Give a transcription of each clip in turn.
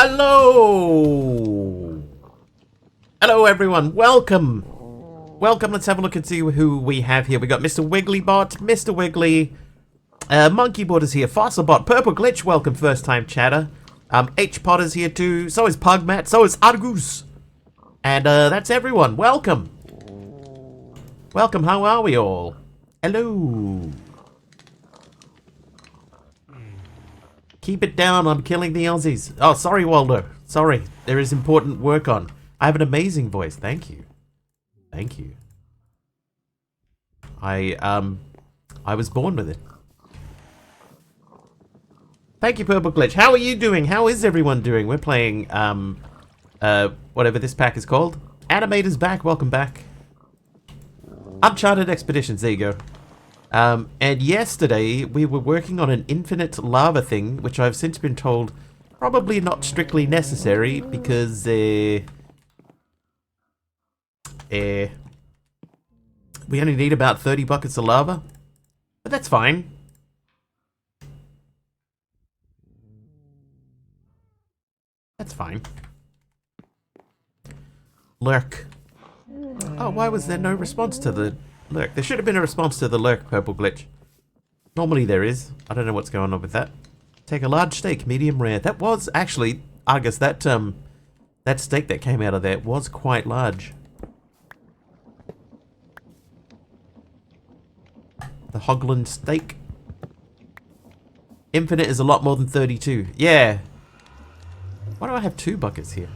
Hello! Hello everyone, welcome! Welcome, let's have a look and see who we have here. We got Mr. Wigglybot, Mr. Wiggly, Monkeybot is here, Fossilbot, Purple Glitch, welcome first time chatter. H-Pod is here too, so is Pugmat, so is Argus. And that's everyone, welcome! Welcome, how are we all? Hello! Keep it down, I'm killing the Aussies. Oh, sorry, Waldo. Sorry, there is important work on. I have an amazing voice, thank you. Thank you. I was born with it. Thank you, Purple Glitch. How are you doing? How is everyone doing? We're playing, whatever this pack is called. Animator's back, welcome back. Uncharted Expeditions, there you go. And yesterday we were working on an infinite lava thing, which I've since been told probably not strictly necessary because, we only need about 30 buckets of lava, but that's fine. That's fine. Lurk. Oh, why was there no response to the lurk? There should have been a response to the lurk, Purple Glitch. Normally there is. I don't know what's going on with that. Take a large steak, medium rare. That was actually, Argus, that steak that came out of there was quite large. The Hogland steak. Infinite is a lot more than 32. Yeah. Why do I have 2 buckets here?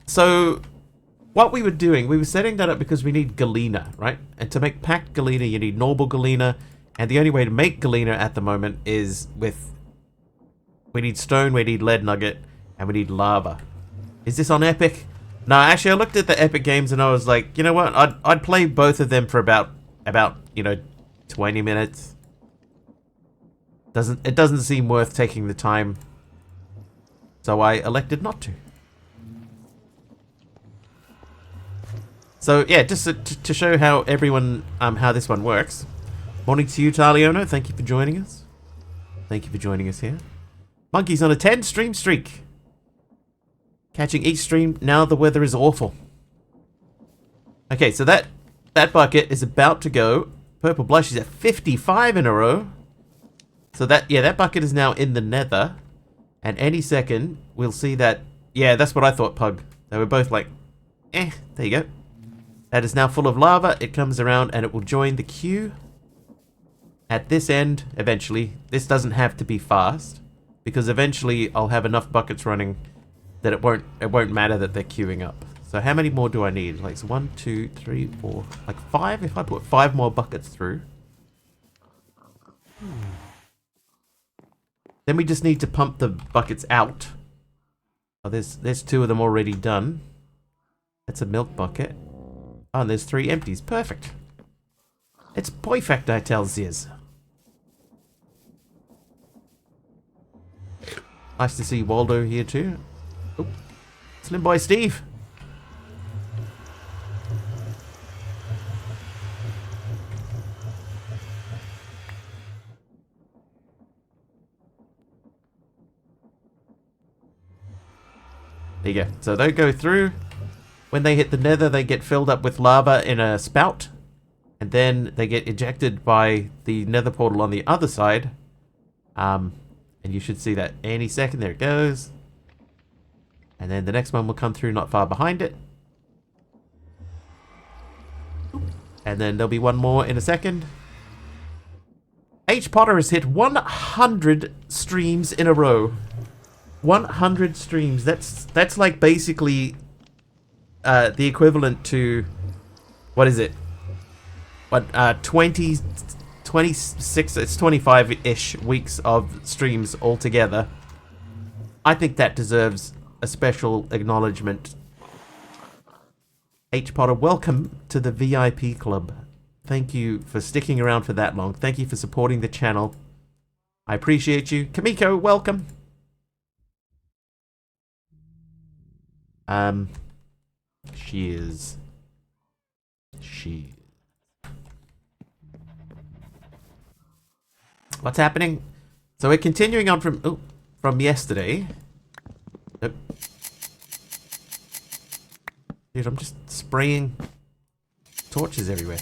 So what we were doing, we were setting that up because we need galena, right? And to make packed galena, you need normal galena. And the only way to make galena at the moment is with... We need stone, we need lead nugget, and we need lava. Is this on Epic? No, actually, I looked at the Epic games and I was like, you know what? I'd play both of them for about you know, 20 minutes. It doesn't seem worth taking the time. So I elected not to. So yeah, just to show how everyone, how this one works. Morning to you, Taliono. Thank you for joining us. Thank you for joining us here. Monkey's on a 10 stream streak. Catching each stream. Now the weather is awful. Okay, so that bucket is about to go. Purple Blush is at 55 in a row. So that bucket is now in the nether. And any second, we'll see that... Yeah, that's what I thought, Pug. They were both like, there you go. That is now full of lava. It comes around and it will join the queue. At this end, eventually. This doesn't have to be fast. Because eventually I'll have enough buckets running that it won't matter that they're queuing up. So how many more do I need? Like 1, 2, 3, 4, like 5? If I put 5 more buckets through. Then we just need to pump the buckets out. Oh, there's 2 of them already done. That's a milk bucket. Oh, and there's 3 empties. Perfect. It's perfect, I tells yous. Nice to see Waldo here too. Oh, Slim Boy Steve. There you go. So they go through. When they hit the nether, they get filled up with lava in a spout. And then they get ejected by the nether portal on the other side. And you should see that any second. There it goes. And then the next one will come through not far behind it. And then there'll be one more in a second. H. Potter has hit 100 streams in a row. 100 streams. That's like basically the equivalent to, what is it? What, 26, it's 25-ish weeks of streams altogether. I think that deserves a special acknowledgement. H. Potter, welcome to the VIP club. Thank you for sticking around for that long. Thank you for supporting the channel. I appreciate you. Kamiko, welcome. She. What's happening? So we're continuing on from from yesterday. Nope. Dude, I'm just spraying torches everywhere.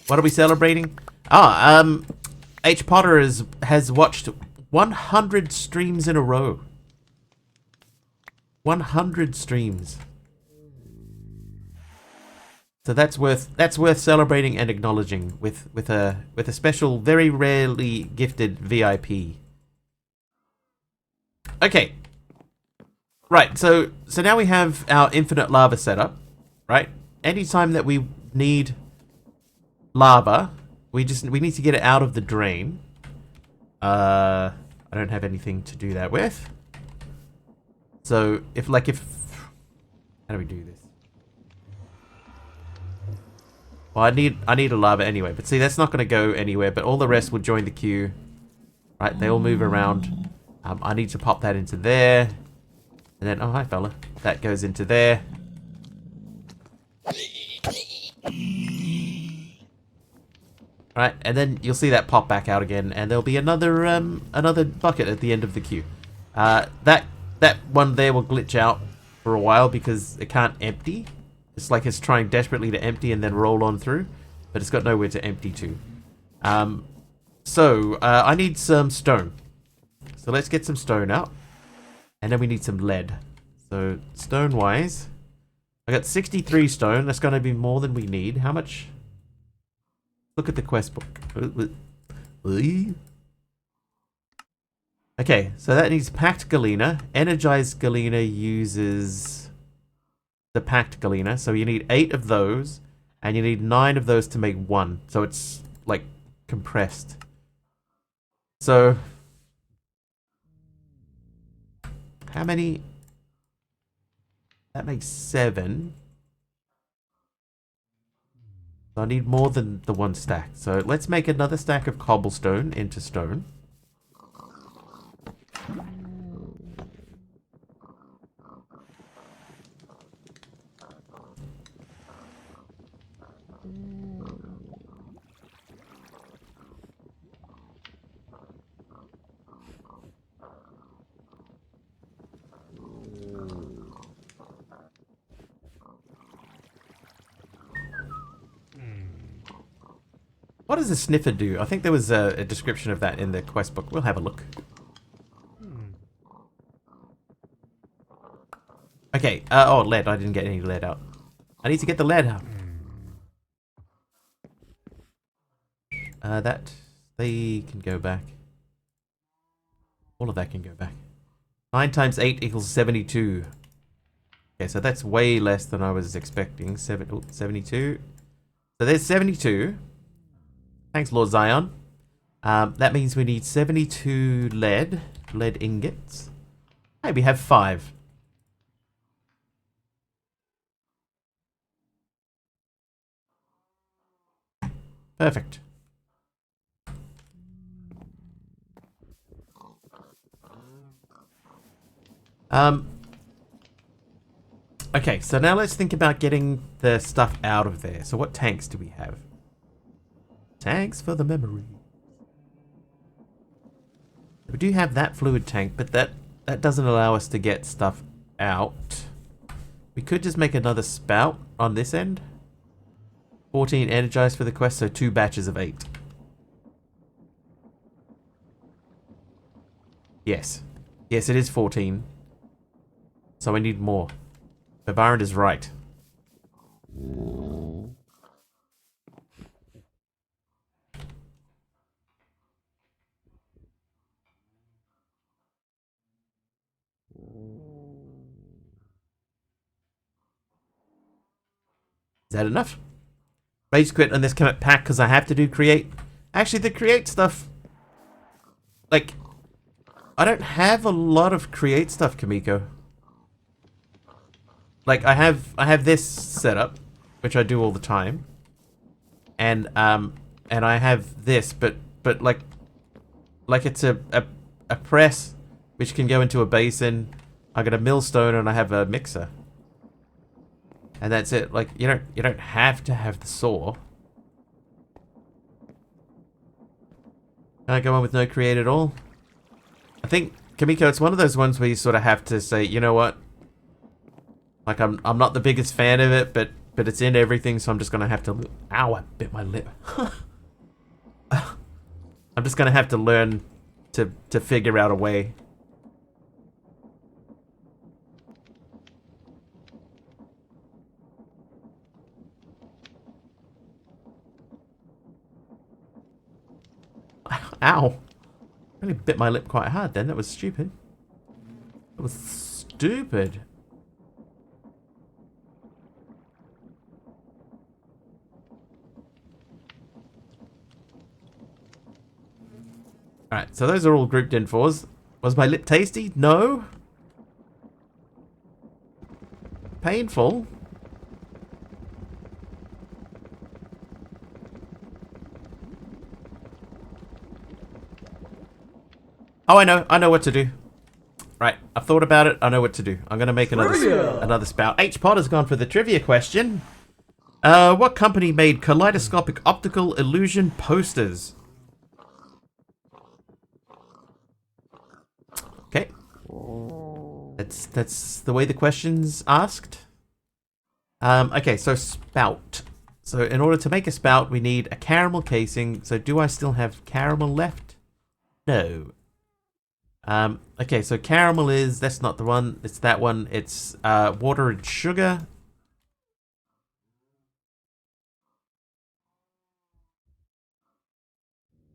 What are we celebrating? H. Potter has watched 100 streams in a row. 100 streams. So that's worth celebrating and acknowledging with a special, very rarely gifted VIP. Okay. Right, so now we have our infinite lava setup, right? Anytime that we need lava, we need to get it out of the drain. I don't have anything to do that with. So if how do we do this? Well, I need a lava anyway, but see, that's not going to go anywhere, but all the rest will join the queue. Right, they all move around. I need to pop that into there. And then, oh, hi, fella. That goes into there. Right, and then you'll see that pop back out again, and there'll be another bucket at the end of the queue. That one there will glitch out for a while because it can't empty. It's like it's trying desperately to empty and then roll on through, but it's got nowhere to empty to. So I need some stone. So let's get some stone out. And then we need some lead. So stone-wise, I got 63 stone. That's going to be more than we need. How much? Look at the quest book. Okay, so that needs packed galena. Energized galena uses the packed galena, so you need 8 of those, and you need 9 of those to make 1. So it's like compressed. So how many? That makes 7. So I need more than the 1 stack. So let's make another stack of cobblestone into stone. What does a sniffer do? I think there was a description of that in the quest book. We'll have a look. Okay, oh, lead. I didn't get any lead out. I need to get the lead out. They can go back. All of that can go back. 9 times 8 equals 72. Okay, so that's way less than I was expecting. 72. So there's 72. Thanks, Lord Zion. That means we need 72 lead ingots. Hey, we have 5. Perfect. Okay, so now let's think about getting the stuff out of there. So what tanks do we have? Tanks for the memory. We do have that fluid tank, but that doesn't allow us to get stuff out. We could just make another spout on this end. 14 energized for the quest, so 2 batches of 8. Yes. Yes, it is 14. So I need more. Baron is right. Is that enough? Rage quit on this commit pack because I have to do create. Actually, the create stuff, like, I don't have a lot of create stuff, Kamiko. Like, I have this setup, which I do all the time, and I have this, but like it's a press which can go into a basin. I got a millstone and I have a mixer. And that's it. Like, you don't have to have the saw. Can I go on with no create at all? I think Kamiko, it's one of those ones where you sort of have to say, you know what? Like, I'm not the biggest fan of it, but it's in everything, so I'm just gonna have to... Ow, I bit my lip. I'm just gonna have to learn to figure out a way. Ow. I only bit my lip quite hard then. That was stupid. That was stupid. Alright, so those are all grouped in fours. Was my lip tasty? No. Painful. Oh, I know what to do. Right, I've thought about it. I know what to do. I'm going to make another spout. H Pod has gone for the trivia question. What company made kaleidoscopic optical illusion posters? Okay. That's the way the question's asked. Okay, so spout. So in order to make a spout, we need a caramel casing. So do I still have caramel left? No. Okay, so caramel is, that's not the one, it's that one. It's water and sugar.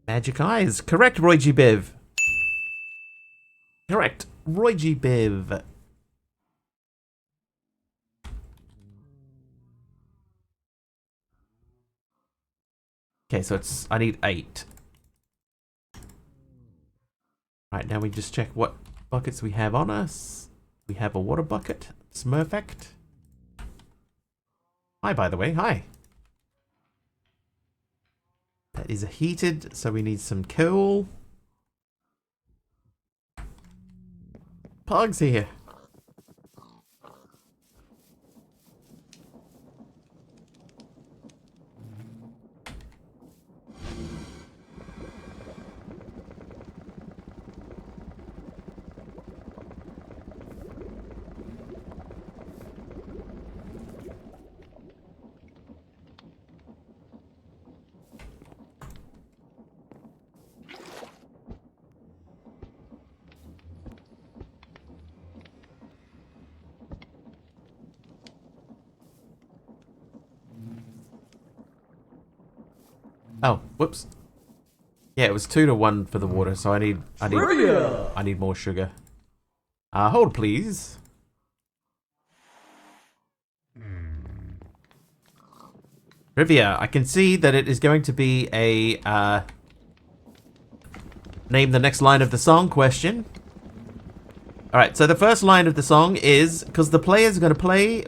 Magic eyes. Correct, Roy G. Biv. Correct, Roy G. Biv. Okay, so it's, I need 8. Right, now we just check what buckets we have on us. We have a water bucket. Smurfect. Hi, by the way. Hi. That is heated, so we need some coal. Pug's here. Oh, whoops. Yeah, it was 2 to 1 for the water, so I need more sugar. Hold please. Trivia. I can see that it is going to be a name the next line of the song question. Alright, so the first line of the song is, because the player's going to play.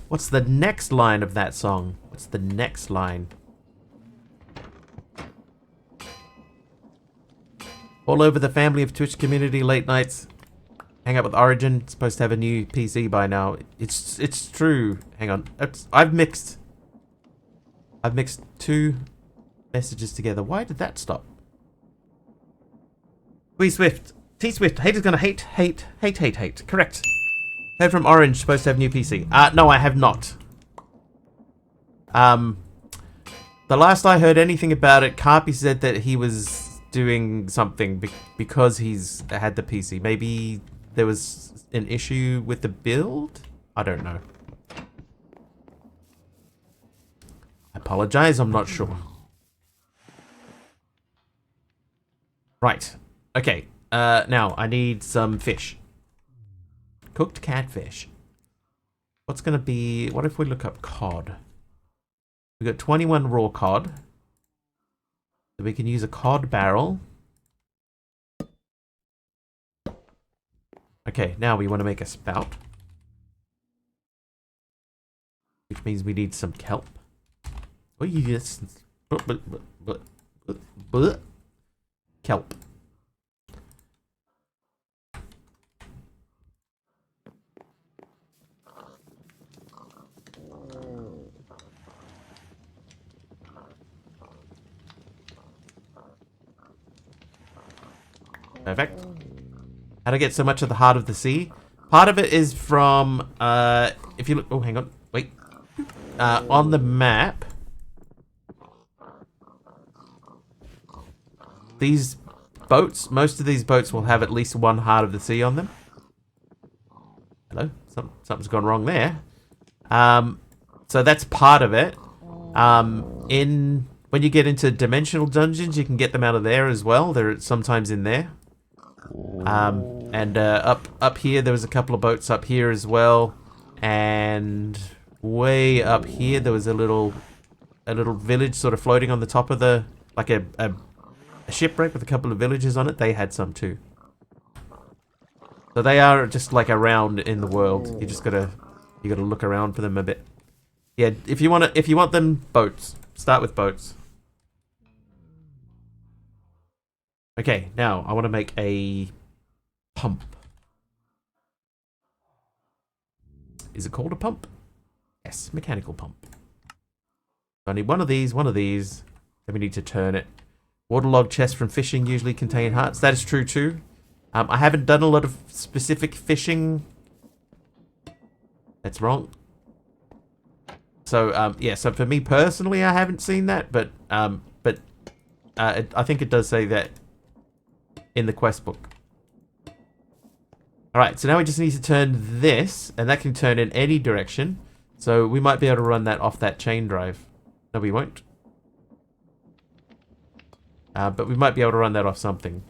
What's the next line of that song? What's the next line? All over the family of Twitch community late nights. Hang out with Origin. It's supposed to have a new PC by now. It's true. Hang on. I've mixed 2 messages together. Why did that stop? T-Swift. Haters gonna hate. Correct. Heard from Orange. Supposed to have new PC. No, I have not. The last I heard anything about it, Carpy said that he was doing something because he's had the PC. Maybe there was an issue with the build? I don't know. I apologize, I'm not sure. Right. Okay. Now, I need some fish. Cooked catfish. What's going to be... What if we look up cod? We got 21 raw cod. So we can use a cod barrel. Okay, now we want to make a spout. Which means we need some kelp. Oh, yes. Kelp. Perfect. How to get so much of the heart of the sea? Part of it is from, if you look, oh, hang on, wait. On the map, these boats, most of these boats will have at least one heart of the sea on them. Hello? Something's gone wrong there. So that's part of it. When you get into dimensional dungeons, you can get them out of there as well. They're sometimes in there. Up here, there was a couple of boats up here as well. And way up here, there was a little village sort of floating on the top of the, like a shipwreck with a couple of villages on it. They had some too. So they are just like around in the world. You gotta look around for them a bit. Yeah, if you want them, boats. Start with boats. Okay, now I want to make a pump. Is it called a pump? Yes, mechanical pump. So I need one of these, then we need to turn it. Waterlogged chests from fishing usually contain hearts. That is true too. I haven't done a lot of specific fishing. That's wrong. So, yeah, so for me personally, I haven't seen that, but I think it does say that in the quest book. Alright, so now we just need to turn this, and that can turn in any direction. So we might be able to run that off that chain drive. No, we won't. But we might be able to run that off something.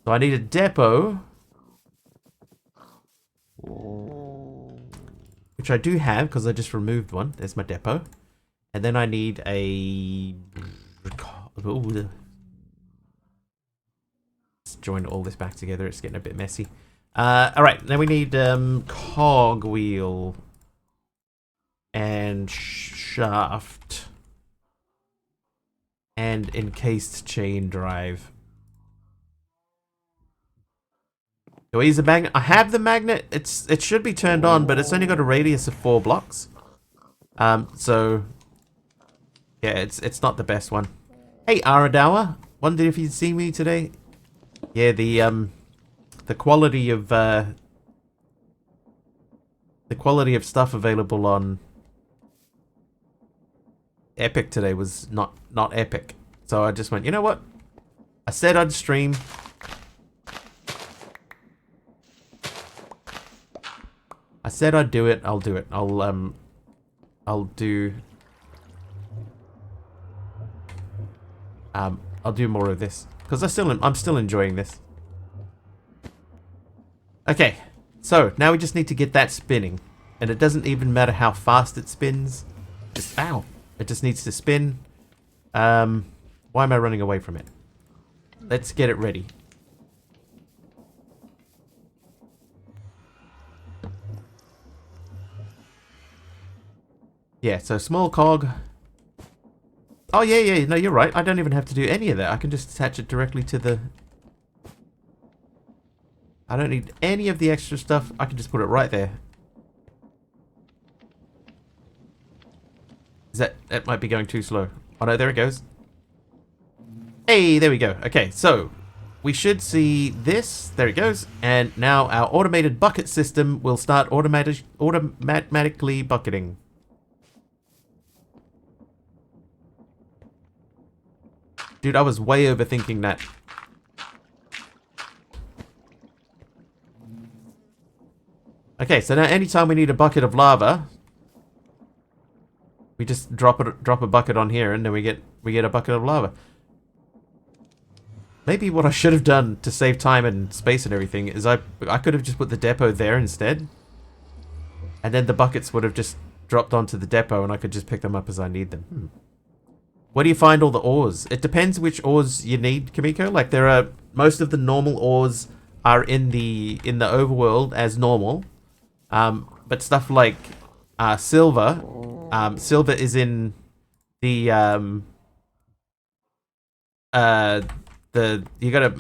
So I need a depot. Which I do have, because I just removed one. There's my depot. And then I need a... Let's join all this back together. It's getting a bit messy. Alright, then we need cog wheel. And shaft. And encased chain drive. Do I use the magnet? I have the magnet. It should be turned on, but it's only got a radius of 4 blocks. So yeah, it's not the best one. Hey, Aradawa, wondered if you'd see me today. Yeah, the quality of stuff available on Epic today was not epic. So I just went, you know what? I said I'd stream. I said I'd do it. I'll do it. I'll do more of this because I'm still enjoying this. Okay, so now we just need to get that spinning, and it doesn't even matter how fast it spins. Just ow! It just needs to spin. Why am I running away from it? Let's get it ready. Yeah, so small cog. Oh, yeah, no, you're right. I don't even have to do any of that. I can just attach it directly to the... I don't need any of the extra stuff. I can just put it right there. That might be going too slow. Oh, no, there it goes. Hey, there we go. Okay, so we should see this. There it goes. And now our automated bucket system will start automatically bucketing. Dude, I was way overthinking that. Okay, so now anytime we need a bucket of lava, we just drop a bucket on here, and then we get a bucket of lava. Maybe what I should have done to save time and space and everything is I could have just put the depot there instead, and then the buckets would have just dropped onto the depot, and I could just pick them up as I need them. Where do you find all the ores? It depends which ores you need, Kamiko. Like there are most of the normal ores are in the overworld as normal, but stuff like silver, silver is in the you gotta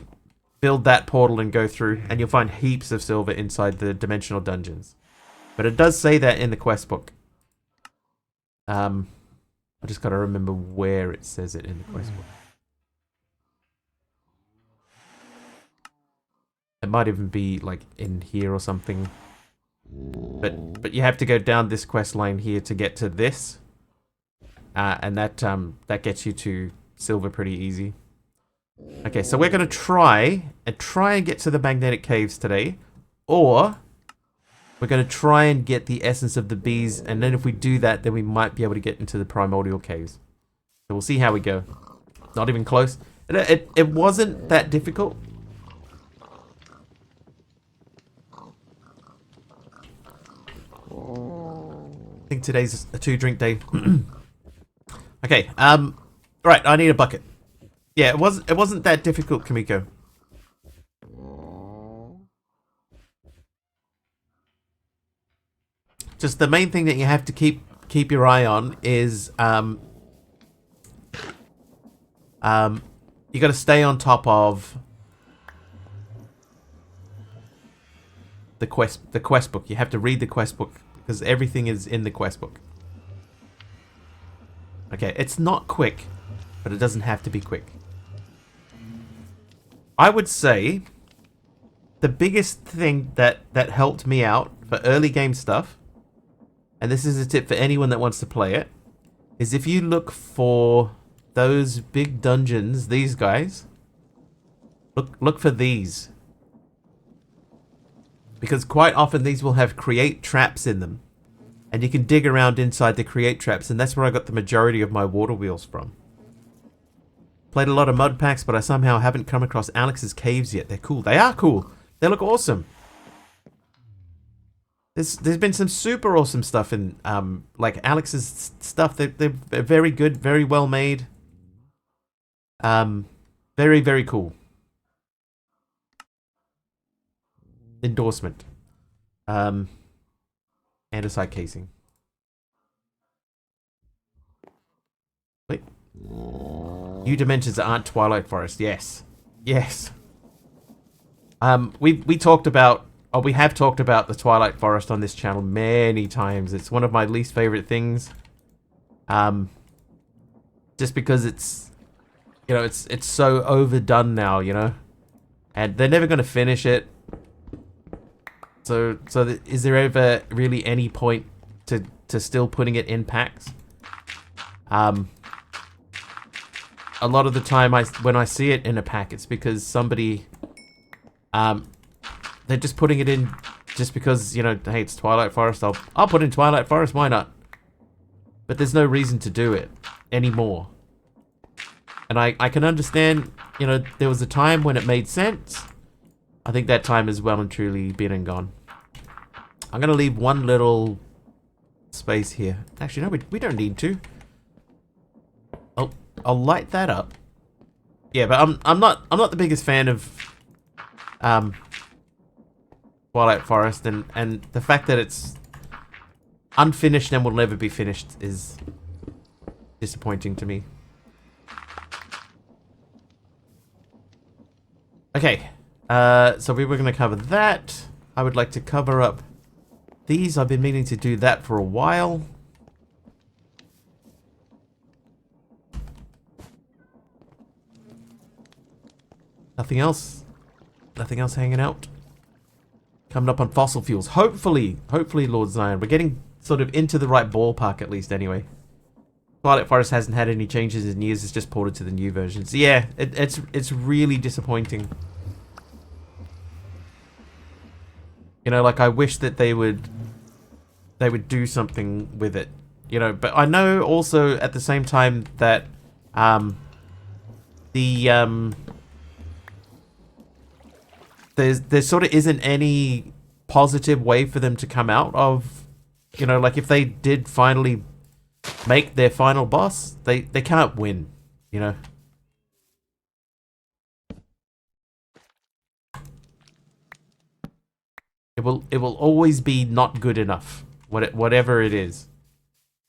build that portal and go through, and you'll find heaps of silver inside the dimensional dungeons. But it does say that in the quest book. I just gotta remember where it says it in the quest book. It might even be like in here or something. But you have to go down this quest line here to get to this. And that gets you to silver pretty easy. Okay, so we're gonna try and get to the magnetic caves today, or we're gonna try and get the essence of the bees, and then if we do that, then we might be able to get into the primordial caves. So we'll see how we go. Not even close. It wasn't that difficult. I think today's a 2-drink day. Okay, right, I need a bucket. Yeah, it wasn't that difficult, Kamiko. Just the main thing that you have to keep your eye on is you got to stay on top of the quest book. You have to read the quest book because everything is in the quest book. Okay, it's not quick, but it doesn't have to be quick. I would say the biggest thing that helped me out for early game stuff, and this is a tip for anyone that wants to play it, is if you look for those big dungeons, these guys, look for these. Because quite often these will have create traps in them. And you can dig around inside the create traps, and that's where I got the majority of my water wheels from. Played a lot of mud packs, but I somehow haven't come across Alex's caves yet. They're cool. They are cool. They look awesome. There's been some super awesome stuff in like Alex's stuff. They're very good, very well made. Very, very cool. Endorsement. Andesite casing. Wait. New dimensions aren't Twilight Forest. Yes. Yes. We talked about, or we have talked about the Twilight Forest on this channel many times. It's one of my least favorite things. Just because it's, you know, it's so overdone now, you know? And they're never going to finish it. So is there ever really any point to still putting it in packs? A lot of the time when I see it in a pack, it's because somebody, they're just putting it in just because, you know, hey, it's Twilight Forest, I'll put in Twilight Forest, why not? But there's no reason to do it anymore. And I can understand, you know, there was a time when it made sense. I think that time is well and truly been and gone. I'm gonna leave one little space here. Actually, no, we don't need to. I'll light that up. Yeah, but I'm not the biggest fan of Twilight Forest, and the fact that it's unfinished and will never be finished is disappointing to me. Okay. So we were going to cover that. I would like to cover up these. I've been meaning to do that for a while. Nothing else? Nothing else hanging out? Coming up on fossil fuels. Hopefully, Lord Zion. We're getting sort of into the right ballpark at least anyway. Twilight Forest hasn't had any changes in years. It's just ported to the new versions. Yeah, it's really disappointing. You know, like I wish that they would do something with it. You know, but I know also at the same time that there sort of isn't any positive way for them to come out of, you know, like if they did finally make their final boss, they can't win, you know. It will always be not good enough, whatever it is.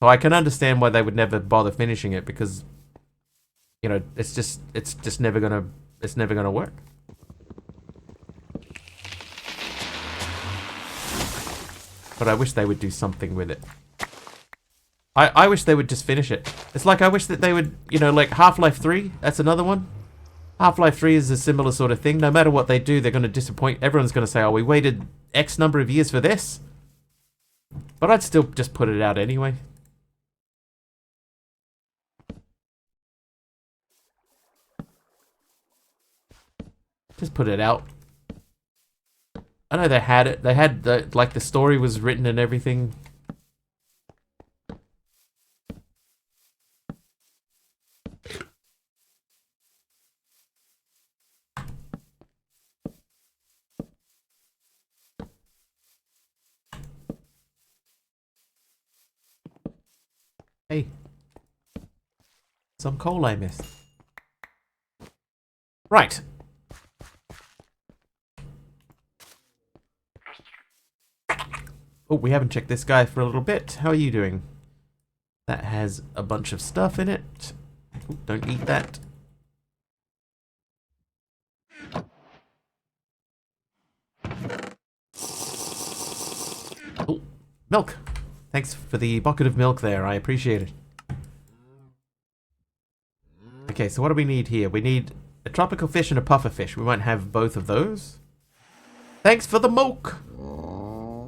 So I can understand why they would never bother finishing it, because, you know, it's just never gonna work. But I wish they would do something with it. I wish they would just finish it. It's like I wish that they would, you know, like Half-Life 3, that's another one. Half-Life 3 is a similar sort of thing. No matter what they do, they're going to disappoint. Everyone's going to say, oh, we waited X number of years for this. But I'd still just put it out anyway. Just put it out. I know they had it. They had the, like, the story was written and everything. Hey. Some coal I missed. Right. Oh, we haven't checked this guy for a little bit. How are you doing? That has a bunch of stuff in it. Ooh, don't eat that. Oh, milk. Thanks for the bucket of milk there. I appreciate it. Okay, so what do we need here? We need a tropical fish and a puffer fish. We won't have both of those. Thanks for the milk.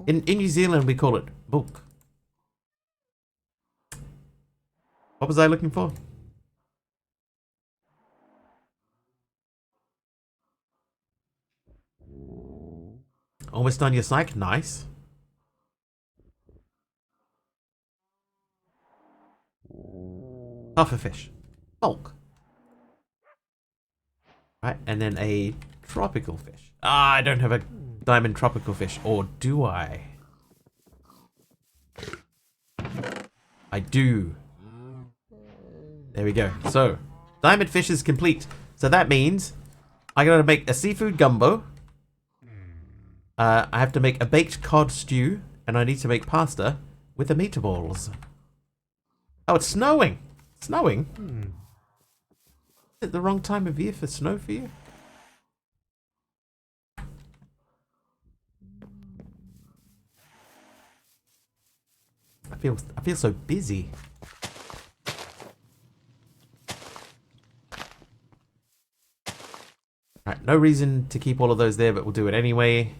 In New Zealand, we call it milk. What was I looking for? Almost done your psych? Nice. Pufferfish. Milk. Right, and then a tropical fish. Ah, I don't have a diamond tropical fish. Or do I? I do. There we go. So, diamond fish is complete. So that means I gotta make a seafood gumbo. I have to make a baked cod stew. And I need to make pasta with the meatballs. Oh, it's snowing. Snowing? Is it the wrong time of year for snow for you? I feel so busy. Alright, no reason to keep all of those there, but we'll do it anyway.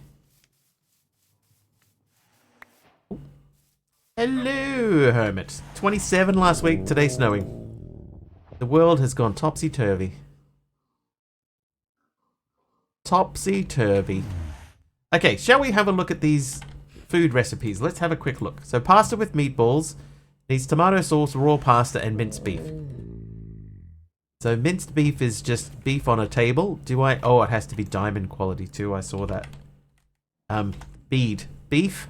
Hello, Hermit. 27 last week, today snowing. The world has gone topsy-turvy. Topsy-turvy. Okay, shall we have a look at these food recipes? Let's have a quick look. So, pasta with meatballs needs tomato sauce, raw pasta, and minced beef. So, minced beef is just beef on a table. Do I... Oh, it has to be diamond quality too. I saw that. Bead. Beef.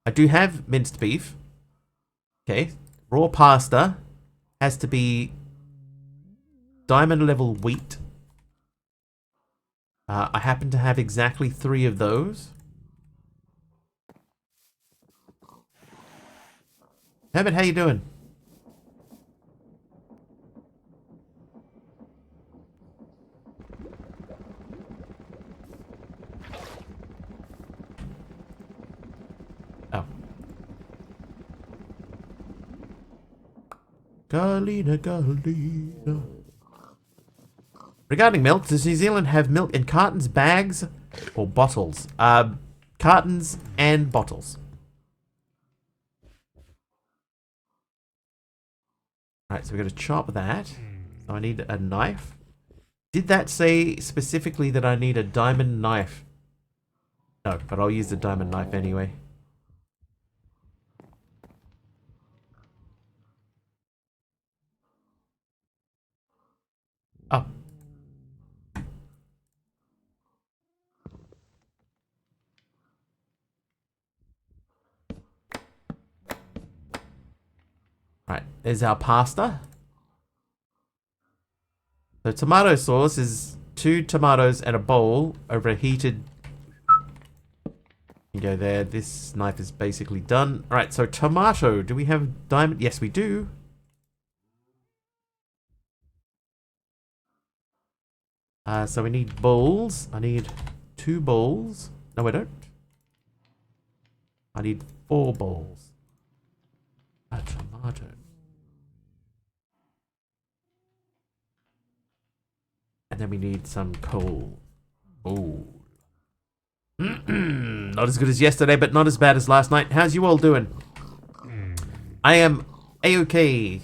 I do have minced beef. Okay. Raw pasta has to be diamond level wheat. I happen to have exactly 3 of those. Herbert, how you doing? Oh. Galina. Regarding milk, does New Zealand have milk in cartons, bags, or bottles? Cartons and bottles. Alright, so we're going to chop that. So I need a knife. Did that say specifically that I need a diamond knife? No, but I'll use the diamond knife anyway. Oh. Right, there's our pasta. The tomato sauce is 2 tomatoes and a bowl over a heated... You go there. This knife is basically done. Alright, so tomato. Do we have diamond? Yes, we do. So we need bowls. I need 2 bowls. No, I don't. I need 4 bowls. A tomato. And then we need some coal. Oh. Not as good as yesterday, but not as bad as last night. How's you all doing? I am A-OK.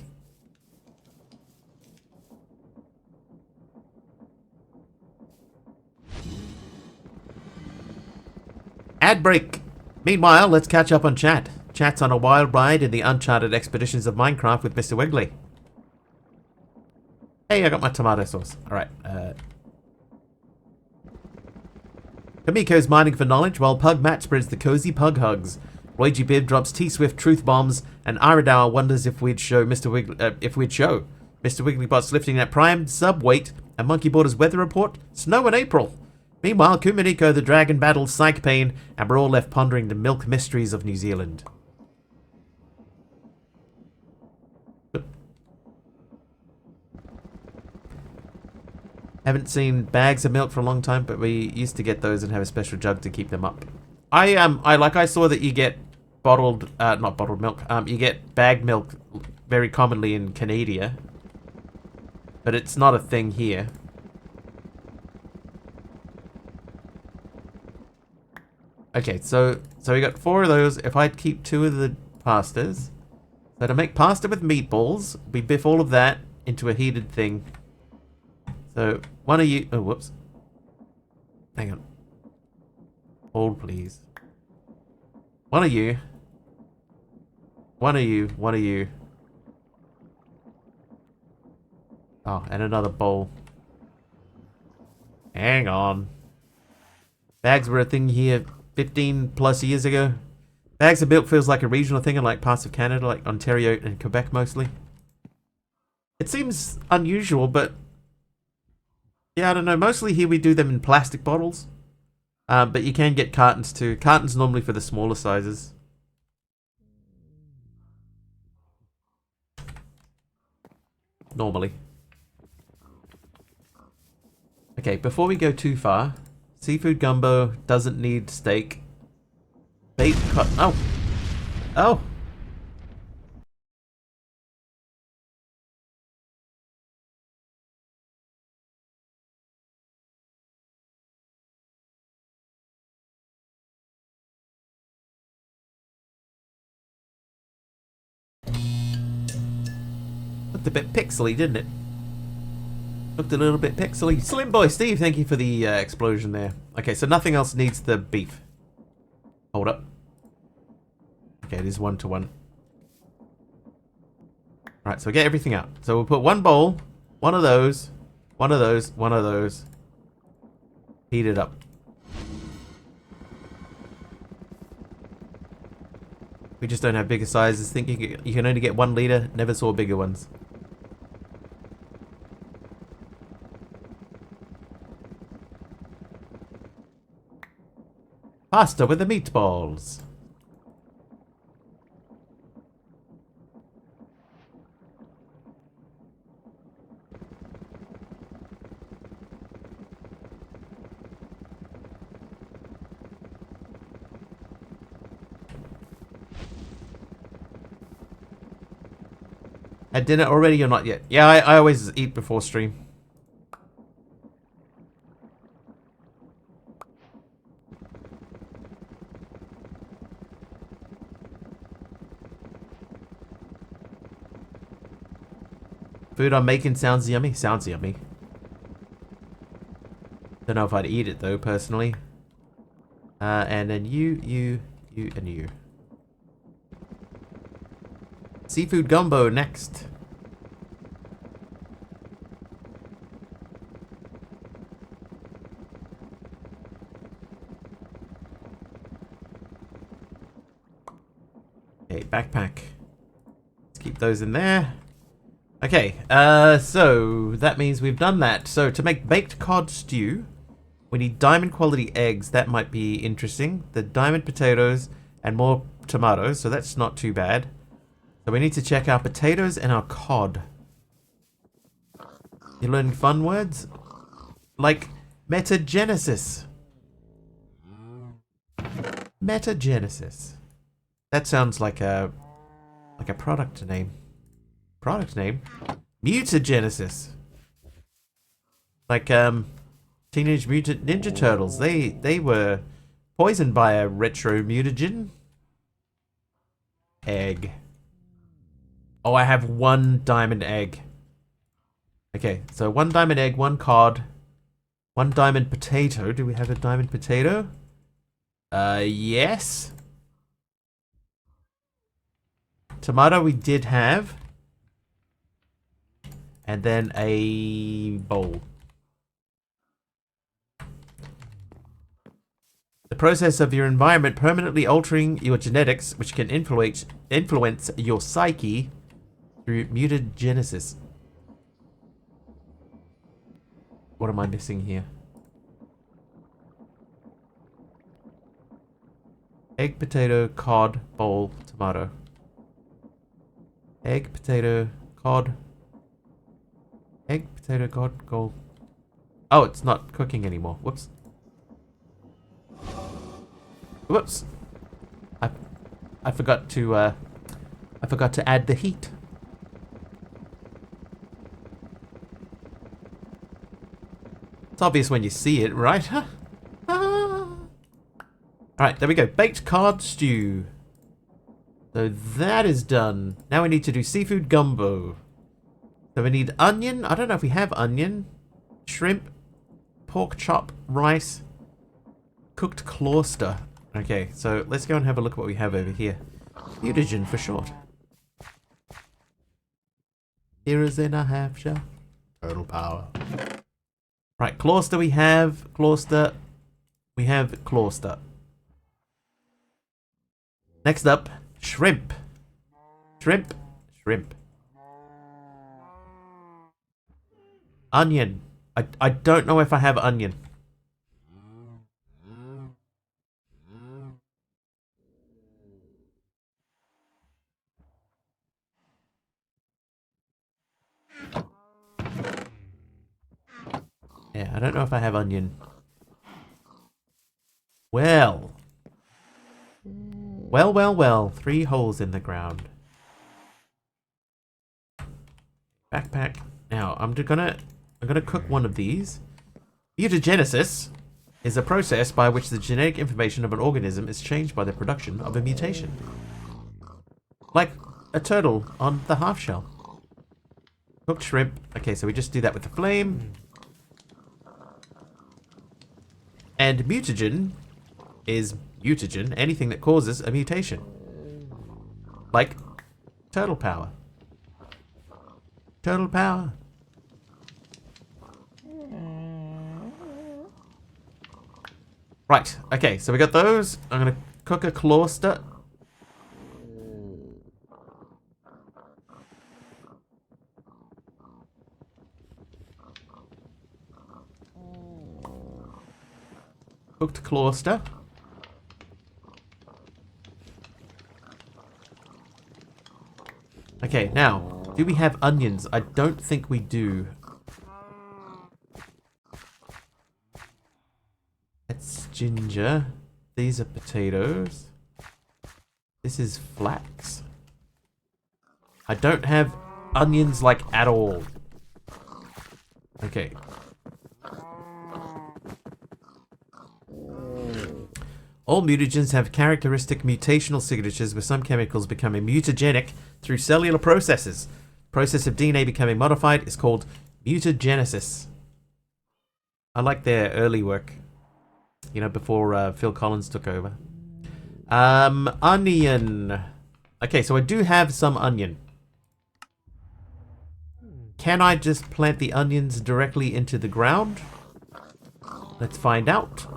Ad break. Meanwhile, let's catch up on chat. Chat's on a wild ride in the Uncharted expeditions of Minecraft with Mr. Wiggly. Hey, I got my tomato sauce. Alright, Kamiko's mining for knowledge, while Pug Matt spreads the cozy pug hugs. Roy Bibb drops T-Swift truth bombs, and Iridar wonders if we'd show Mr. Wigglybot's lifting that prime sub weight, and Monkey Border's weather report, snow in April. Meanwhile, Kumaniko the dragon battles Psych Pain, and we're all left pondering the milk mysteries of New Zealand. Haven't seen bags of milk for a long time, but we used to get those and have a special jug to keep them up. I saw that you get bottled, not bottled milk. You get bagged milk very commonly in Canada, but it's not a thing here. Okay, so we got 4 of those. If I'd keep 2 of the pastas, so to make pasta with meatballs, we biff all of that into a heated thing. So one of you, oh whoops, hang on, hold please. One of you. Oh, and another bowl. Hang on. Bags were a thing here 15 plus years ago. Bags of milk feels like a regional thing in like parts of Canada, like Ontario and Quebec mostly. It seems unusual, but yeah, I don't know. Mostly here we do them in plastic bottles. But you can get cartons too. Cartons normally for the smaller sizes. Normally. Okay, before we go too far, seafood gumbo doesn't need steak. Bait cut. Oh! Oh! Looked a bit pixely, didn't it? Looked a little bit pixely. Slim Boy Steve, thank you for the explosion there. Okay, so nothing else needs the beef. Hold up. Okay, it is 1-to-1. Alright, so we get everything out. So we'll put one bowl, one of those, one of those, one of those. Heat it up. We just don't have bigger sizes. Thinking you can only get 1 liter. Never saw bigger ones. Pasta with the meatballs. Had dinner already or not yet? Yeah, I always eat before stream. Food I'm making sounds yummy. Sounds yummy. Don't know if I'd eat it though, personally. And then you, and you. Seafood gumbo next. Okay, backpack. Let's keep those in there. Okay, so that means we've done that. So to make baked cod stew, we need diamond quality eggs. That might be interesting. The diamond potatoes and more tomatoes, so that's not too bad. So we need to check our potatoes and our cod. You learn fun words? Like metagenesis. Metagenesis. That sounds like a product name. Product name? Mutagenesis. Like Teenage Mutant Ninja Turtles. They were poisoned by a retro mutagen. Egg. Oh, I have one diamond egg. Okay, so one diamond egg, one cod, one diamond potato. Do we have a diamond potato? Yes. Tomato we did have. And then a bowl. The process of your environment permanently altering your genetics, which can influence your psyche through mutagenesis. What am I missing here? Egg, potato, cod, bowl, tomato. Egg, potato, cod. Egg, potato, cod, gold. Oh, it's not cooking anymore. Whoops. Whoops. I forgot to add the heat. It's obvious when you see it, right? Alright, there we go. Baked cod stew. So that is done. Now we need to do seafood gumbo. So we need onion. I don't know if we have onion. Shrimp. Pork chop. Rice. Cooked closter. Okay, so let's go and have a look at what we have over here. Mutagen for short. Heroes in a half shell. Total power. Right, closter we have. Closter. We have closter. Next up, shrimp. Shrimp. Shrimp. Onion. I don't know if I have onion. Yeah, I don't know if I have onion. Well. Well. 3 holes in the ground. Backpack. Now, I'm gonna cook one of these. Mutagenesis is a process by which the genetic information of an organism is changed by the production of a mutation. Like a turtle on the half shell. Cooked shrimp. Okay, so we just do that with the flame. And mutagen is mutagen, anything that causes a mutation. Like turtle power. Turtle power. Right, okay, so we got those. I'm gonna cook a closter. Cooked closter. Okay, now, do we have onions? I don't think we do. That's ginger. These are potatoes. This is flax. I don't have onions like at all. Okay. All mutagens have characteristic mutational signatures, with some chemicals becoming mutagenic through cellular processes. Process of DNA becoming modified is called mutagenesis. I like their early work. You know, before Phil Collins took over. Onion. Okay, so I do have some onion. Can I just plant the onions directly into the ground? Let's find out.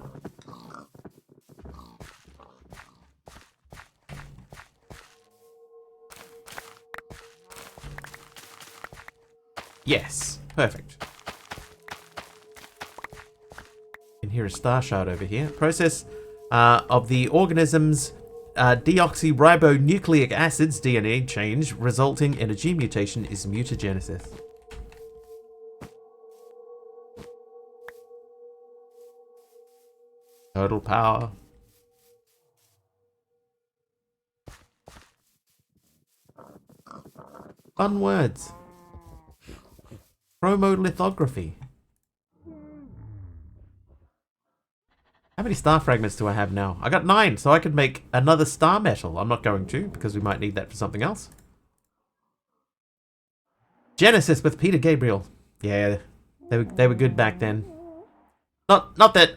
Yes, perfect. You can hear a star shard over here. Process of the organism's deoxyribonucleic acids DNA change resulting in a gene mutation is mutagenesis. Total power. Fun words. Chromolithography. many star fragments do I have now? I got 9, so I could make another star metal. I'm not going to, because we might need that for something else. Genesis with Peter Gabriel. Yeah, they were good back then. Not that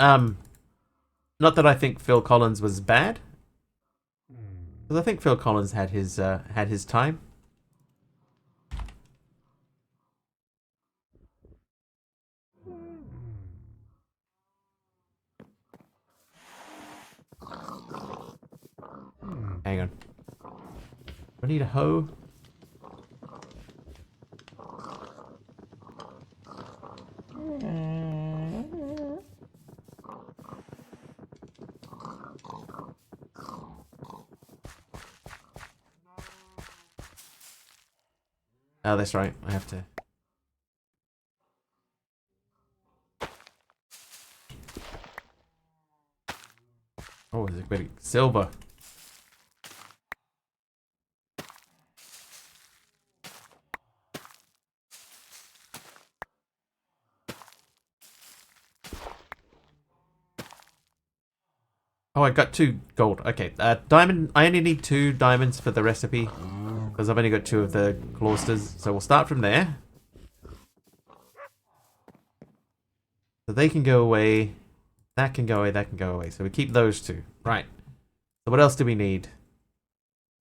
I think Phil Collins was bad. Because I think Phil Collins had his time. Hang on. I need a hoe. Oh, that's right. I have to. Oh, is it pretty silver? Oh, I got 2 gold. Okay, diamond. I only need 2 diamonds for the recipe because I've only got 2 of the clausters. So we'll start from there. So they can go away. That can go away. That can go away. So we keep those 2. Right. So what else do we need?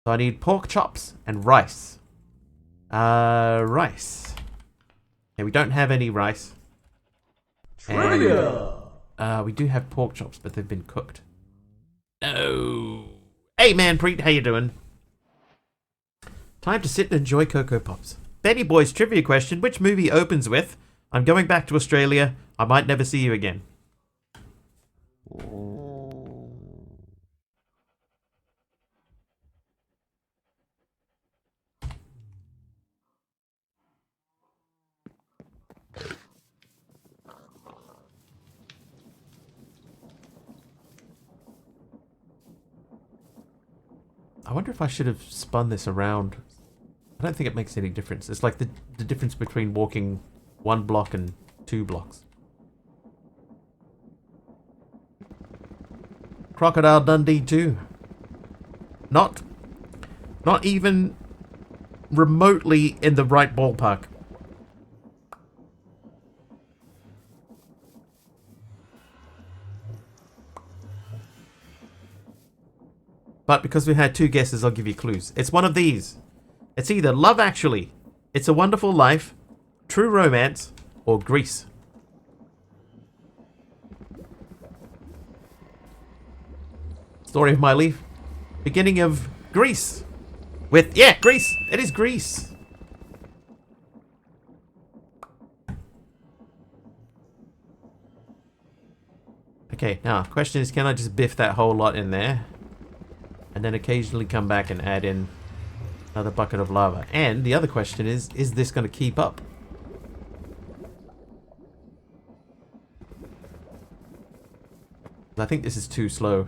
So I need pork chops and rice. Rice. Okay, we don't have any rice. Trivia! And, we do have pork chops, but they've been cooked. No. Hey, man, Preet, how you doing? Time to sit and enjoy Cocoa Pops. Benny Boy's trivia question: which movie opens with "I'm going back to Australia. I might never see you again"? I wonder if I should have spun this around. I don't think it makes any difference. It's like the difference between walking 1 block and 2 blocks. Crocodile Dundee 2. Not even remotely in the right ballpark. But because we had 2 guesses, I'll give you clues. It's one of these. It's either Love Actually, It's a Wonderful Life, True Romance, or Grease. Story of my life. Beginning of Grease. With, yeah, Grease. It is Grease. Okay, now, question is, can I just biff that whole lot in there? And then occasionally come back and add in another bucket of lava. And the other question is this going to keep up? I think this is too slow.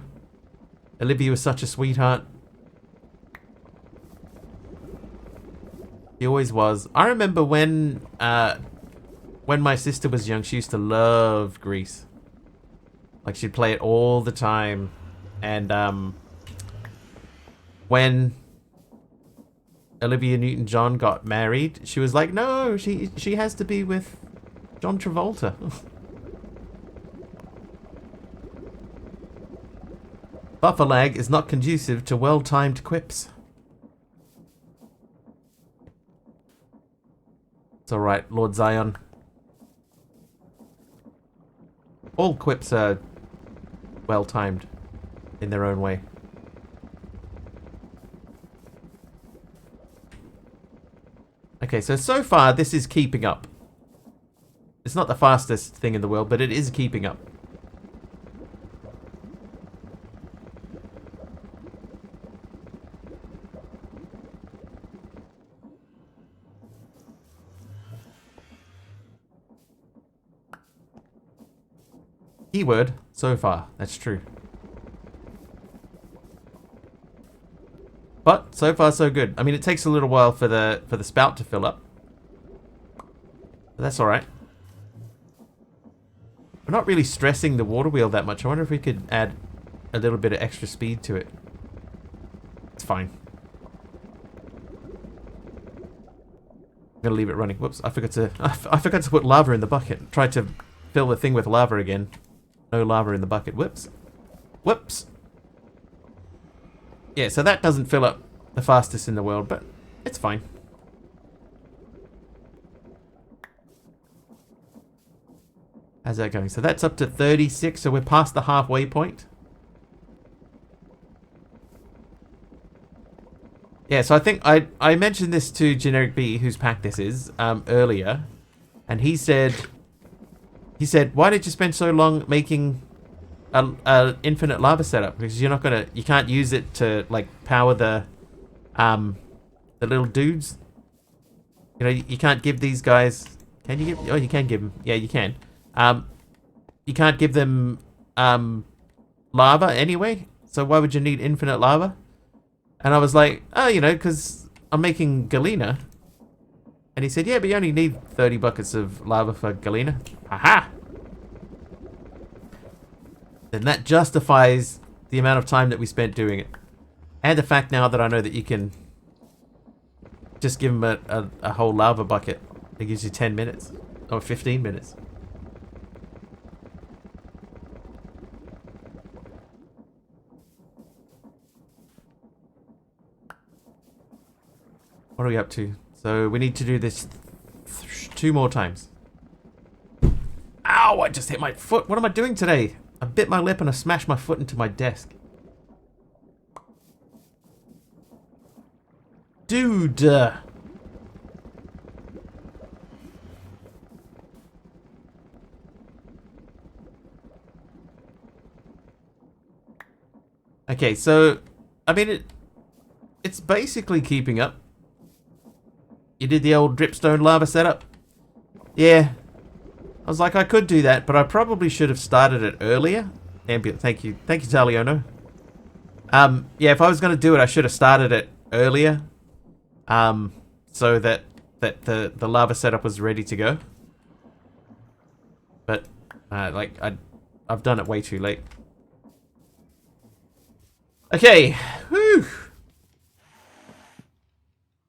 Olivia was such a sweetheart. She always was. I remember when my sister was young, she used to love Grease. Like, she'd play it all the time. And when Olivia Newton-John got married, she was like, no, she has to be with John Travolta. Buffer lag is not conducive to well-timed quips. It's alright, Lord Zion. All quips are well-timed in their own way. Okay, so far this is keeping up. It's not the fastest thing in the world, but it is keeping up. Keyword, so far. That's true. But so far so good. I mean, it takes a little while for the spout to fill up. But that's all right. We're not really stressing the water wheel that much. I wonder if we could add a little bit of extra speed to it. It's fine. I'm gonna leave it running. Whoops, I forgot to put lava in the bucket. Tried to fill the thing with lava again. No lava in the bucket. Whoops. Whoops. Yeah, so that doesn't fill up the fastest in the world, but it's fine. How's that going? So that's up to 36, so we're past the halfway point. Yeah, so I think I mentioned this to Generic B, whose pack this is, earlier, and he said, why did you spend so long making a infinite lava setup? Because you can't use it to like power the little dudes. You know, you can't give these guys. Can you give? Oh, you can give them. Yeah, you can. You can't give them lava anyway. So why would you need infinite lava? And I was like, oh, you know, because I'm making Galena. And he said, yeah, but you only need 30 buckets of lava for Galena. Aha! Then that justifies the amount of time that we spent doing it. And the fact now that I know that you can just give him a whole lava bucket. It gives you 10 minutes. Or 15 minutes. What are we up to? So we need to do this 2 more times. Ow! I just hit my foot. What am I doing today? I bit my lip and I smashed my foot into my desk. Dude! Okay, so I mean it's basically keeping up. You did the old dripstone lava setup? Yeah. I was like, I could do that, but I probably should have started it earlier. Thank you, Taliono. Yeah, if I was going to do it, I should have started it earlier. So that the lava setup was ready to go. But, like, I've done it way too late. Okay, whew.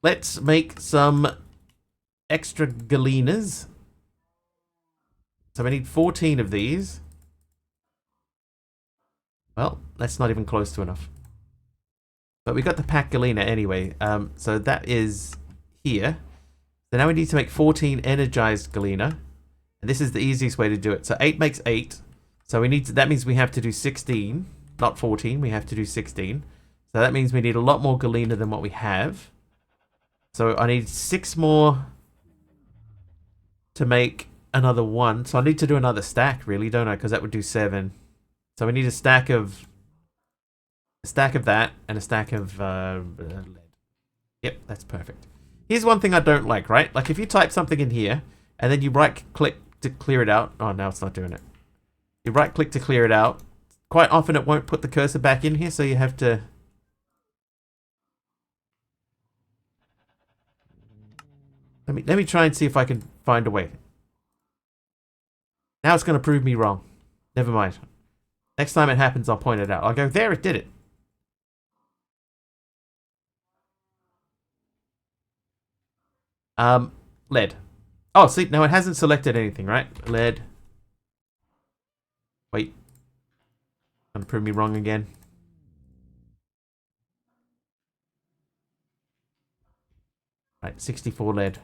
Let's make some extra Galenas. So we need 14 of these. Well, that's not even close to enough. But we got the pack Galena anyway. So that is here. So now we need to make 14 energized Galena. And this is the easiest way to do it. So 8 makes 8. So we need to, that means we have to do 16. Not 14, we have to do 16. So that means we need a lot more Galena than what we have. So I need 6 more to make another 1. So I need to do another stack, really, don't I? Because that would do 7. So we need a stack of that and a stack of lead. Yep, that's perfect. Here's one thing I don't like, right? Like if you type something in here and then you right-click to clear it out. Oh, now it's not doing it. You right-click to clear it out. Quite often it won't put the cursor back in here, so you have to... Let me try and see if I can find a way. Now it's going to prove me wrong. Never mind. Next time it happens, I'll point it out. I'll go, there, it did it. Lead. Oh, see, no, it hasn't selected anything, right? Lead. Wait. Going to prove me wrong again. Right, 64 lead.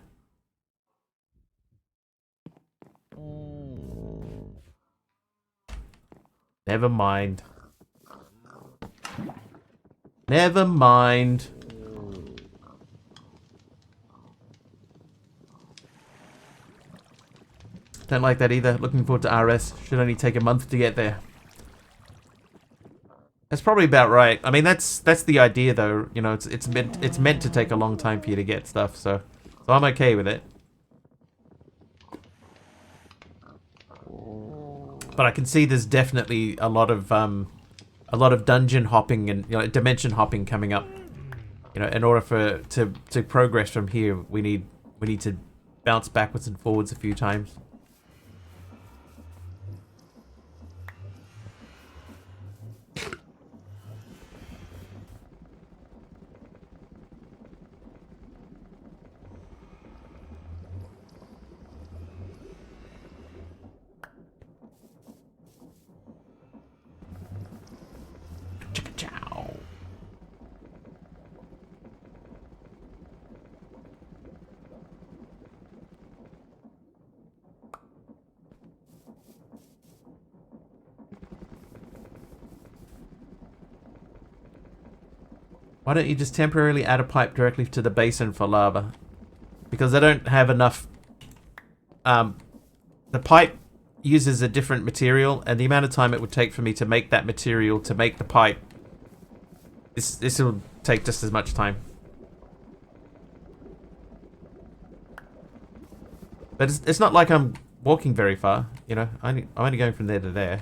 Never mind. Never mind. Don't like that either. Looking forward to RS. Should only take a month to get there. That's probably about right. I mean, that's the idea, though. You know, it's meant to take a long time for you to get stuff. So I'm okay with it. But I can see there's definitely a lot of dungeon hopping and dimension hopping coming up. You know, in order to progress from here, we need to bounce backwards and forwards a few times. Why don't you just temporarily add a pipe directly to the basin for lava? Because I don't have enough... the pipe uses a different material, and the amount of time it would take for me to make that material to make the pipe, this will take just as much time. But it's not like I'm walking very far, you know. I'm only going from there to there.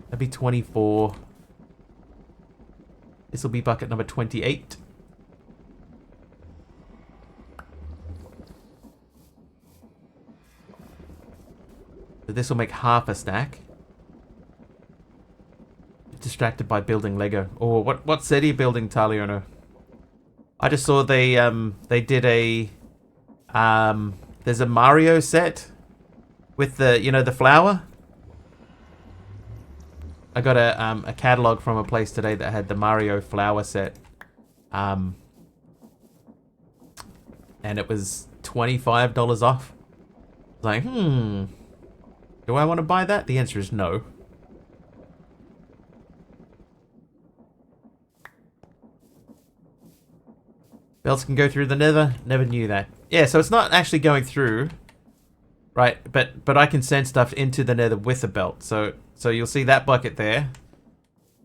That'd be 24. This will be bucket number 28. So this will make half a stack. Distracted by building Lego. Oh, what set are you building, Taliono? I just saw they did a there's a Mario set with the, you know, the flower. I got a catalog from a place today that had the Mario flower set. And it was $25 off. I was like, do I want to buy that? The answer is no. Belts can go through the nether. Never knew that. Yeah, so it's not actually going through, right? But I can send stuff into the nether with a belt. So you'll see that bucket there.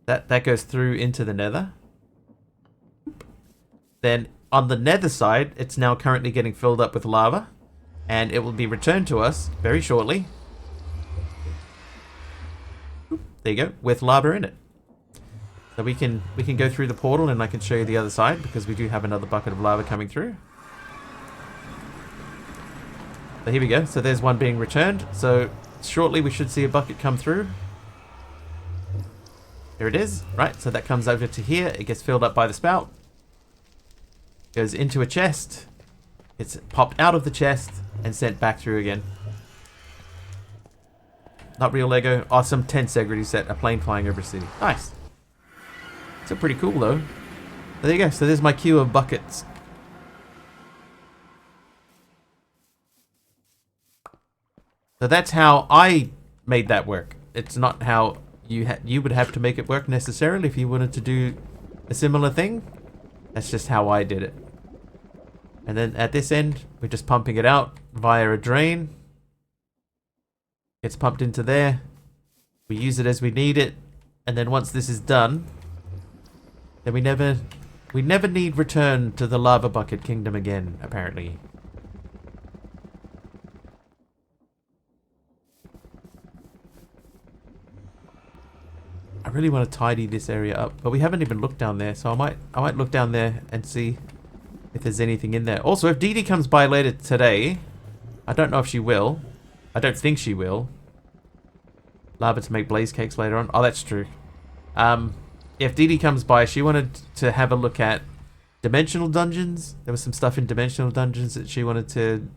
That goes through into the nether. Then on the nether side, it's now currently getting filled up with lava, and it will be returned to us very shortly. There you go, with lava in it. So we can go through the portal, and I can show you the other side because we do have another bucket of lava coming through. So here we go. So there's one being returned. So shortly we should see a bucket come through. There it is. Right, so that comes over to here. It gets filled up by the spout. Goes into a chest. It's popped out of the chest and sent back through again. Not real Lego. Awesome 10 Segrity set. A plane flying over a city. Nice. So pretty cool though. There you go. So there's my queue of buckets. So that's how I made that work. It's not how you would have to make it work necessarily if you wanted to do a similar thing. That's just how I did it. And then at this end, we're just pumping it out via a drain. Gets pumped into there. We use it as we need it. And then once this is done, then we never need return to the lava bucket kingdom again, apparently. I really want to tidy this area up, but we haven't even looked down there, so I might look down there and see if there's anything in there. Also, if Dee Dee comes by later today, I don't know if she will. I don't think she will. Lava to make blaze cakes later on. Oh, that's true. If Dee Dee comes by, she wanted to have a look at dimensional dungeons. There was some stuff in dimensional dungeons that she wanted to...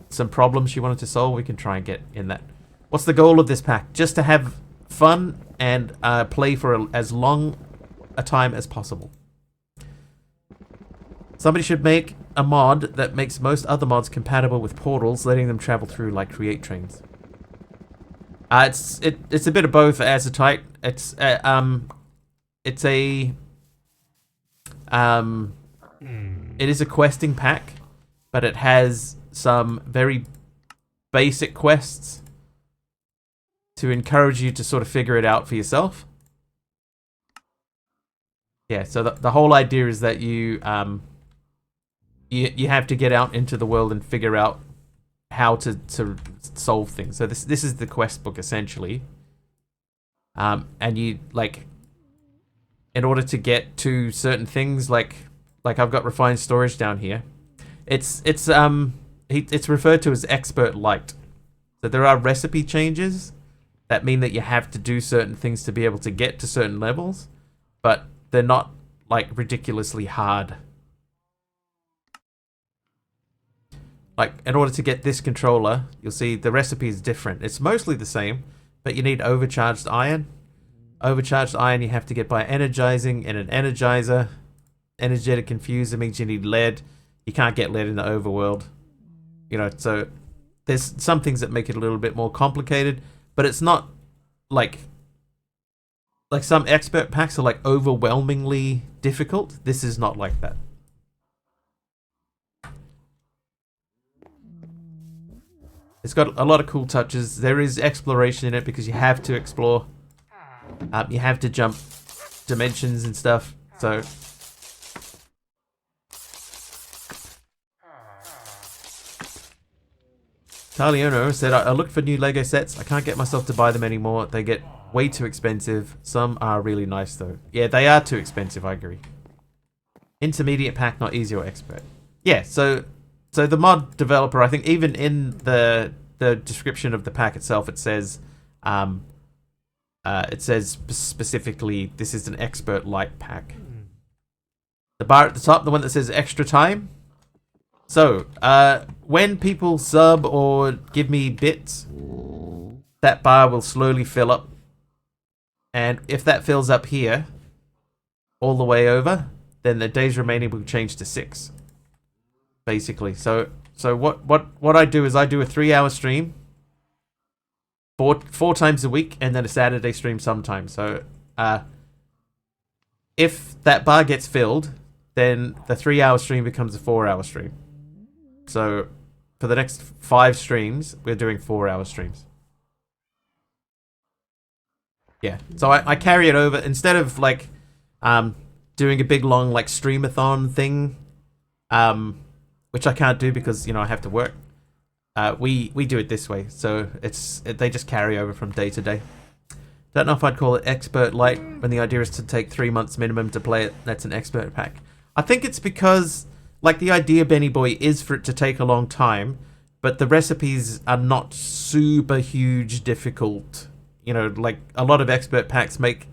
some problems she wanted to solve. We can try and get in that. What's the goal of this pack? Just to have fun and play for as long a time as possible. Somebody should make a mod that makes most other mods compatible with portals, letting them travel through like create trains. It's a bit of both as a type. It is a questing pack, but it has some very basic quests to encourage you to sort of figure it out for yourself. Yeah, so the whole idea is that you have to get out into the world and figure out how to solve things. So this is the quest book essentially. And you like, in order to get to certain things, like I've got refined storage down here. It's referred to as expert light. So there are recipe changes that mean that you have to do certain things to be able to get to certain levels, but they're not like ridiculously hard. Like, in order to get this controller, you'll see the recipe is different. It's mostly the same, but you need overcharged iron. Overcharged iron you have to get by energizing in an energizer. Energetic infuser means you need lead. you can't get let in the overworld. You know, so there's some things that make it a little bit more complicated, but it's not like some expert packs are like overwhelmingly difficult. This is not like that. It's got a lot of cool touches. There is exploration in it because you have to explore. You have to jump dimensions and stuff. So Taliono said, I looked for new Lego sets. I can't get myself to buy them anymore. They get way too expensive. Some are really nice though. Yeah, they are too expensive, I agree. Intermediate pack, not easy or expert. Yeah, so the mod developer, I think even in the description of the pack itself, it says specifically this is an expert light pack. The bar at the top, the one that says extra time. So, when people sub or give me bits, that bar will slowly fill up. And if that fills up here, all the way over, then the days remaining will change to 6. Basically. So what I do is I do a 3-hour stream, four times a week, and then a Saturday stream sometimes. So, if that bar gets filled, then the 3-hour stream becomes a 4-hour stream. So, for the next 5 streams, we're doing 4-hour streams. Yeah, so I carry it over instead of like doing a big long like streamathon thing, which I can't do because you know I have to work. We do it this way, so they just carry over from day to day. Don't know if I'd call it expert light when the idea is to take 3 months minimum to play it. That's an expert pack. I think it's because like the idea, Benny Boy, is for it to take a long time, but the recipes are not super huge difficult. You know, like a lot of expert packs make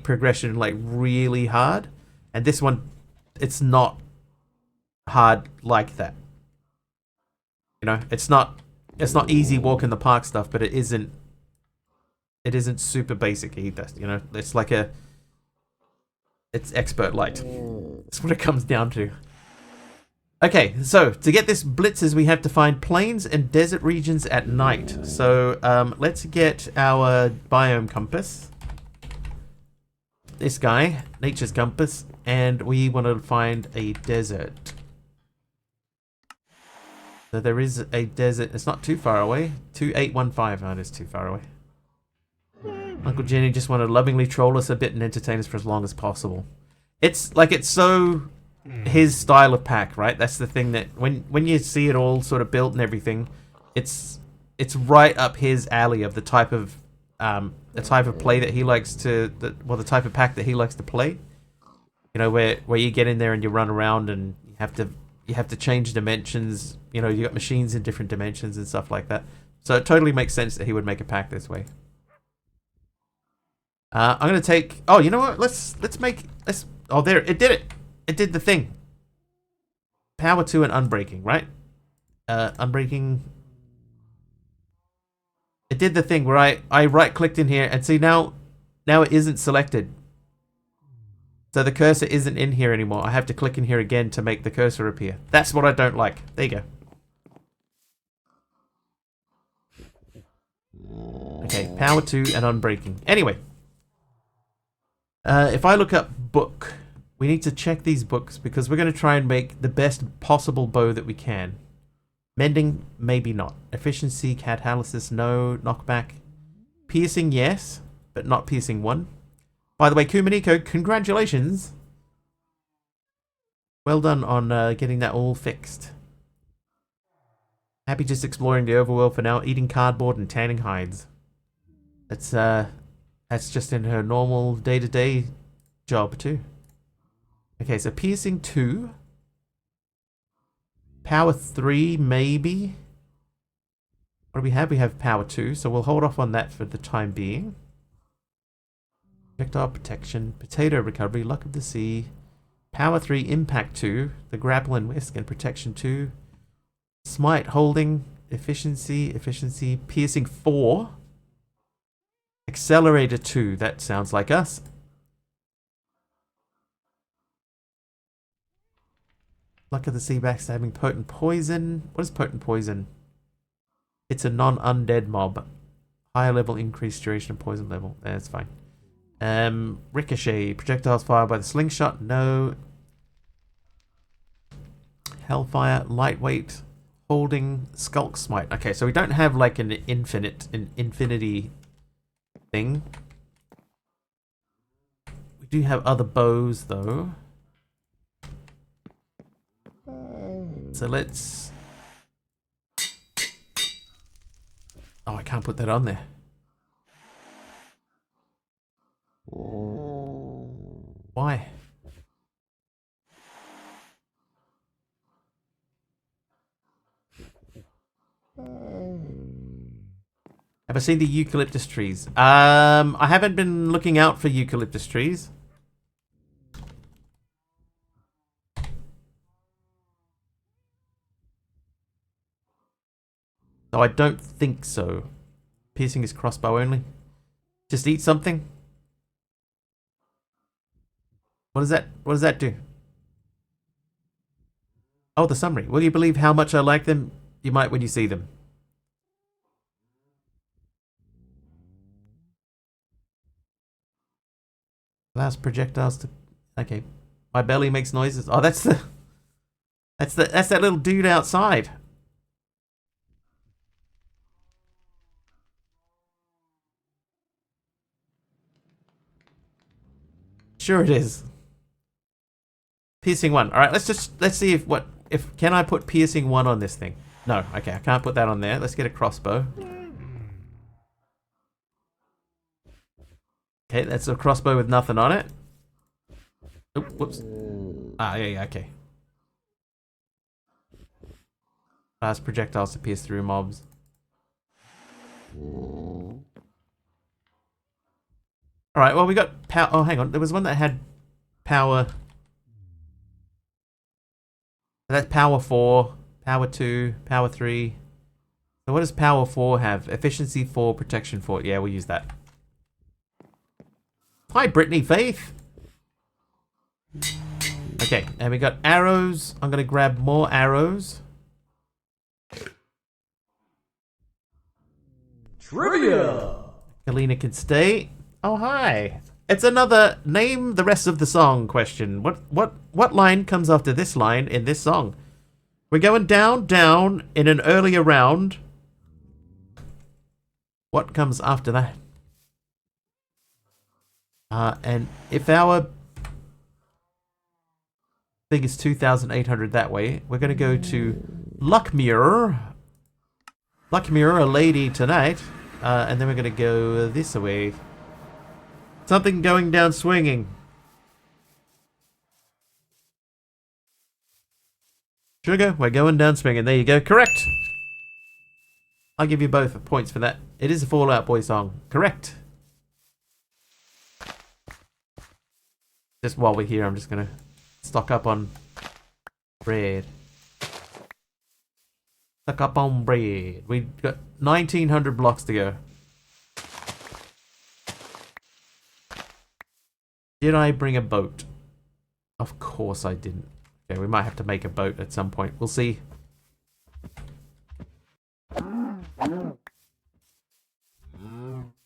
progression like really hard, and this one, it's not hard like that. You know, it's not easy walk in the park stuff, but it isn't super basic either. You know, it's like it's expert light. That's what it comes down to. Okay, so to get this blitzes, we have to find plains and desert regions at night. So let's get our biome compass. This guy, nature's compass, and we want to find a desert. So there is a desert. It's not too far away. 2815. Oh, it is too far away. Uncle Jenny just want to lovingly troll us a bit and entertain us for as long as possible. It's like it's so his style of pack, right? That's the thing that when you see it all sort of built and everything, it's right up his alley of the type of play that he likes to, the type of pack that he likes to play. You know, where you get in there and you run around and you have to change dimensions. You know, you got machines in different dimensions and stuff like that. So it totally makes sense that he would make a pack this way. I'm gonna take. Oh, you know what? Let's. Oh, there it did it. It did the thing. Power 2 and unbreaking, right? Unbreaking. It did the thing where I right clicked in here and see now it isn't selected. So the cursor isn't in here anymore. I have to click in here again to make the cursor appear. That's what I don't like. There you go. Okay, power 2 and unbreaking. Anyway. If I look up book, we need to check these books because we're going to try and make the best possible bow that we can. Mending, maybe not. Efficiency, catalysis, no. Knockback. Piercing, yes, but not piercing 1. By the way, Kumaniko, congratulations. Well done on getting that all fixed. Happy just exploring the overworld for now, eating cardboard and tanning hides. That's just in her normal day-to-day job too. Okay, so piercing 2. Power 3, maybe. What do we have? We have power 2, so we'll hold off on that for the time being. Projectile protection, potato recovery, luck of the sea. Power 3, impact 2, the grapple and whisk, and protection 2. Smite holding, efficiency, piercing 4. Accelerator 2, that sounds like us. Luck of the sea backstabbing. Potent poison. What is potent poison? It's a non-undead mob. Higher level, increased duration of poison level. That's fine. Ricochet. Projectiles fired by the slingshot. No. Hellfire. Lightweight. Holding. Skulk smite. Okay, so we don't have like an infinity thing. We do have other bows though. So let's... Oh, I can't put that on there. Why? Have I seen the eucalyptus trees? I haven't been looking out for eucalyptus trees. No, I don't think so. Piercing his crossbow only. Just eat something. What does that do? Oh, the summary. Will you believe how much I like them? You might when you see them. Allows projectiles to... Okay. My belly makes noises. Oh, that's that little dude outside. Sure it is. Piercing 1. All right, let's see if can I put piercing 1 on this thing? No. Okay, I can't put that on there. Let's get a crossbow. Okay, that's a crossbow with nothing on it. Oh, whoops. Ah, yeah, okay. Fast projectiles to pierce through mobs. Alright, well we got power. Oh, hang on. There was one that had power. That's power 4, power 2, power 3. So what does power 4 have? Efficiency 4, protection 4. Yeah, we'll use that. Hi, Brittany Faith. Okay, and we got arrows. I'm going to grab more arrows. Trivia! Galena can stay. Oh, hi. It's another name the rest of the song question. What line comes after this line in this song? We're going down, down in an earlier round. What comes after that? And if our thing is 2,800 that way, we're going to go to Luckmuir. Luckmuir, a lady tonight. And then we're going to go this way. Something going down swinging. Sugar, we're going down swinging. There you go. Correct. I'll give you both points for that. It is a Fall Out Boy song. Correct. Just while we're here, I'm just going to stock up on bread. Stock up on bread. We've got 1,900 blocks to go. Did I bring a boat? Of course I didn't. Okay, we might have to make a boat at some point. We'll see.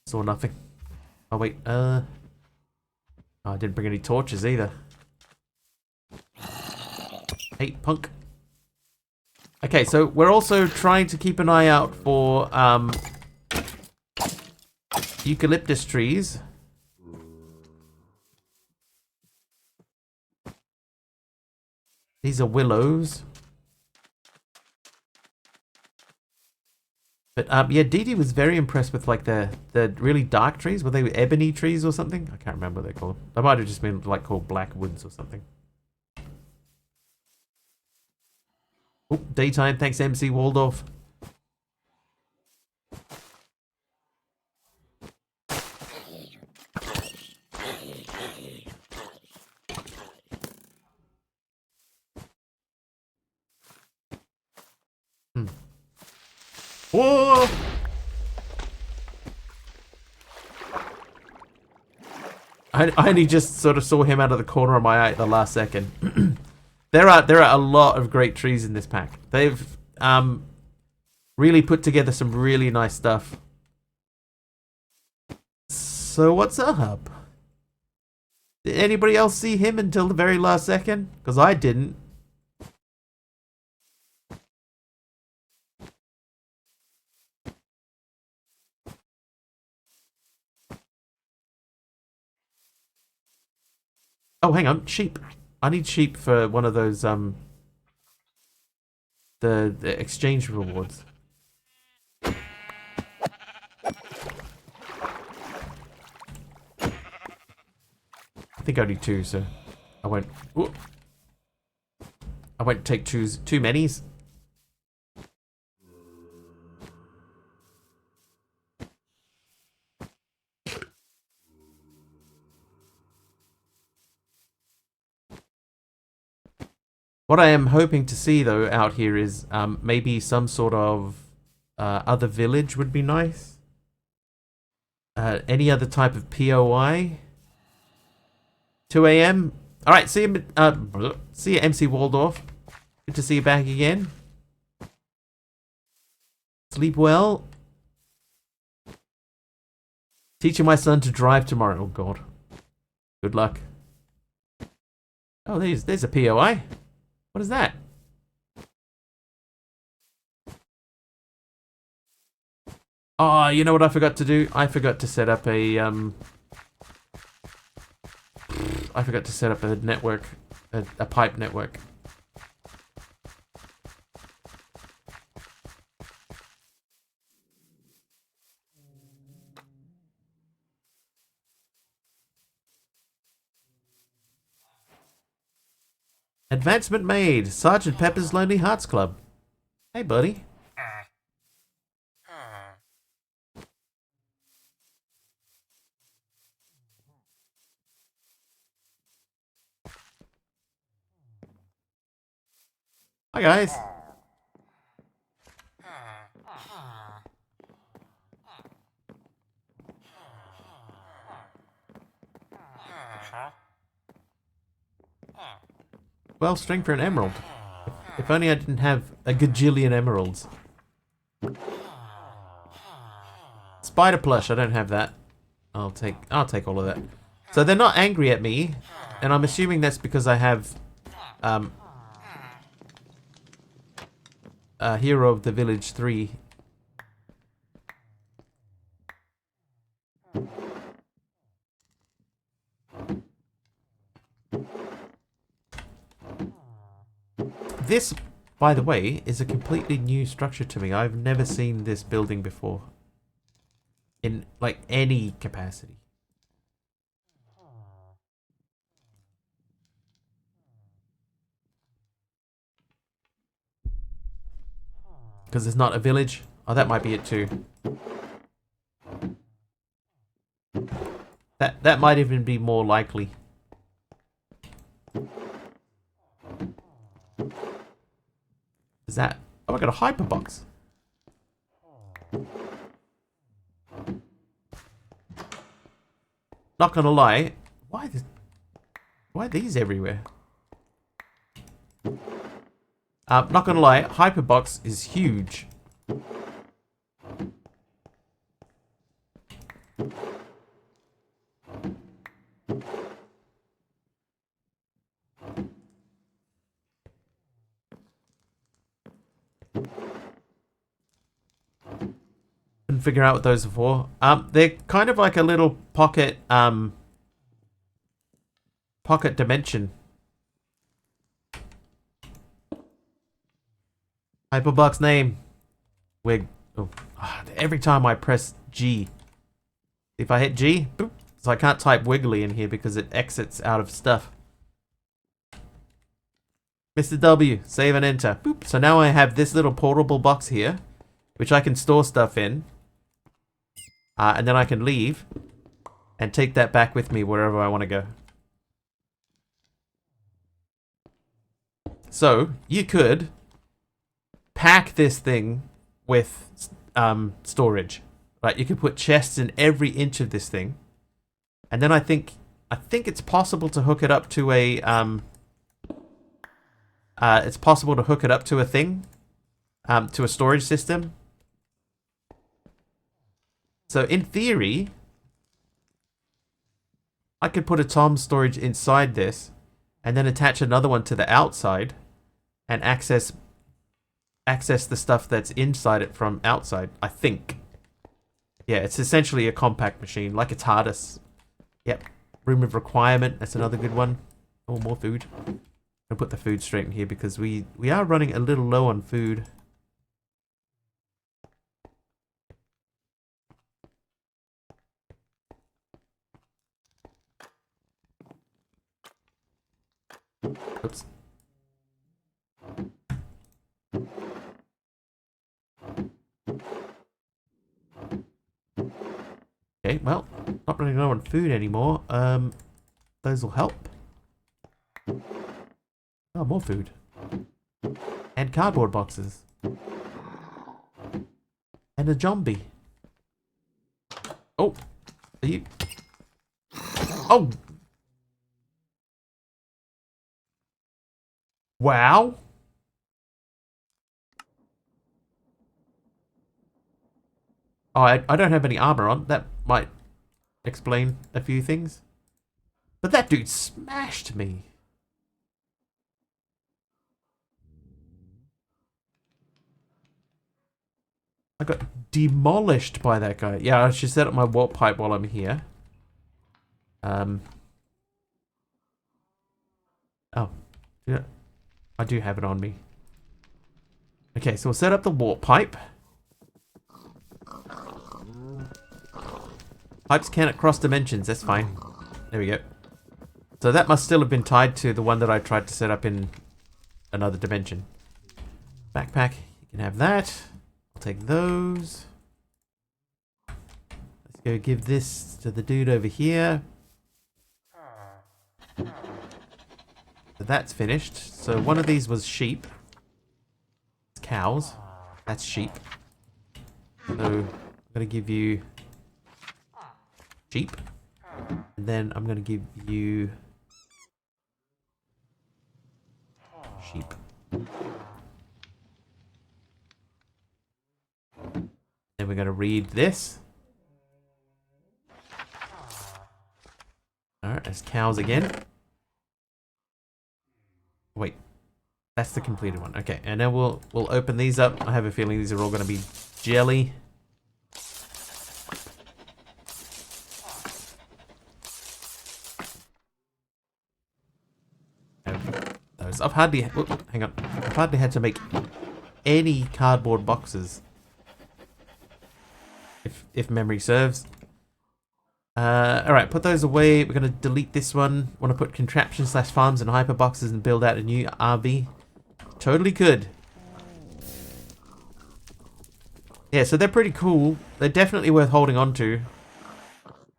Saw nothing. Oh wait, oh, I didn't bring any torches either. Hey, punk. Okay, so we're also trying to keep an eye out for eucalyptus trees. These are willows. But yeah, Dee Dee was very impressed with like the really dark trees. Were they ebony trees or something? I can't remember what they're called. They might have just been like called black woods or something. Oh, daytime. Thanks, MC Waldorf. Whoa! I only just sort of saw him out of the corner of my eye at the last second. There are a lot of great trees in this pack. They've really put together some really nice stuff. So what's up? Did anybody else see him until the very last second? Because I didn't. Oh, hang on, sheep. I need sheep for one of those the exchange rewards. I think I need 2, so I won't. Ooh. I won't take too many's. What I am hoping to see though out here is maybe some sort of other village would be nice. Any other type of POI. 2 a.m. All right, see you, MC Waldorf. Good to see you back again. Sleep well. Teaching my son to drive tomorrow. Oh God. Good luck. Oh, there's a POI. What is that? Oh, you know what I forgot to do? I forgot to set up a I forgot to set up a network, a pipe network. Advancement made. Sergeant Pepper's Lonely Hearts Club. Hey, buddy. Hi, guys. Well, string for an emerald. If only I didn't have a gajillion emeralds. Spider plush, I don't have that. I'll take all of that. So they're not angry at me, and I'm assuming that's because I have Hero of the Village 3. This, by the way, is a completely new structure to me. I've never seen this building before. In, like, any capacity. Because it's not a village. Oh, that might be it too. That might even be more likely. Is that... Oh, I got a hyperbox. Not gonna lie. Why are these everywhere? Not gonna lie, hyperbox is huge. Couldn't figure out what those are for. They're kind of like a little pocket pocket dimension. Hyperbox name. Wig. Oh, every time I press G. If I hit G, boop, so I can't type wiggly in here because it exits out of stuff. Mr. W, save and enter. Boop. So now I have this little portable box here, which I can store stuff in. And then I can leave and take that back with me wherever I want to go. So, you could pack this thing with storage. Right, you could put chests in every inch of this thing. And then I think it's possible to hook it up to a it's possible to hook it up to a thing, to a storage system. So in theory, I could put a Tom storage inside this and then attach another one to the outside and access the stuff that's inside it from outside, I think. Yeah, it's essentially a compact machine, like a TARDIS. Yep. Room of requirement, that's another good one. Oh, more food. I'll put the food straight in here because we are running a little low on food. Oops. Okay, well, not running low on food anymore. Those will help. Oh, more food. And cardboard boxes. And a zombie. Oh, are you? Oh! Wow! Oh, I don't have any armor on. That might explain a few things. But that dude smashed me. I got demolished by that guy. Yeah, I should set up my warp pipe while I'm here. Oh. Yeah. I do have it on me. Okay, so we'll set up the warp pipe. Pipes cannot cross dimensions, that's fine. There we go. So that must still have been tied to the one that I tried to set up in another dimension. Backpack, you can have that. I'll take those. Let's go give this to the dude over here. So that's finished. So one of these was sheep. It's cows. That's sheep. So I'm going to give you sheep. And then I'm going to give you sheep. Then we're going to read this. Alright, there's cows again. Wait. That's the completed one. Okay, and then we'll open these up. I have a feeling these are all going to be jelly. Those. I've hardly had to make any cardboard boxes. If memory serves. Alright, put those away. We're going to delete this one. Want to put contraption / farms and hyper boxes and build out a new RV. Totally could. Yeah, so they're pretty cool. They're definitely worth holding on to.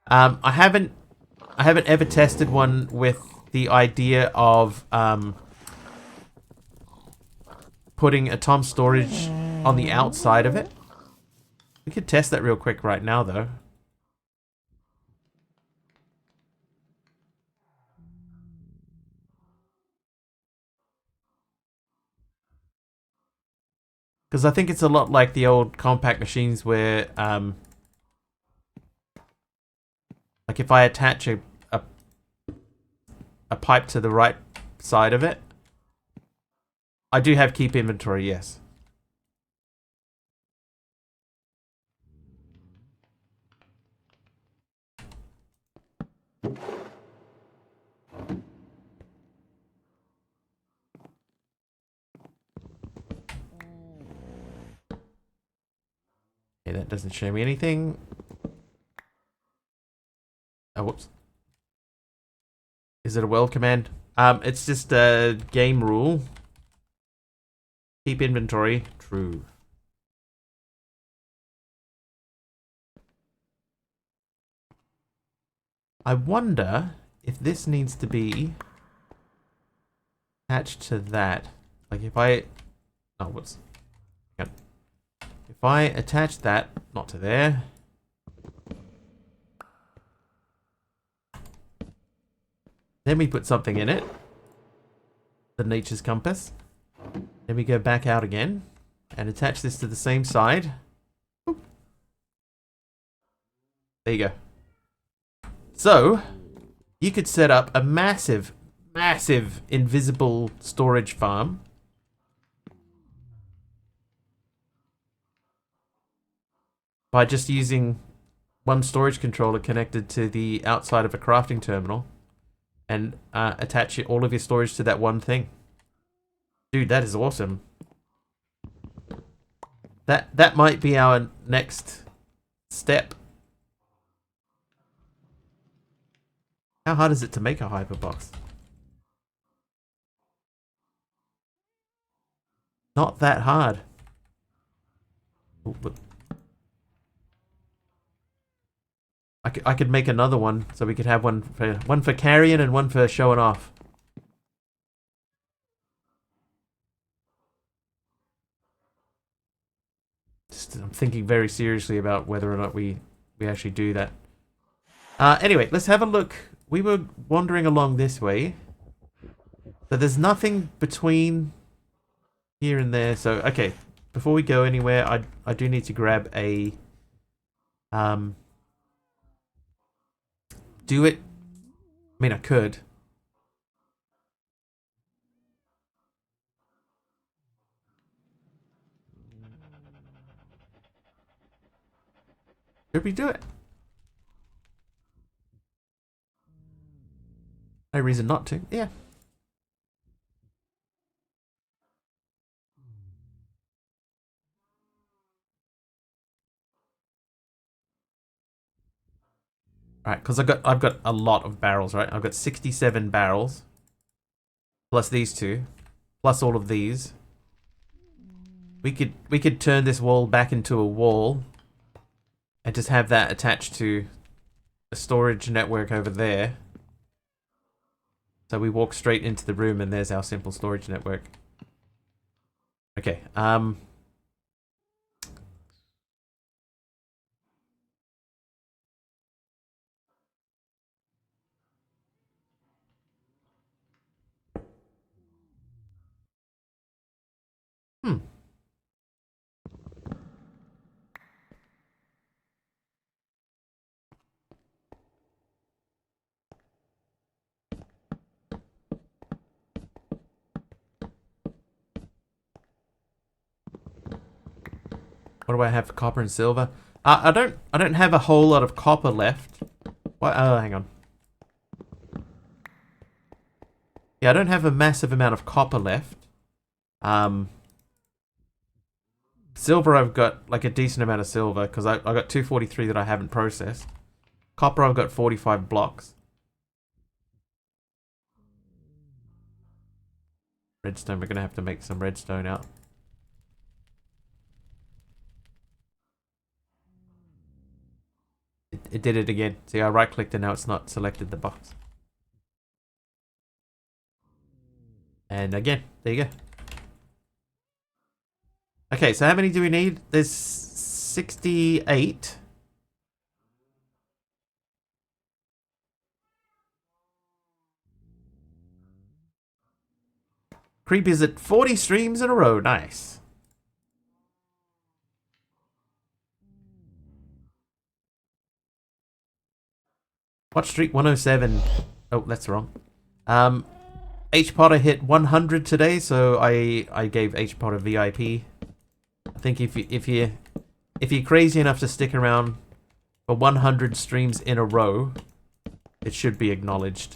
I haven't ever tested one with the idea of putting a Tom storage on the outside of it. We could test that real quick right now, though. Because I think it's a lot like the old compact machines where, like if I attach a pipe to the right side of it, I do have keep inventory, yes. Okay, that doesn't show me anything. Oh, whoops. Is it a world command? It's just a game rule. Keep inventory. True. I wonder if this needs to be attached to that. Like if I... Oh, whoops. Hang on. If I attach that, not to there. Then we put something in it. The nature's compass. Then we go back out again and attach this to the same side. Oop. There you go. So, you could set up a massive, massive invisible storage farm. By just using one storage controller connected to the outside of a crafting terminal. And attach all of your storage to that one thing. Dude, that is awesome. That might be our next step. How hard is it to make a hyperbox? Not that hard. I could make another one, so we could have one for carrying and one for showing off. I'm thinking very seriously about whether or not we actually do that. Anyway, let's have a look. We were wandering along this way. So there's nothing between here and there. So, okay. Before we go anywhere, I do need to grab a... do it... I mean, I could. Could we do it? No reason not to. Yeah. Alright, because I've got a lot of barrels, right? I've got 67 barrels. Plus these two. Plus all of these. We could turn this wall back into a wall. And just have that attached to a storage network over there. So we walk straight into the room and there's our simple storage network. Okay, Hmm. What do I have for copper and silver? I don't have a whole lot of copper left. What? Oh, hang on. Yeah, I don't have a massive amount of copper left. Silver, I've got like a decent amount of silver because I got 243 that I haven't processed. Copper, I've got 45 blocks. Redstone, we're gonna have to make some redstone out. It did it again. See, I right clicked and now it's not selected the box. And again, there you go. Okay, so how many do we need? There's 68. Creepy's at 40 streams in a row. Nice. Watch streak 107. Oh, that's wrong. H Potter hit 100 today, so I gave H Potter VIP. I think if you're crazy enough to stick around for 100 streams in a row, it should be acknowledged.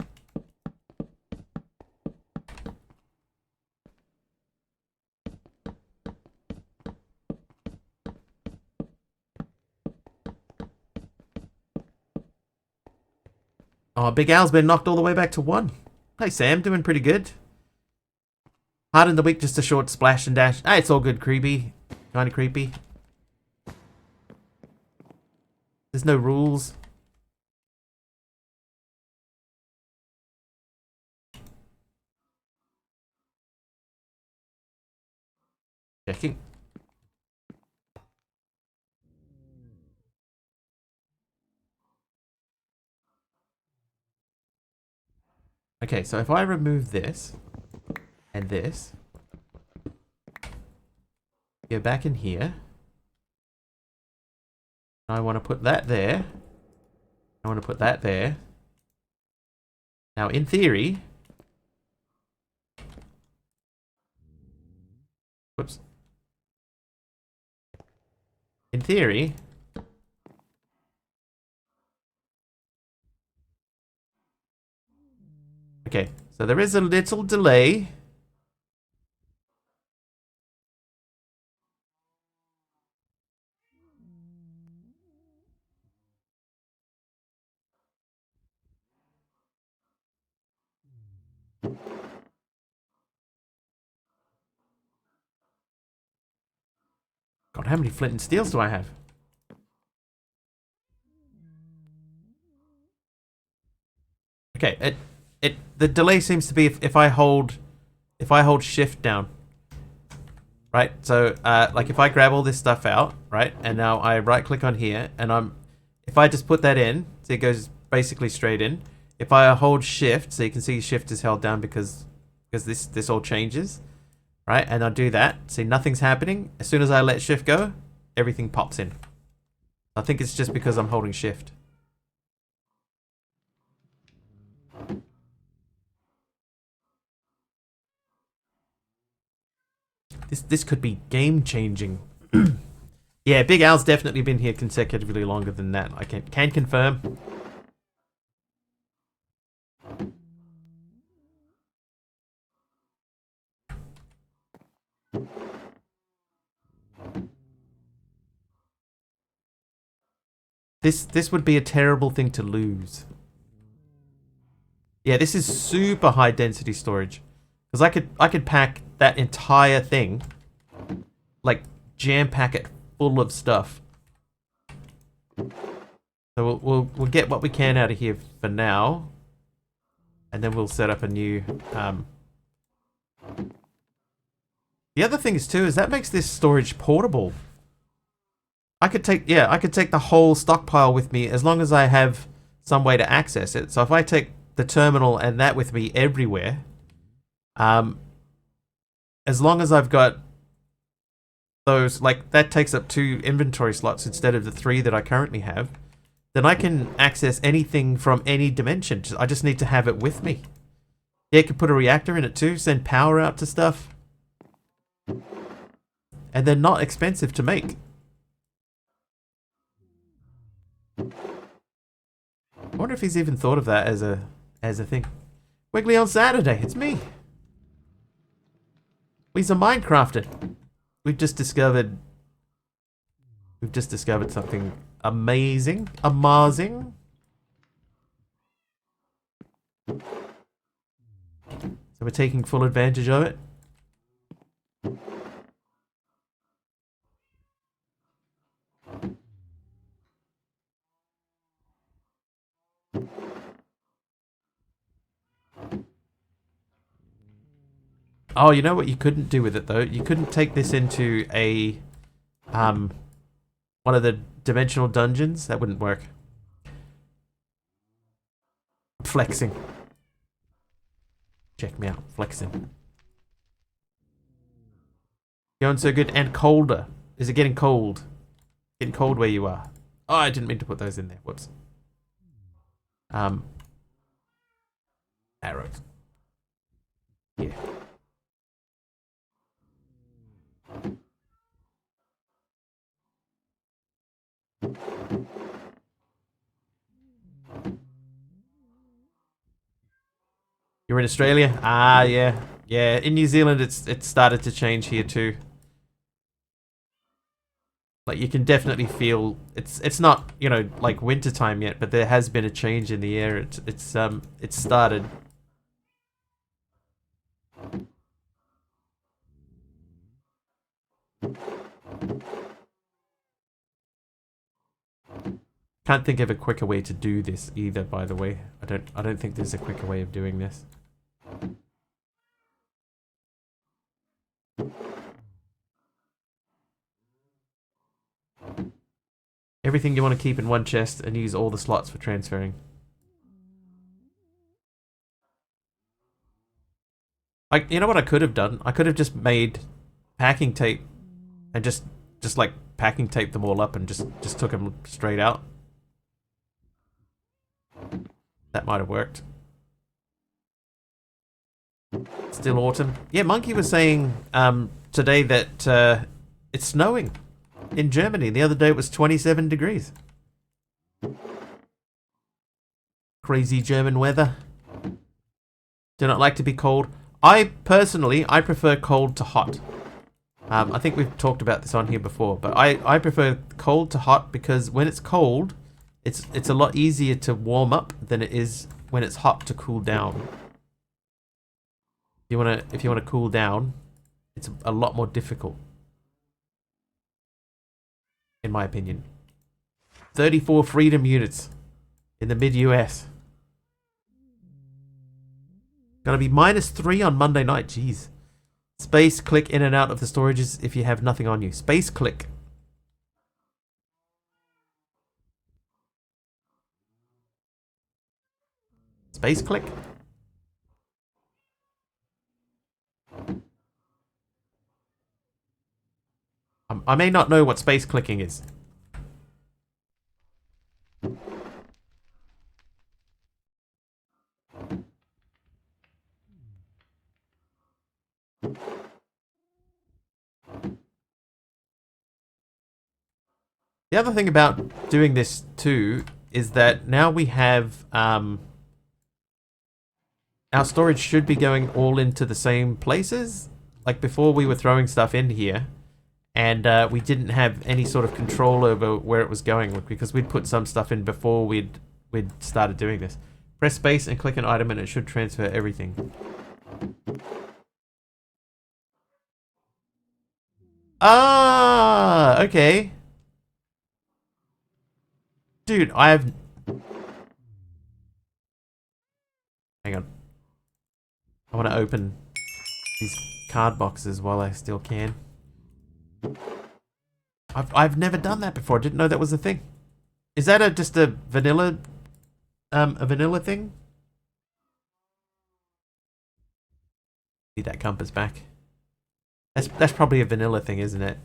Oh, Big Al's been knocked all the way back to 1. Hey Sam, doing pretty good. Hard in the week, just a short splash and dash. Ah, it's all good, creepy. Kinda creepy. There's no rules. Checking. Okay, so if I remove this and this, Go back in here. I want to put that there. I want to put that there. Now, in theory... Whoops. In theory... Okay, so there is a little delay. God, how many flint and steels do I have? Okay, the delay seems to be if I hold shift down. Right? So like if I grab all this stuff out, right? And now I right click on here and if I just put that in, so it goes basically straight in. If I hold shift, so you can see shift is held down because this all changes. Right? And I'll do that. See, nothing's happening. As soon as I let shift go, everything pops in. I think it's just because I'm holding shift. This could be game changing. Yeah, Big Al's definitely been here consecutively longer than that. I can confirm. This would be a terrible thing to lose. Yeah, this is super high density storage. Because I could pack that entire thing, like jam pack it full of stuff. So we'll get what we can out of here for now, and then we'll set up a new. The other thing is too is that makes this storage portable. I could take the whole stockpile with me as long as I have some way to access it. So if I take the terminal and that with me everywhere, as long as I've got those, like that takes up 2 inventory slots instead of the 3 that I currently have, then I can access anything from any dimension. I just need to have it with me. Yeah, I could put a reactor in it too, send power out to stuff. And they're not expensive to make. I wonder if he's even thought of that as a thing. Wiggly on Saturday, it's me. We's a Minecrafter. We've just discovered something amazing. Amazing. So we're taking full advantage of it. Oh, you know what you couldn't do with it though? You couldn't take this into a one of the dimensional dungeons. That wouldn't work. Flexing. Check me out. Flexing. Going so good and colder. Is it getting cold? Getting cold where you are. Oh, I didn't mean to put those in there. Whoops. Arrows. Yeah. You're in Australia? Ah, yeah. Yeah, in New Zealand it's started to change here too. Like you can definitely feel it's not, you know, like winter time yet, but there has been a change in the air. It's started. Can't think of a quicker way to do this either, by the way. I don't think there's a quicker way of doing this. Everything you want to keep in one chest and use all the slots for transferring. You know what I could have done? I could have just made packing tape and just like packing taped them all up and just took them straight out. That might have worked. Still autumn. Yeah, Monkey was saying today that it's snowing in Germany. The other day it was 27 degrees. Crazy German weather. Do not like to be cold. I prefer cold to hot. I think we've talked about this on here before, but I prefer cold to hot because when it's cold, it's a lot easier to warm up than it is when it's hot to cool down. If you wanna cool down, it's a lot more difficult, in my opinion. 34 freedom units in the mid-US. Gonna be -3 on Monday night. Jeez. Space click in and out of the storages if you have nothing on you. Space click. Space click. I may not know what space clicking is. The other thing about doing this too is that now we have our storage should be going all into the same places. Like before we were throwing stuff in here and we didn't have any sort of control over where it was going because we'd put some stuff in before we'd started doing this. Press space and click an item and it should transfer everything. Ah, okay. Dude, hang on. I want to open these card boxes while I still can. I've never done that before. I didn't know that was a thing. Is that just a vanilla thing? Need that compass back. That's probably a vanilla thing, isn't it?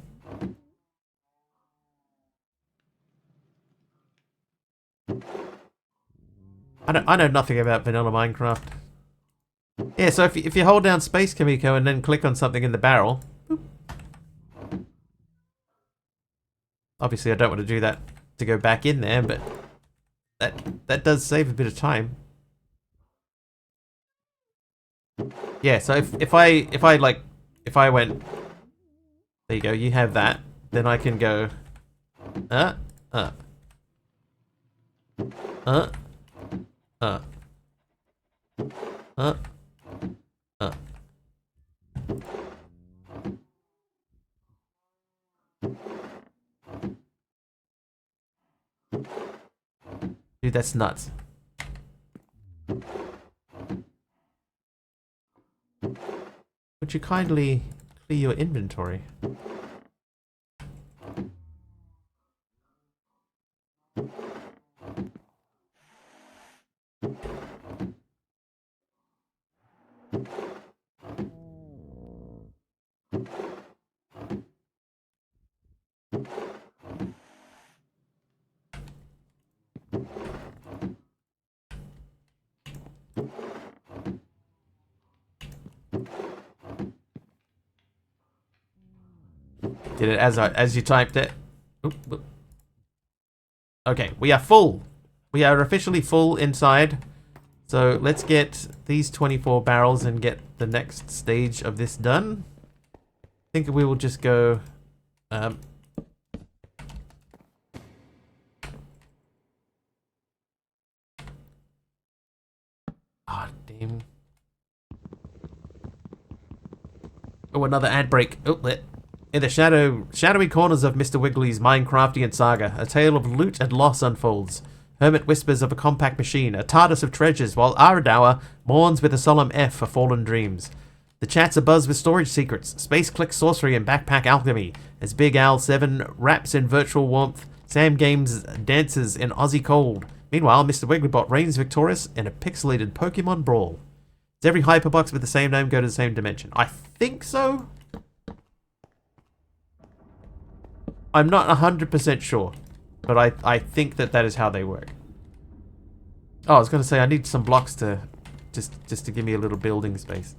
I know nothing about vanilla Minecraft. Yeah, so if you hold down space, Kamiko, and then click on something in the barrel. Boop. Obviously, I don't want to do that to go back in there, but that does save a bit of time. Yeah, so if I went, there you go, you have that, then I can go, uh. Dude, that's nuts. Would you kindly clear your inventory? Did it as you typed it? Oop, oop. Okay, we are full. We are officially full inside. So let's get these 24 barrels and get the next stage of this done. I think we will just go. Ah, damn. Oh, another ad break. Oh, lit. In the shadowy corners of Mr. Wiggly's Minecraftian saga, a tale of loot and loss unfolds. Hermit whispers of a compact machine, a TARDIS of treasures, while Aradour mourns with a solemn F for fallen dreams. The chat's abuzz with storage secrets, space click sorcery and backpack alchemy, as Big Al 7 wraps in virtual warmth, Sam Games dances in Aussie cold. Meanwhile, Mr. Wigglybot reigns victorious in a pixelated Pokemon brawl. Does every hyperbox with the same name go to the same dimension? I think so. I'm not 100% sure, but I think that is how they work. Oh, I was going to say I need some blocks to just to give me a little building space.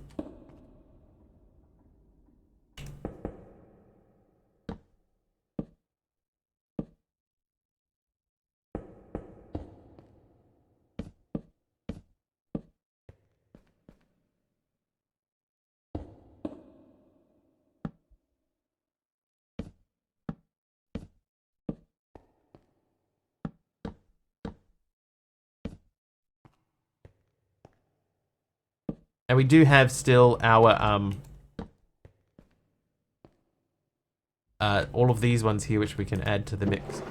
And we do have still our all of these ones here which we can add to the mix.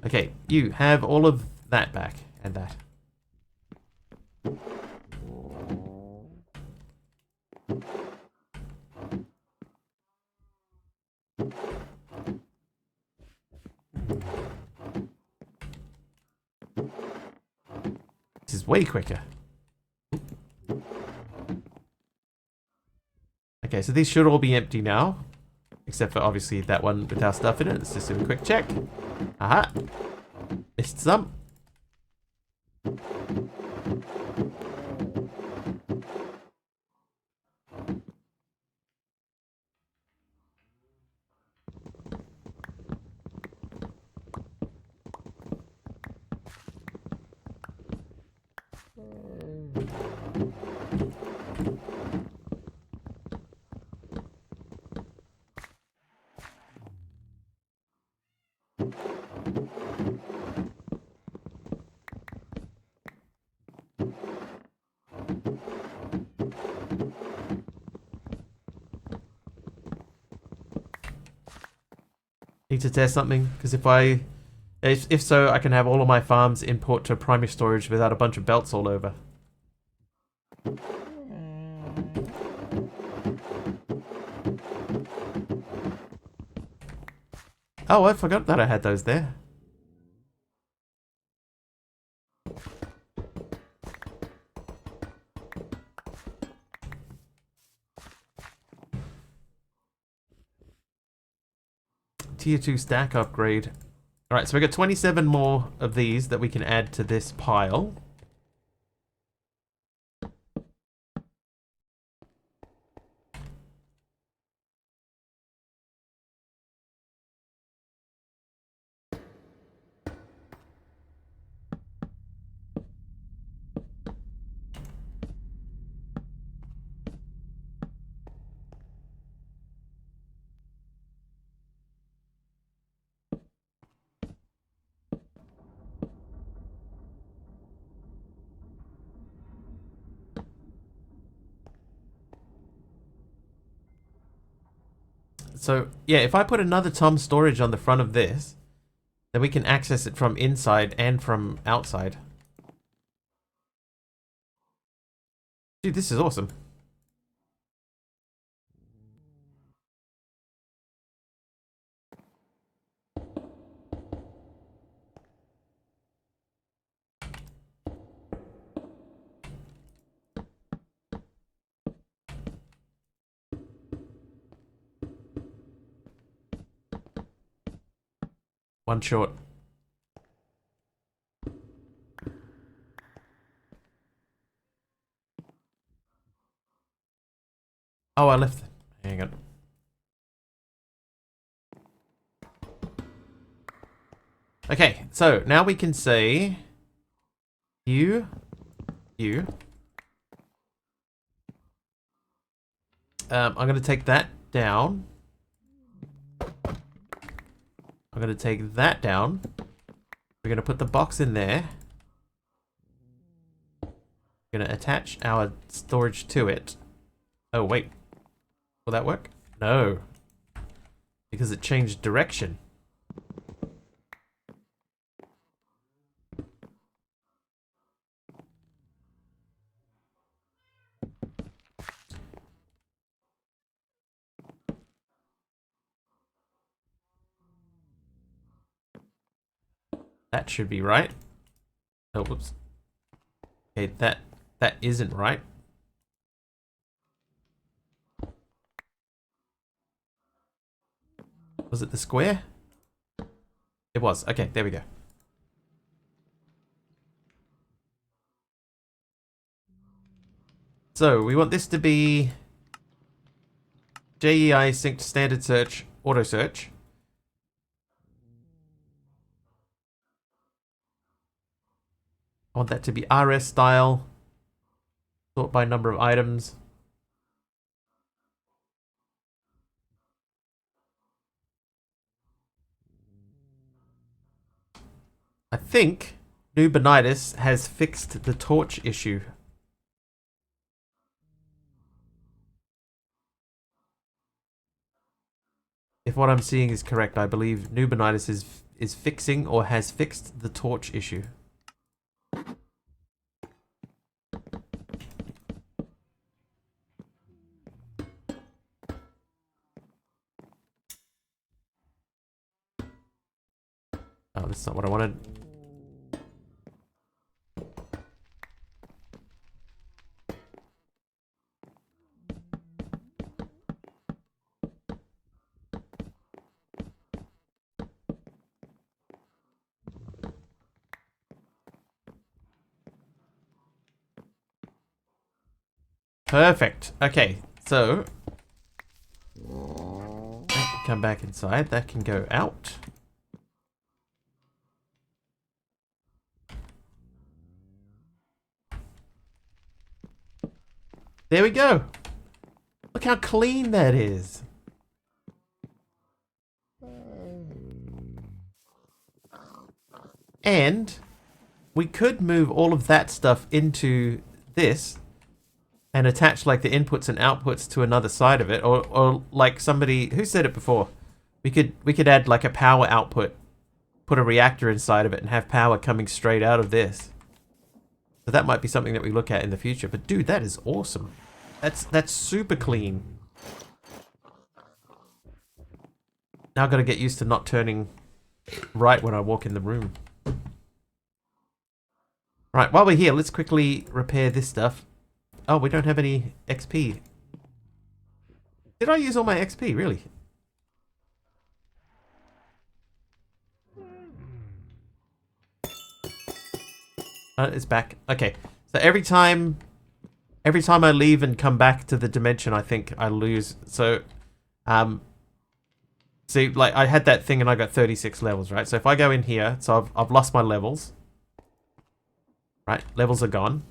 Okay, you have all of that back and that. This is way quicker. Okay, so these should all be empty now. Except for obviously that one with our stuff in it. Let's just do a quick check. Aha. Missed some. Need to test something, because if so, I can have all of my farms import to primary storage without a bunch of belts all over. Oh, I forgot that I had those there. Tier 2 stack upgrade. Alright, so we got 27 more of these that we can add to this pile. So, yeah, if I put another Tom storage on the front of this, then we can access it from inside and from outside. Dude, this is awesome. One short. Oh, I left it. Hang on. Okay, so now we can say you. I'm going to take that down. I'm going to take that down. We're going to put the box in there. We're going to attach our storage to it. Oh, wait. Will that work? No. Because it changed direction. That should be right. Oh, whoops. Okay, that isn't right. Was it the square? It was. Okay, there we go. So we want this to be JEI synced standard search, auto search. I want that to be RS style, sort by number of items. I think Nubanitis has fixed the torch issue. If what I'm seeing is correct, I believe Nubanitis is fixing or has fixed the torch issue. Oh, that's not what I wanted. Perfect. Okay, so that can come back inside. That can go out. There we go. Look how clean that is. And we could move all of that stuff into this and attach like the inputs and outputs to another side of it, or like somebody who said it before, we could add like a power output, put a reactor inside of it, and have power coming straight out of this. So that might be something that we look at in the future. But dude, that is awesome. That's super clean. Now I've got to get used to not turning right when I walk in the room. Right, while we're here, let's quickly repair this stuff. Oh, we don't have any XP. Did I use all my XP, really? It's back. Okay, so every time I leave and come back to the dimension, I think I lose. So, see, like I had that thing and I got 36 levels, right? So if I go in here, so I've lost my levels. Right, levels are gone.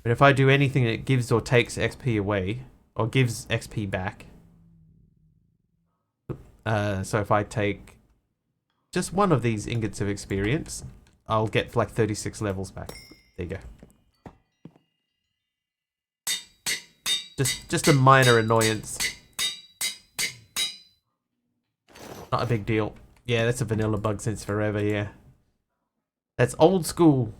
But if I do anything that gives or takes XP away, or gives XP back, so if I take just one of these ingots of experience, I'll get like 36 levels back. There you go. Just a minor annoyance. Not a big deal. Yeah, that's a vanilla bug since forever, yeah. That's old school.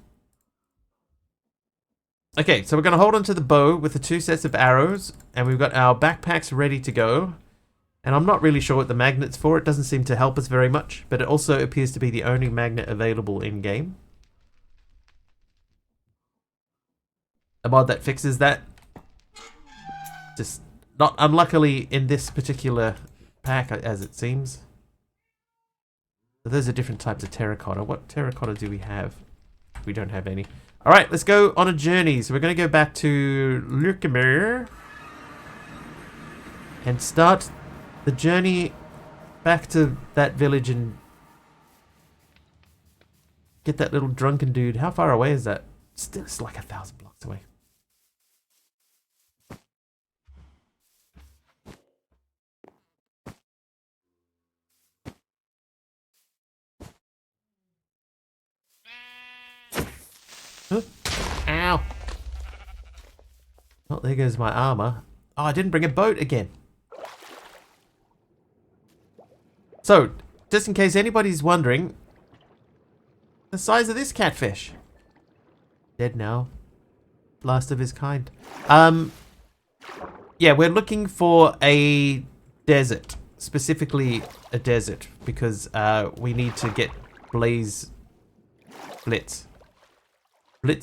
Okay, so we're going to hold on to the bow with the 2 sets of arrows, and we've got our backpacks ready to go. And I'm not really sure what the magnet's for. It doesn't seem to help us very much, but it also appears to be the only magnet available in-game. A mod that fixes that. Just not unluckily in this particular pack, as it seems. So those are different types of terracotta. What terracotta do we have? We don't have any. Alright, let's go on a journey. So we're going to go back to Lurkemer and start the journey back to that village and get that little drunken dude. How far away is that? Still, it's like 1,000 blocks away. Huh? Ow. Oh, there goes my armor. Oh, I didn't bring a boat again. So, just in case anybody's wondering, the size of this catfish. Dead now. Last of his kind. Yeah, we're looking for a desert. Specifically a desert. Because we need to get Blitz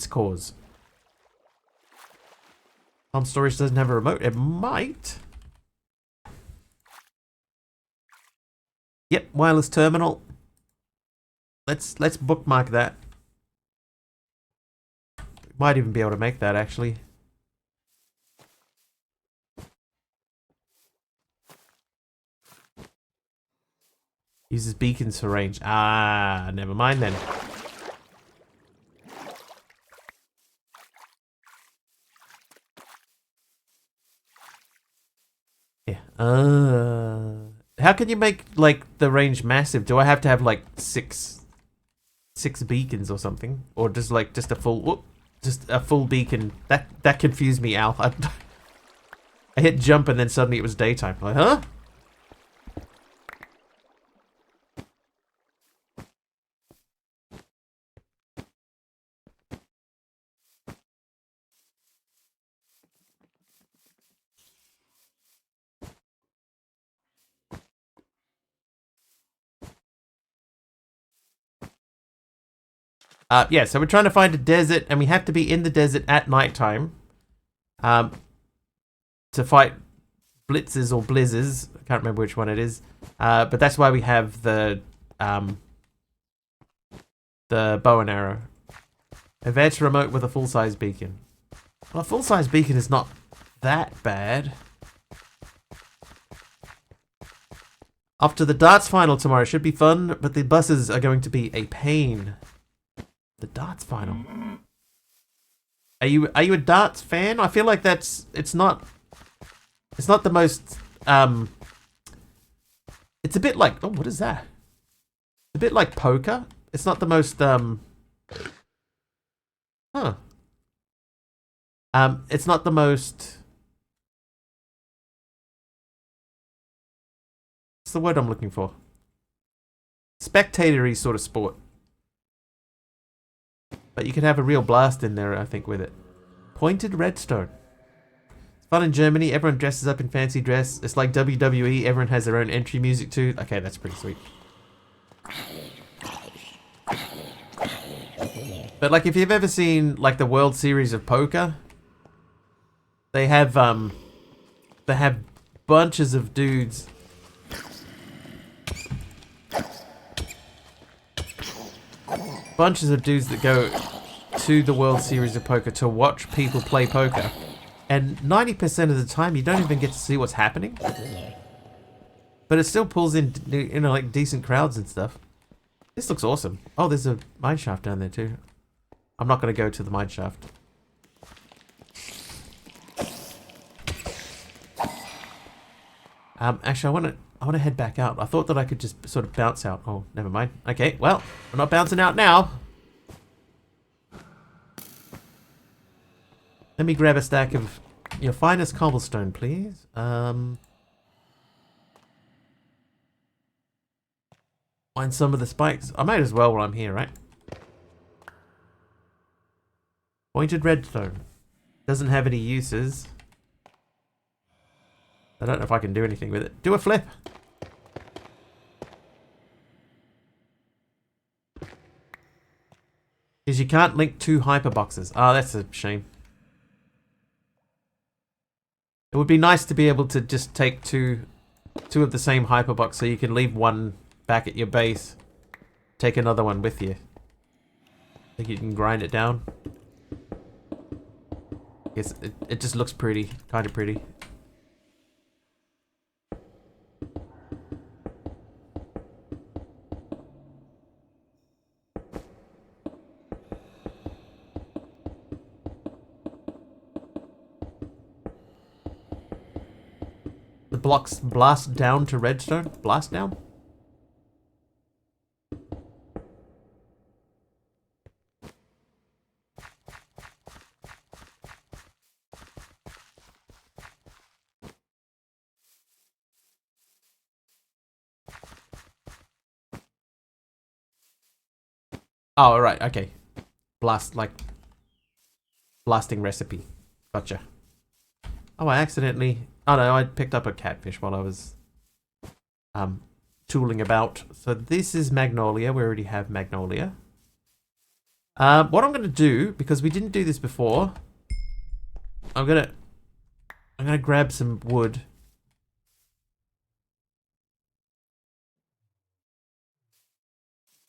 cores. Tom Storage doesn't have a remote. It might. Yep, wireless terminal. Let's bookmark that. Might even be able to make that actually. Uses beacons for range. Ah, never mind then. Yeah. How can you make like the range massive? Do I have to have like six beacons or something, or just like just a full beacon? That confused me, Al. I hit jump and then suddenly it was daytime. Like, huh? Yeah, so we're trying to find a desert, and we have to be in the desert at nighttime. To fight blitzes or blizzes. I can't remember which one it is. But that's why we have the bow and arrow. Advanced remote with a full-size beacon. Well, a full-size beacon is not that bad. Off to the darts final tomorrow. Should be fun, but the buses are going to be a pain. The darts final. Are you a darts fan? I feel like it's not the most it's a bit like, oh, what is that? A bit like poker. It's not the most it's not the most, what's the word I'm looking for? Spectatory sort of sport. But you can have a real blast in there, I think, with it. Pointed redstone. It's fun in Germany. Everyone dresses up in fancy dress. It's like WWE. Everyone has their own entry music too. Okay, that's pretty sweet. But like, if you've ever seen like the World Series of Poker, they have bunches of dudes. Bunches of dudes that go to the World Series of Poker to watch people play poker. And 90% of the time, you don't even get to see what's happening. But it still pulls in, you know, like decent crowds and stuff. This looks awesome. Oh, there's a mine shaft down there too. I'm not going to go to the mine shaft. Actually, I want to head back out. I thought that I could just sort of bounce out. Oh, never mind. Okay, well, I'm not bouncing out now. Let me grab a stack of your finest cobblestone, please. Find some of the spikes. I might as well while I'm here, right? Pointed redstone. Doesn't have any uses. I don't know if I can do anything with it. Do a flip. Because you can't link two hyperboxes. Ah, that's a shame. It would be nice to be able to just take two of the same hyperbox so you can leave one back at your base. Take another one with you. I think you can grind it down. Yes, it just looks pretty. Kind of pretty. The blocks blast down to redstone? Blast down? Oh, right, okay. Blast, like... blasting recipe. Gotcha. Oh, I accidentally... Oh no, I picked up a catfish while I was... tooling about. So this is Magnolia. We already have Magnolia. What I'm going to do, because we didn't do this before... I'm gonna grab some wood.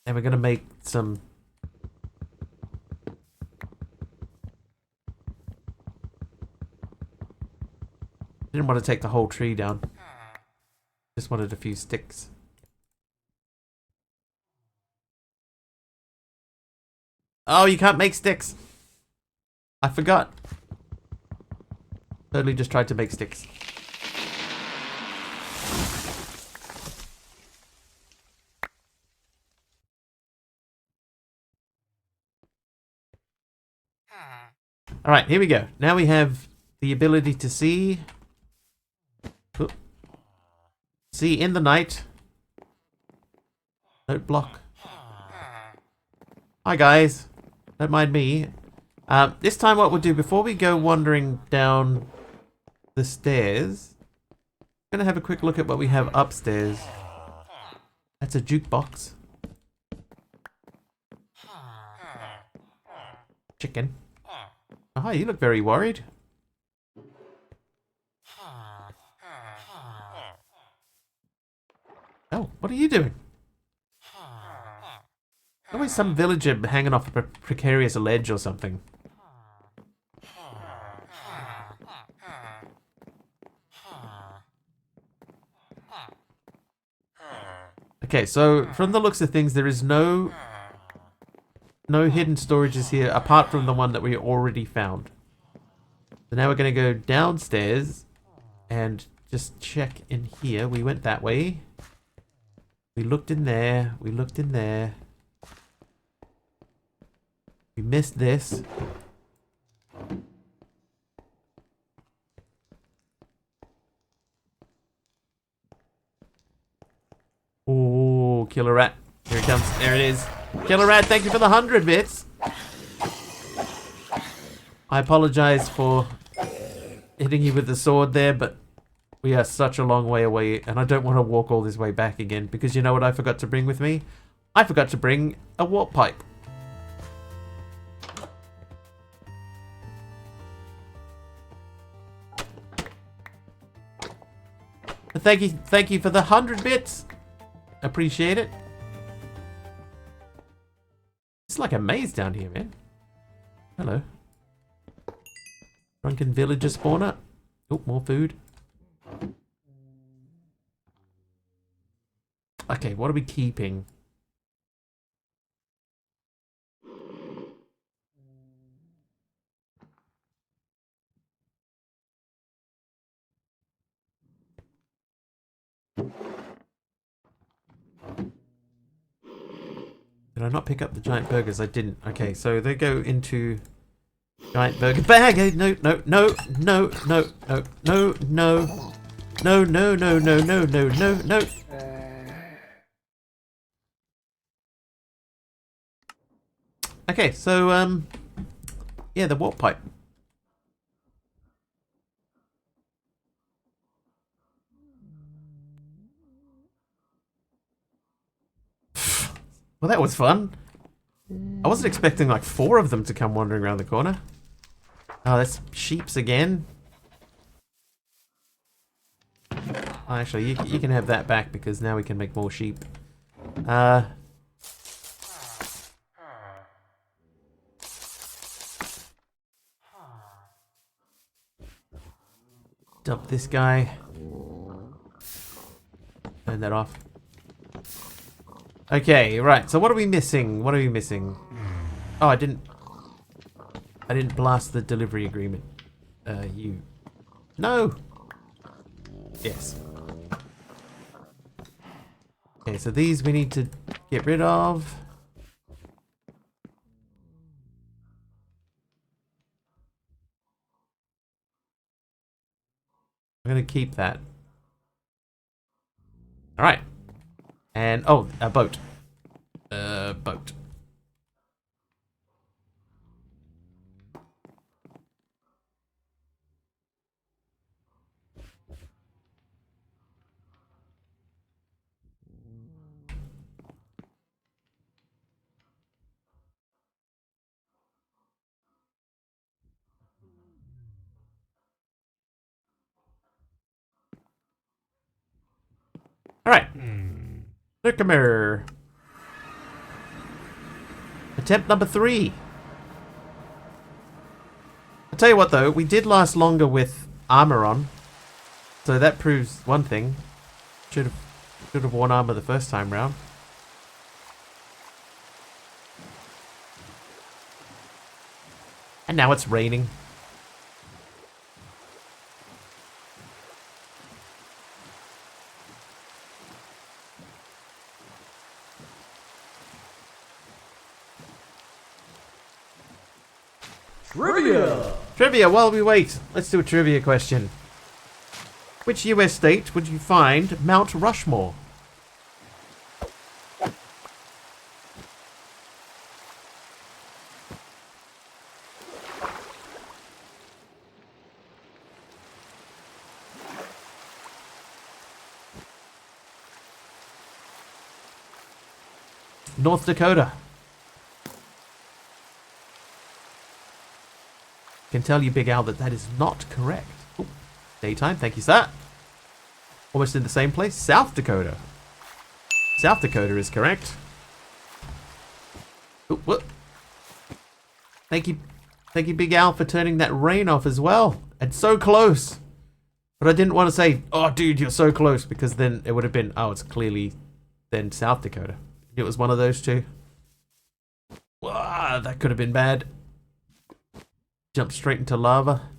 And we're gonna make some... Didn't want to take the whole tree down. Just wanted a few sticks. Oh, you can't make sticks. I forgot. Totally just tried to make sticks. Alright, here we go. Now we have the ability to see... Oop. See in the night. Don't block. Hi guys. Don't mind me. This time what we'll do, before we go wandering down the stairs, I'm gonna have a quick look at what we have upstairs. That's a jukebox. Chicken. Oh, hi, you look very worried. Oh, what are you doing? Always some villager hanging off a precarious ledge or something. Okay, so from the looks of things, there is no hidden storages here apart from the one that we already found. So now we're going to go downstairs and just check in here. We went that way. We looked in there. We looked in there. We missed this. Oh, killer rat. Here it comes. There it is. Killer rat, thank you for the 100 bits. I apologize for hitting you with the sword there, but we are such a long way away, and I don't want to walk all this way back again, because you know what I forgot to bring with me? I forgot to bring a warp pipe. But thank you for the 100 bits. Appreciate it. It's like a maze down here, man. Hello. Drunken villager spawner. Oh, more food. Okay, what are we keeping? Did I not pick up the giant burgers? I didn't. Okay, so they go into giant burger bag. No, no, no, no, no, no, no, no, no, no, no, no, no, no, no, no. Okay, so yeah, the warp pipe. Well, that was fun. I wasn't expecting like 4 of them to come wandering around the corner. Oh, that's sheeps again. Oh, actually, you can have that back because now we can make more sheep. Dump this guy. Turn that off. Okay, right. So what are we missing? What are we missing? Oh, I didn't blast the delivery agreement. You. No! Yes. Okay, so these we need to get rid of. I'm gonna keep that. Alright. And, oh, a boat. Boat. Alright. Look, come here. Attempt number 3. I'll tell you what though, we did last longer with armor on. So that proves one thing. Should have worn armor the first time round. And now it's raining. Trivia! Trivia, while we wait, let's do a trivia question. Which US state would you find Mount Rushmore? North Dakota. Can tell you, Big Al, that that is not correct. Ooh, daytime, thank you, sir. Almost in the same place, South Dakota. South Dakota is correct. Ooh, what? Thank you, Big Al, for turning that rain off as well. And so close. But I didn't want to say, oh, dude, you're so close, because then it would have been, oh, it's clearly then South Dakota. It was one of those two. Wow, that could have been bad. Jump straight into lava.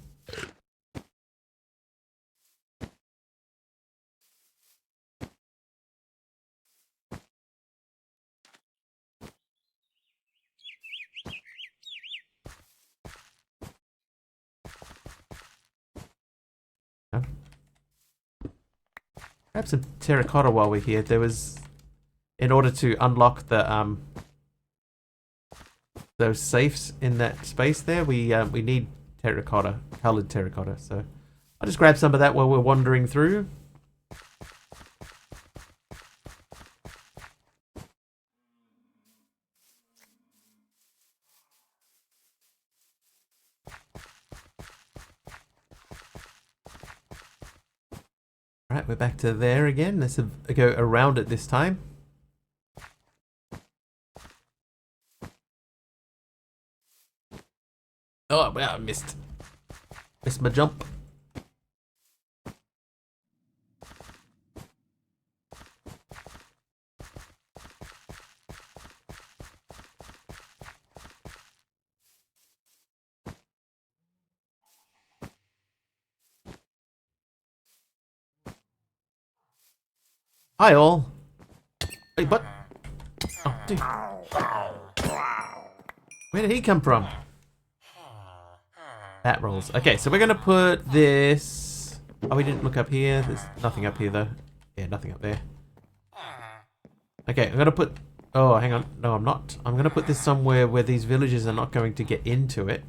Grab some terracotta while we're here. There was, in order to unlock the those safes in that space there, we need terracotta, colored terracotta. So I'll just grab some of that while we're wandering through. Alright, we're back to there again. Let's go around it this time. Oh, well, I missed my jump. Hi all. Wait, what? Oh, dude. Where did he come from? Bat rolls. Okay, so we're gonna put this. Oh, we didn't look up here. There's nothing up here though. Yeah, nothing up there. Okay, I'm gonna put. Oh, hang on. No, I'm not. I'm gonna put this somewhere where these villagers are not going to get into it.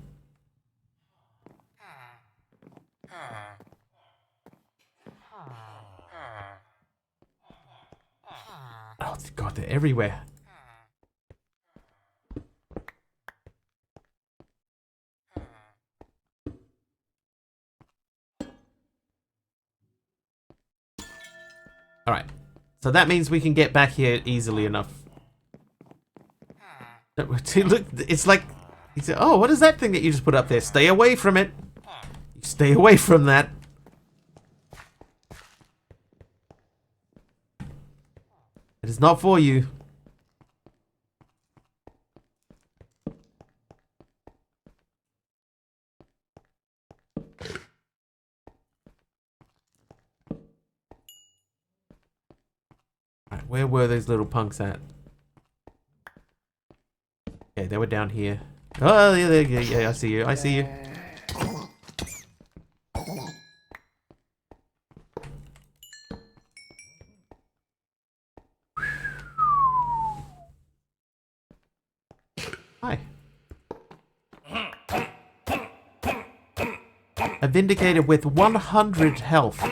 Oh God, they're everywhere. Alright, so that means we can get back here easily enough. Look, it's like, oh, what is that thing that you just put up there? Stay away from it. Stay away from that. It is not for you. Alright, where were those little punks at? Okay, they were down here. Oh, yeah, I see you, I see you. Hi. A Vindicator with 100 health.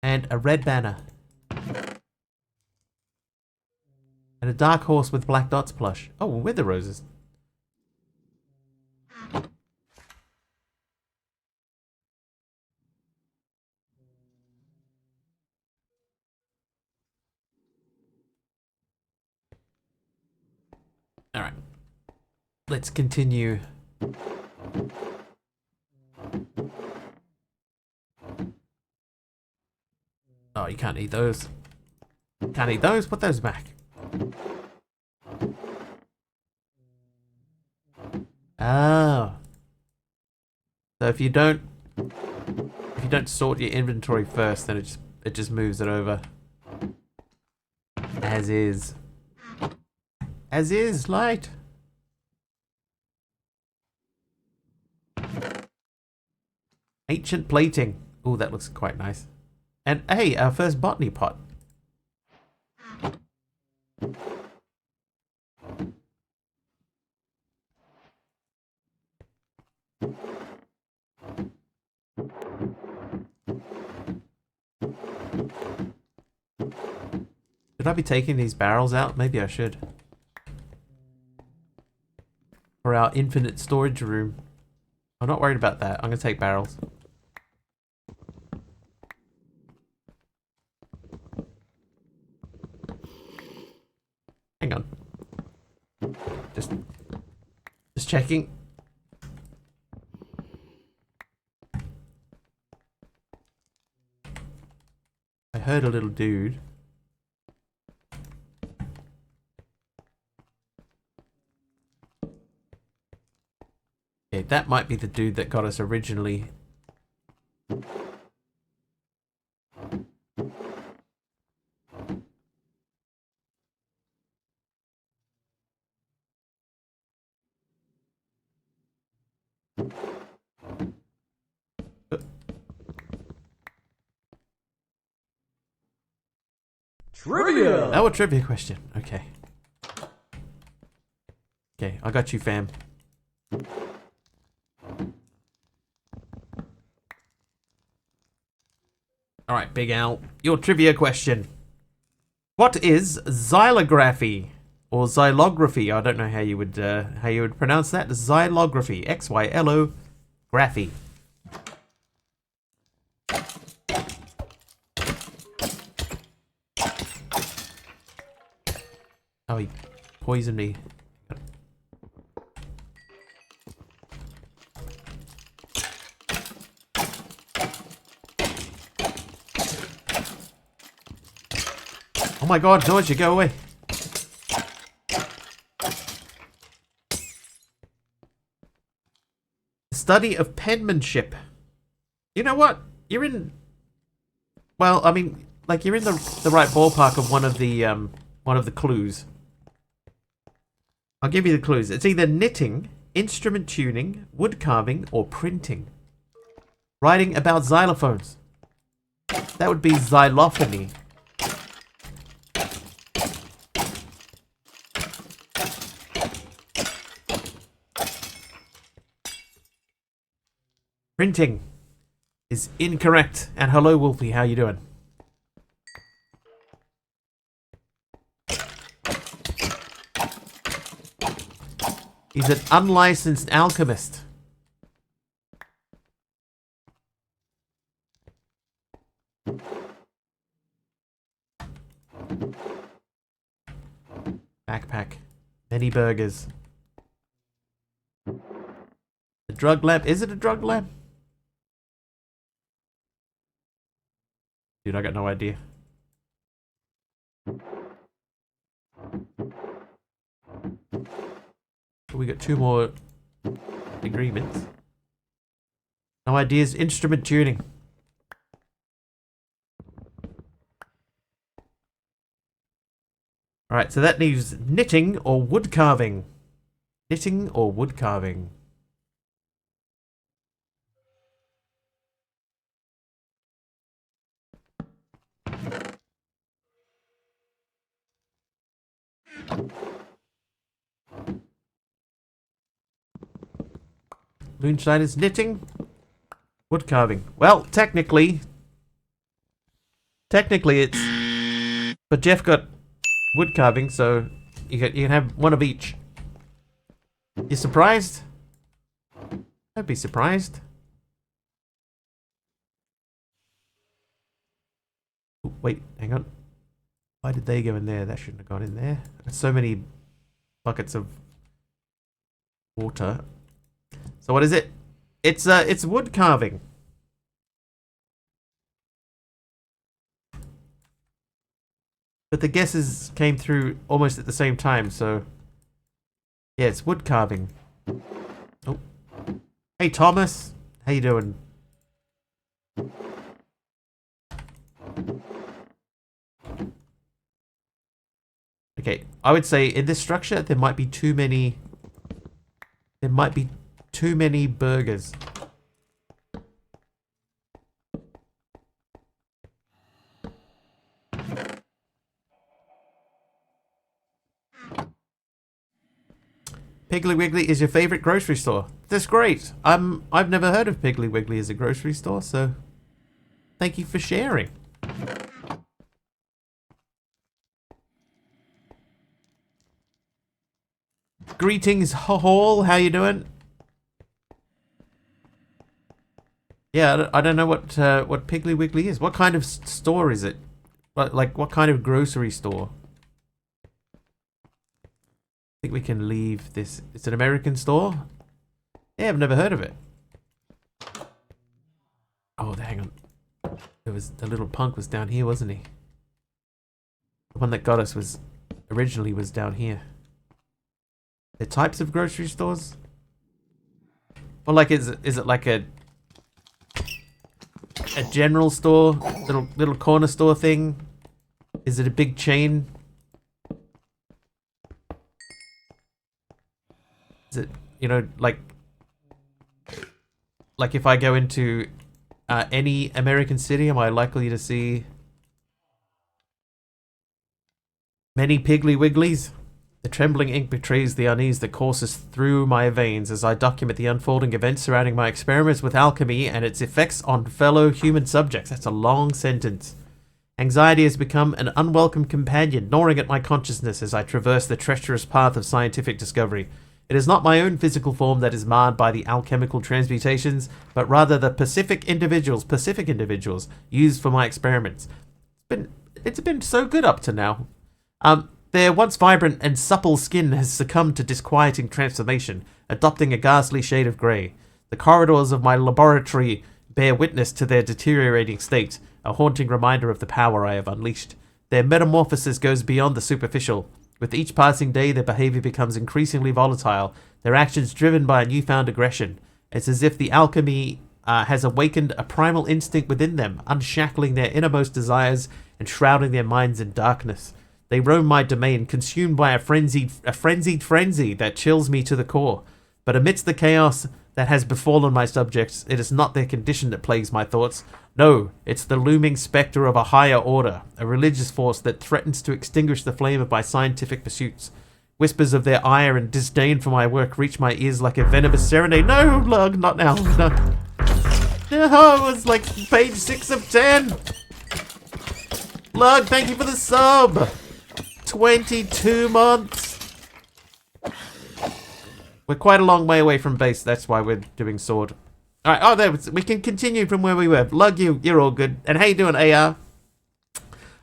And a red banner. And a dark horse with black dots plush. Oh, wither roses. let's continue. Oh, you can't eat those. Can't eat those. Put those back. Oh. So if you don't sort your inventory first, then it just moves it over. As is. As is, light. Ancient plating. Oh, that looks quite nice. And hey, our first botany pot. Should I be taking these barrels out? Maybe I should. For our infinite storage room. I'm not worried about that. I'm going to take barrels. Hang on. Just checking. I heard a little dude. Okay, that might be the dude that got us originally. Trivia! Oh, a trivia question. Okay. Okay, I got you, fam. Alright, Big Al. Your trivia question. What is xylography? Or xylography? I don't know how you would pronounce that. Xylography. X-Y-L-O graphy. Oh, he poisoned me. Oh my god, George, you go away. Study of penmanship. You know what? You're in... Well, I mean, like, you're in the right ballpark of one of the clues. I'll give you the clues. It's either knitting, instrument tuning, wood carving, or printing. Writing about xylophones. That would be xylophony. Printing is incorrect. And hello, Wolfie. How you doing? He's an unlicensed alchemist. Backpack. Many burgers. The drug lab. Is it a drug lab? Dude, I got no idea. We got 2 more agreements. No ideas. Instrument tuning. Alright, so that leaves knitting or wood carving. Knitting or wood carving. Moonshine is knitting. Wood carving. Well, technically it's... But Jeff got wood carving, so you can have one of each. You surprised? Don't be surprised. Ooh, wait, hang on. Why did they go in there? That shouldn't have gone in there. There's so many buckets of... Water. So what is it? It's wood carving. But the guesses came through almost at the same time, so yeah, it's wood carving. Oh. Hey Thomas, how you doing? Okay, I would say in this structure there might be too many burgers. Piggly Wiggly is your favorite grocery store. That's great. I've never heard of Piggly Wiggly as a grocery store, so thank you for sharing. Greetings, Hall. How you doing? Yeah, I don't know what Piggly Wiggly is. What kind of store is it? What kind of grocery store? I think we can leave this. It's an American store? Yeah, I've never heard of it. Oh, hang on. The little punk was down here, wasn't he? The one that got us was down here. The types of grocery stores? Well, like is it like a general store, little corner store thing? Is it a big chain? Is it, you know, like if I go into any American city, am I likely to see many Piggly Wigglies? The trembling ink betrays the unease that courses through my veins as I document the unfolding events surrounding my experiments with alchemy and its effects on fellow human subjects. That's a long sentence. Anxiety has become an unwelcome companion, gnawing at my consciousness as I traverse the treacherous path of scientific discovery. It is not my own physical form that is marred by the alchemical transmutations, but rather the pacific individuals used for my experiments. It's been so good up to now. Their once vibrant and supple skin has succumbed to disquieting transformation, adopting a ghastly shade of grey. The corridors of my laboratory bear witness to their deteriorating state, a haunting reminder of the power I have unleashed. Their metamorphosis goes beyond the superficial. With each passing day, their behavior becomes increasingly volatile, their actions driven by a newfound aggression. It's as if the alchemy has awakened a primal instinct within them, unshackling their innermost desires and shrouding their minds in darkness. They roam my domain, consumed by a frenzied frenzy that chills me to the core. But amidst the chaos that has befallen my subjects, it is not their condition that plagues my thoughts. No, it's the looming spectre of a higher order, a religious force that threatens to extinguish the flame of my scientific pursuits. Whispers of their ire and disdain for my work reach my ears like a venomous serenade. No, Lug, not now. No. No, it was like page 6 of 10. Lug, thank you for the sub. 22 months. We're quite a long way away from base. That's why we're doing sword. All right. Oh, there we can continue from where we were. Lug, you're all good. And how you doing, AR?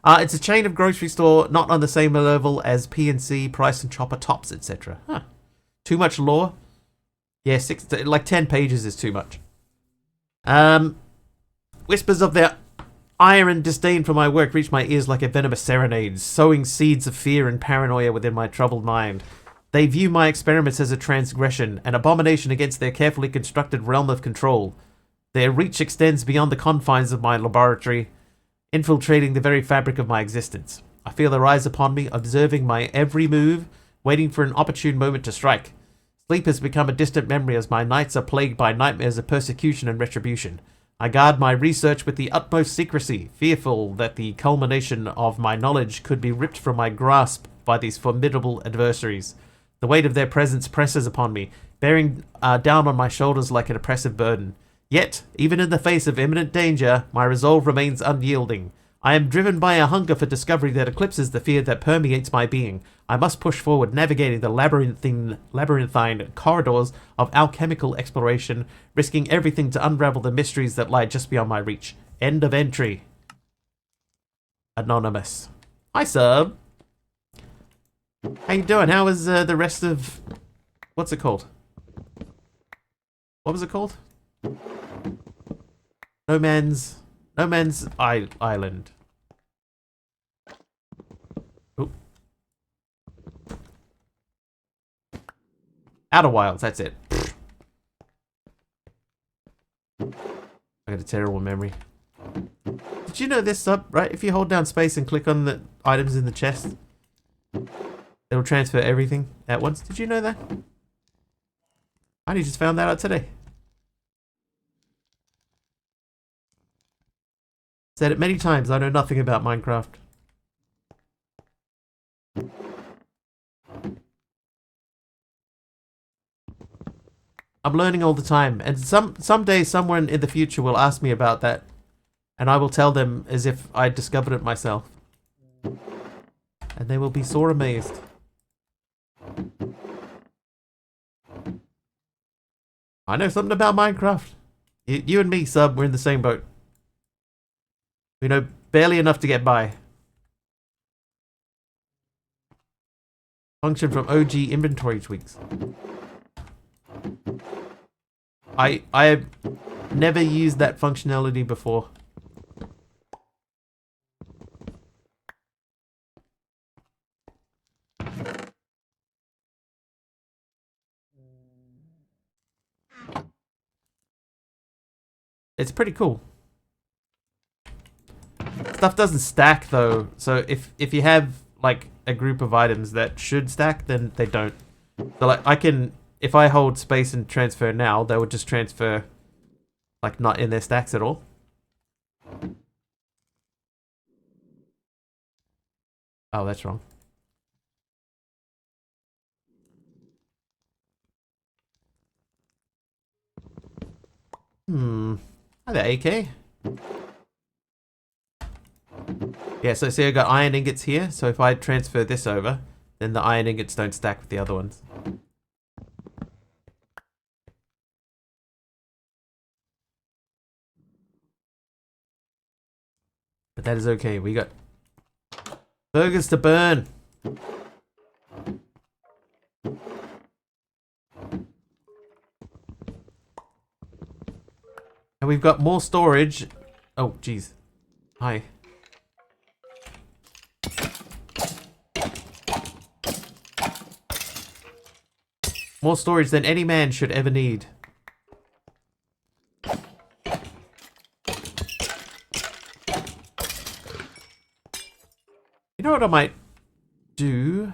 It's a chain of grocery store, not on the same level as PNC, Price and Chopper, Tops, etc. Huh. Too much lore? Yeah, 10 pages is too much. Whispers of their ire and disdain for my work reach my ears like a venomous serenade, sowing seeds of fear and paranoia within my troubled mind. They view my experiments as a transgression, an abomination against their carefully constructed realm of control. Their reach extends beyond the confines of my laboratory, infiltrating the very fabric of my existence. I feel their eyes upon me, observing my every move, waiting for an opportune moment to strike. Sleep has become a distant memory as my nights are plagued by nightmares of persecution and retribution. I guard my research with the utmost secrecy, fearful that the culmination of my knowledge could be ripped from my grasp by these formidable adversaries. The weight of their presence presses upon me, bearing down on my shoulders like an oppressive burden. Yet, even in the face of imminent danger, my resolve remains unyielding. I am driven by a hunger for discovery that eclipses the fear that permeates my being. I must push forward, navigating the labyrinthine corridors of alchemical exploration, risking everything to unravel the mysteries that lie just beyond my reach. End of entry. Anonymous. Hi, sub. How you doing? How is the rest of... What's it called? What was it called? No Man's Island. Oop. Outer Wilds, that's it. I got a terrible memory. Did you know this sub, right? If you hold down space and click on the items in the chest, it'll transfer everything at once. Did you know that? I only just found that out today. Said it many times, I know nothing about Minecraft. I'm learning all the time, and someday someone in the future will ask me about that, and I will tell them as if I discovered it myself. And they will be sore amazed. I know something about Minecraft. You and me, Sub, we're in the same boat. We know barely enough to get by. Function from OG inventory tweaks. I have never used that functionality before. It's pretty cool. Stuff doesn't stack though, so if you have like a group of items that should stack, then they don't. So like I can, if I hold space and transfer now, they would just transfer like not in their stacks at all. Oh, that's wrong. Hi there, AK. Yeah, so see I got iron ingots here, so if I transfer this over, then the iron ingots don't stack with the other ones. But that is okay, we got burgers to burn. And we've got more storage. Oh, jeez. Hi. More storage than any man should ever need. You know what I might do?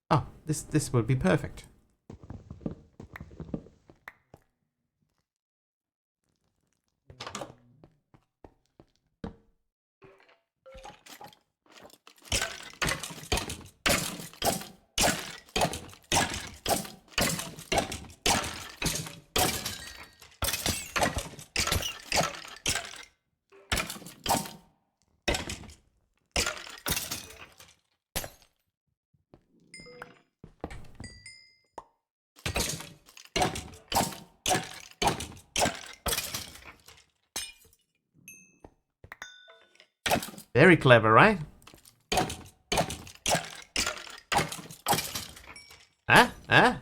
Oh, this would be perfect. Very clever, right? Huh? Huh?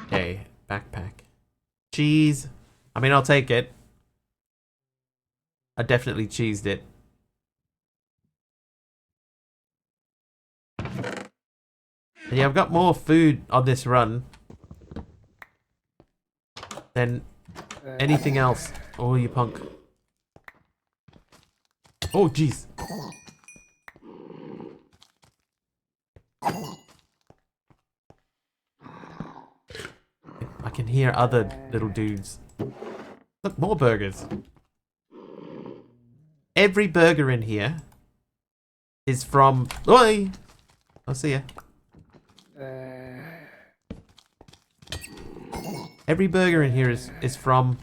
Okay, backpack. Cheese. I mean, I'll take it. I definitely cheesed it. And yeah, I've got more food on this run than anything else. Oh, you punk. Oh, jeez. I can hear other little dudes. Look, more burgers. Every burger in here is from... Oi! I'll see ya. Every burger in here is from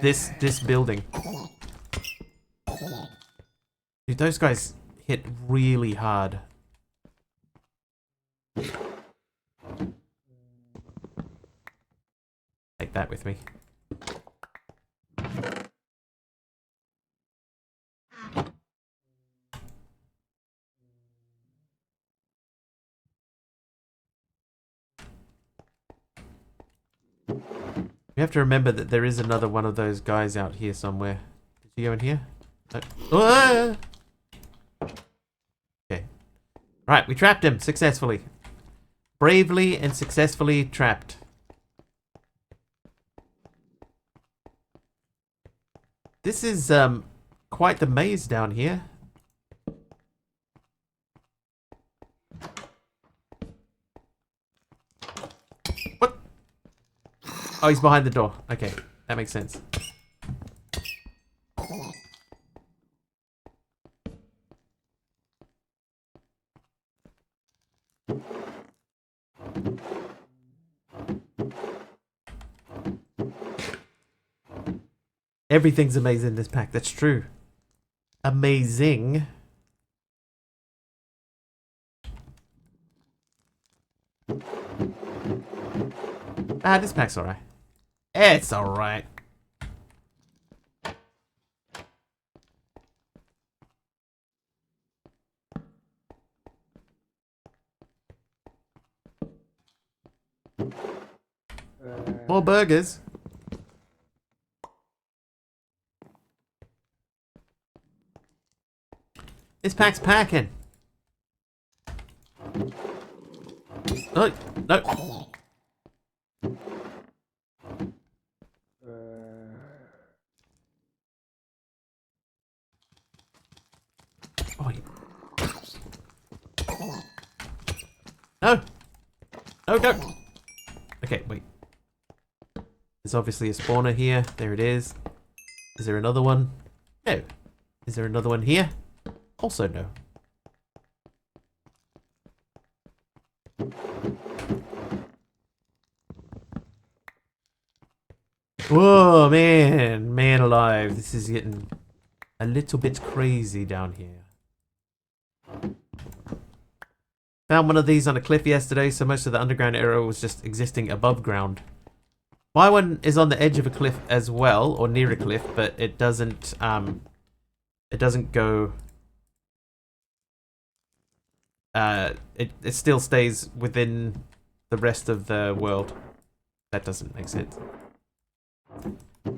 this building. Dude, those guys hit really hard. that with me. We have to remember that there is another one of those guys out here somewhere. Did you go in here? No. Ah! Okay. Right, we trapped him successfully. Bravely and successfully trapped. This is quite the maze down here. What? Oh, he's behind the door. Okay, that makes sense. Everything's amazing in this pack. That's true. Amazing. Ah, this pack's alright. It's alright. More burgers. This pack's packing. No, no. Oh, no. No, no. Okay, wait. There's obviously a spawner here. There it is. Is there another one? No. Is there another one here? Also no. Whoa, man. Man alive. This is getting a little bit crazy down here. Found one of these on a cliff yesterday, so most of the underground area was just existing above ground. My one is on the edge of a cliff as well, or near a cliff, but it doesn't go... It still stays within the rest of the world. That doesn't make sense.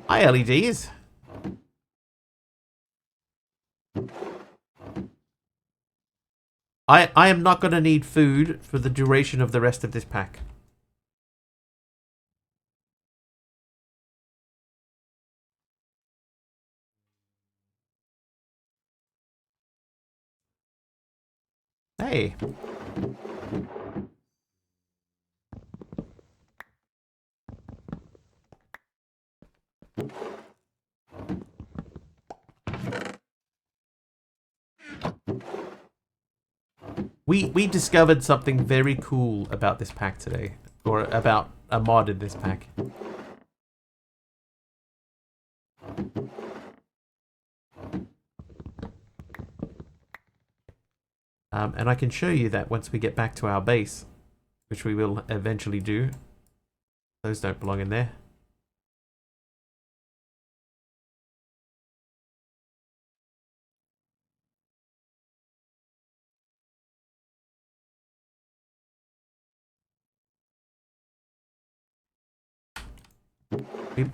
Hi, LEDs. I am not going to need food for the duration of the rest of this pack. Hey. We discovered something very cool about this pack today. Or about a mod in this pack. And I can show you that once we get back to our base. Which we will eventually do. Those don't belong in there.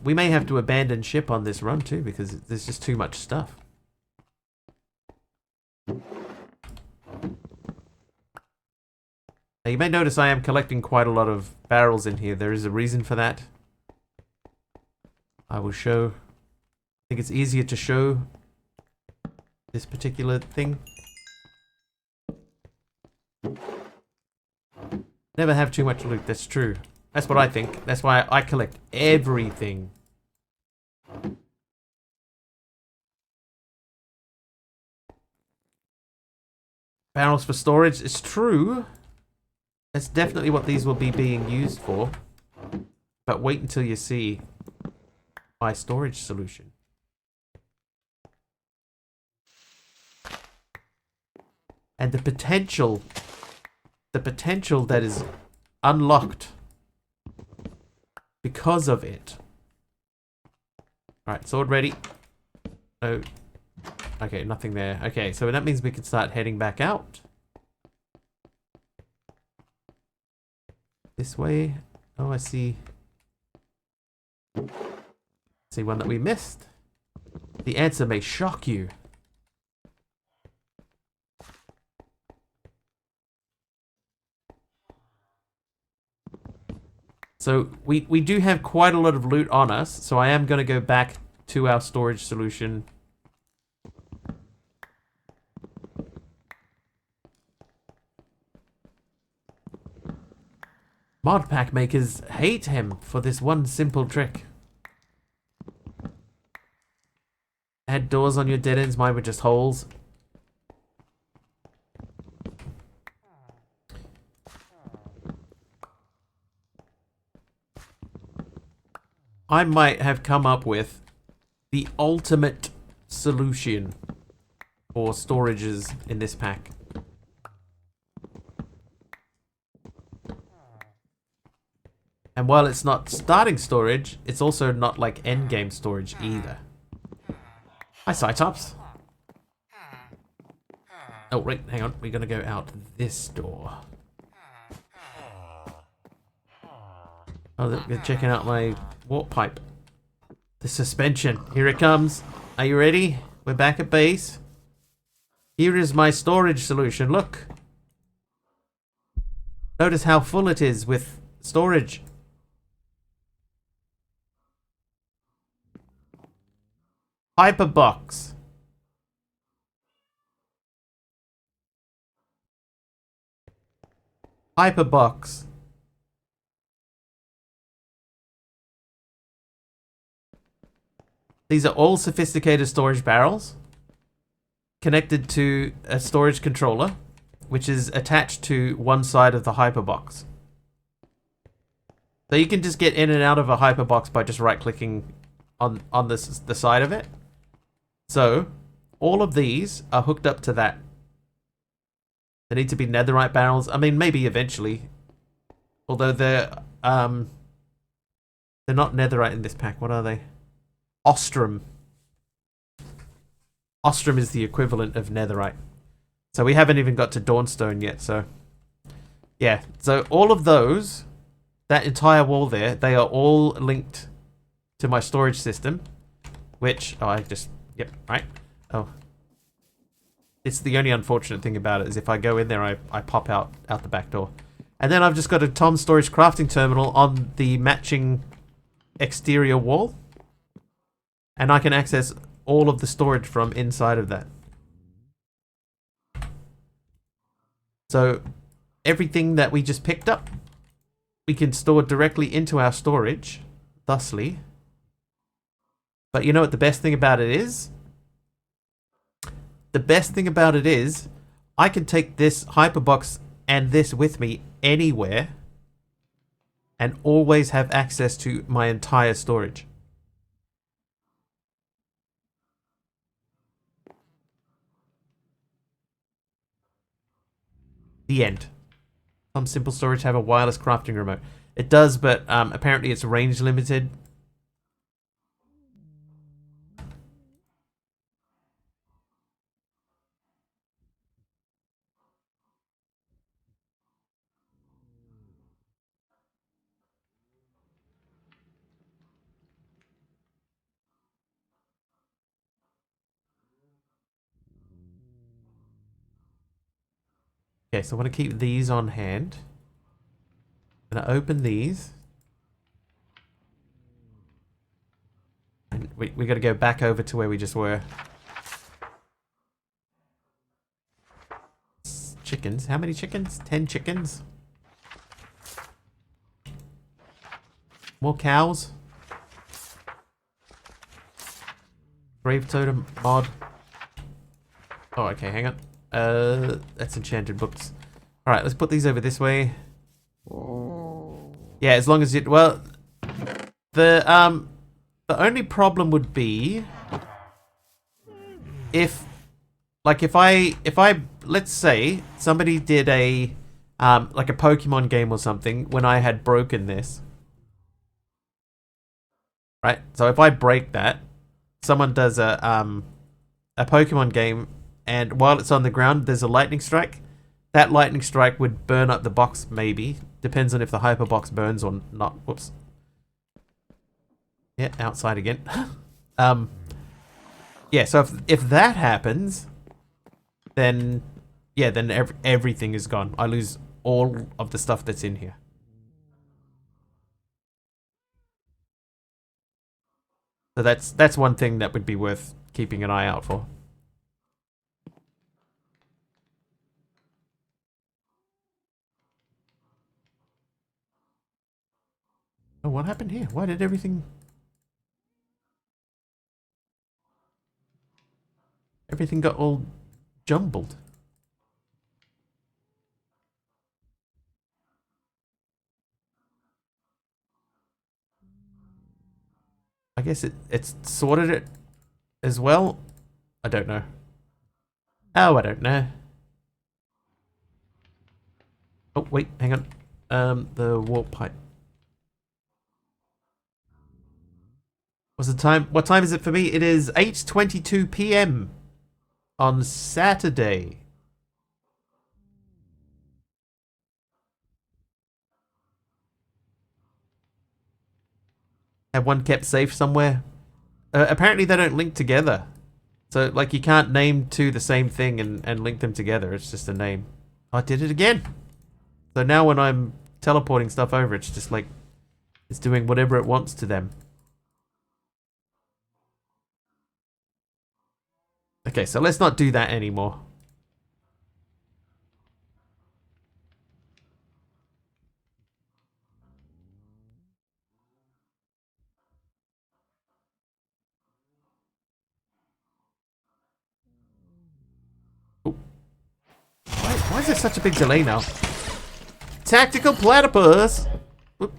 We may have to abandon ship on this run too, because there's just too much stuff. Now you may notice I am collecting quite a lot of barrels in here. There is a reason for that. I will show. I think it's easier to show this particular thing. Never have too much loot, that's true. That's what I think. That's why I collect everything. Barrels for storage, it's true. That's definitely what these will be being used for. But wait until you see my storage solution. And the potential that is unlocked because of it. Alright, sword ready. Oh. Okay, nothing there. Okay, so that means we can start heading back out. This way. Oh, I see. See one that we missed. The answer may shock you. So we do have quite a lot of loot on us, so I am going to go back to our storage solution. Mod pack makers hate him for this one simple trick. Add doors on your dead ends, mine were just holes. I might have come up with the ultimate solution for storages in this pack. And while it's not starting storage, it's also not like endgame storage either. Hi, Cytops. Oh, wait, hang on. We're going to go out this door. Oh, they're checking out my warp pipe. The suspension. Here it comes. Are you ready? We're back at base. Here is my storage solution. Look. Notice how full it is with storage. Hyperbox. Hyperbox. These are all sophisticated storage barrels connected to a storage controller, which is attached to one side of the hyperbox. So you can just get in and out of a hyperbox by just right-clicking on the side of it. So all of these are hooked up to that. They need to be netherite barrels. I mean, maybe eventually, although they're not netherite in this pack. What are they? Ostrum. Ostrum is the equivalent of netherite. So we haven't even got to Dawnstone yet, so... Yeah, so all of those, that entire wall there, they are all linked to my storage system. Which, oh, I just... Yep, right. Oh. It's the only unfortunate thing about it is if I go in there, I pop out the back door. And then I've just got a Tom Storage crafting terminal on the matching exterior wall. And I can access all of the storage from inside of that. So everything that we just picked up, we can store directly into our storage, thusly. But you know what the best thing about it is? The best thing about it is, I can take this hyperbox and this with me anywhere and always have access to my entire storage. The end. Some simple storage have a wireless crafting remote. It does, but apparently it's range limited. Okay, so I want to keep these on hand. I'm going to open these. And we got to go back over to where we just were. Chickens. How many chickens? 10 chickens. More cows. Grave totem mod. Oh, okay, hang on. That's enchanted books. Alright, let's put these over this way. Yeah, as long as it... Well, the only problem would be... If I... Let's say somebody did a... like a Pokemon game or something when I had broken this. right? So if I break that, someone does a Pokemon game, and while it's on the ground, there's a lightning strike. That lightning strike would burn up the box, maybe. Depends on if the hyper box burns or not. Whoops. Yeah, outside again. Yeah, so if that happens, then yeah, then everything is gone. I lose all of the stuff that's in here. So that's one thing that would be worth keeping an eye out for. Oh, what happened here? Why did everything got all jumbled? I guess it's sorted it as well. I don't know. Oh, I don't know. Oh, wait, hang on. The warp pipe. What's the time? What time is it for me? It is 8:22 p.m. on Saturday. Have one kept safe somewhere? Apparently they don't link together. So, like, you can't name two the same thing and link them together. It's just a name. I did it again. So now when I'm teleporting stuff over, it's just like, it's doing whatever it wants to them. Okay, so let's not do that anymore. Oh. Why is there such a big delay now? Tactical Platypus! Oop.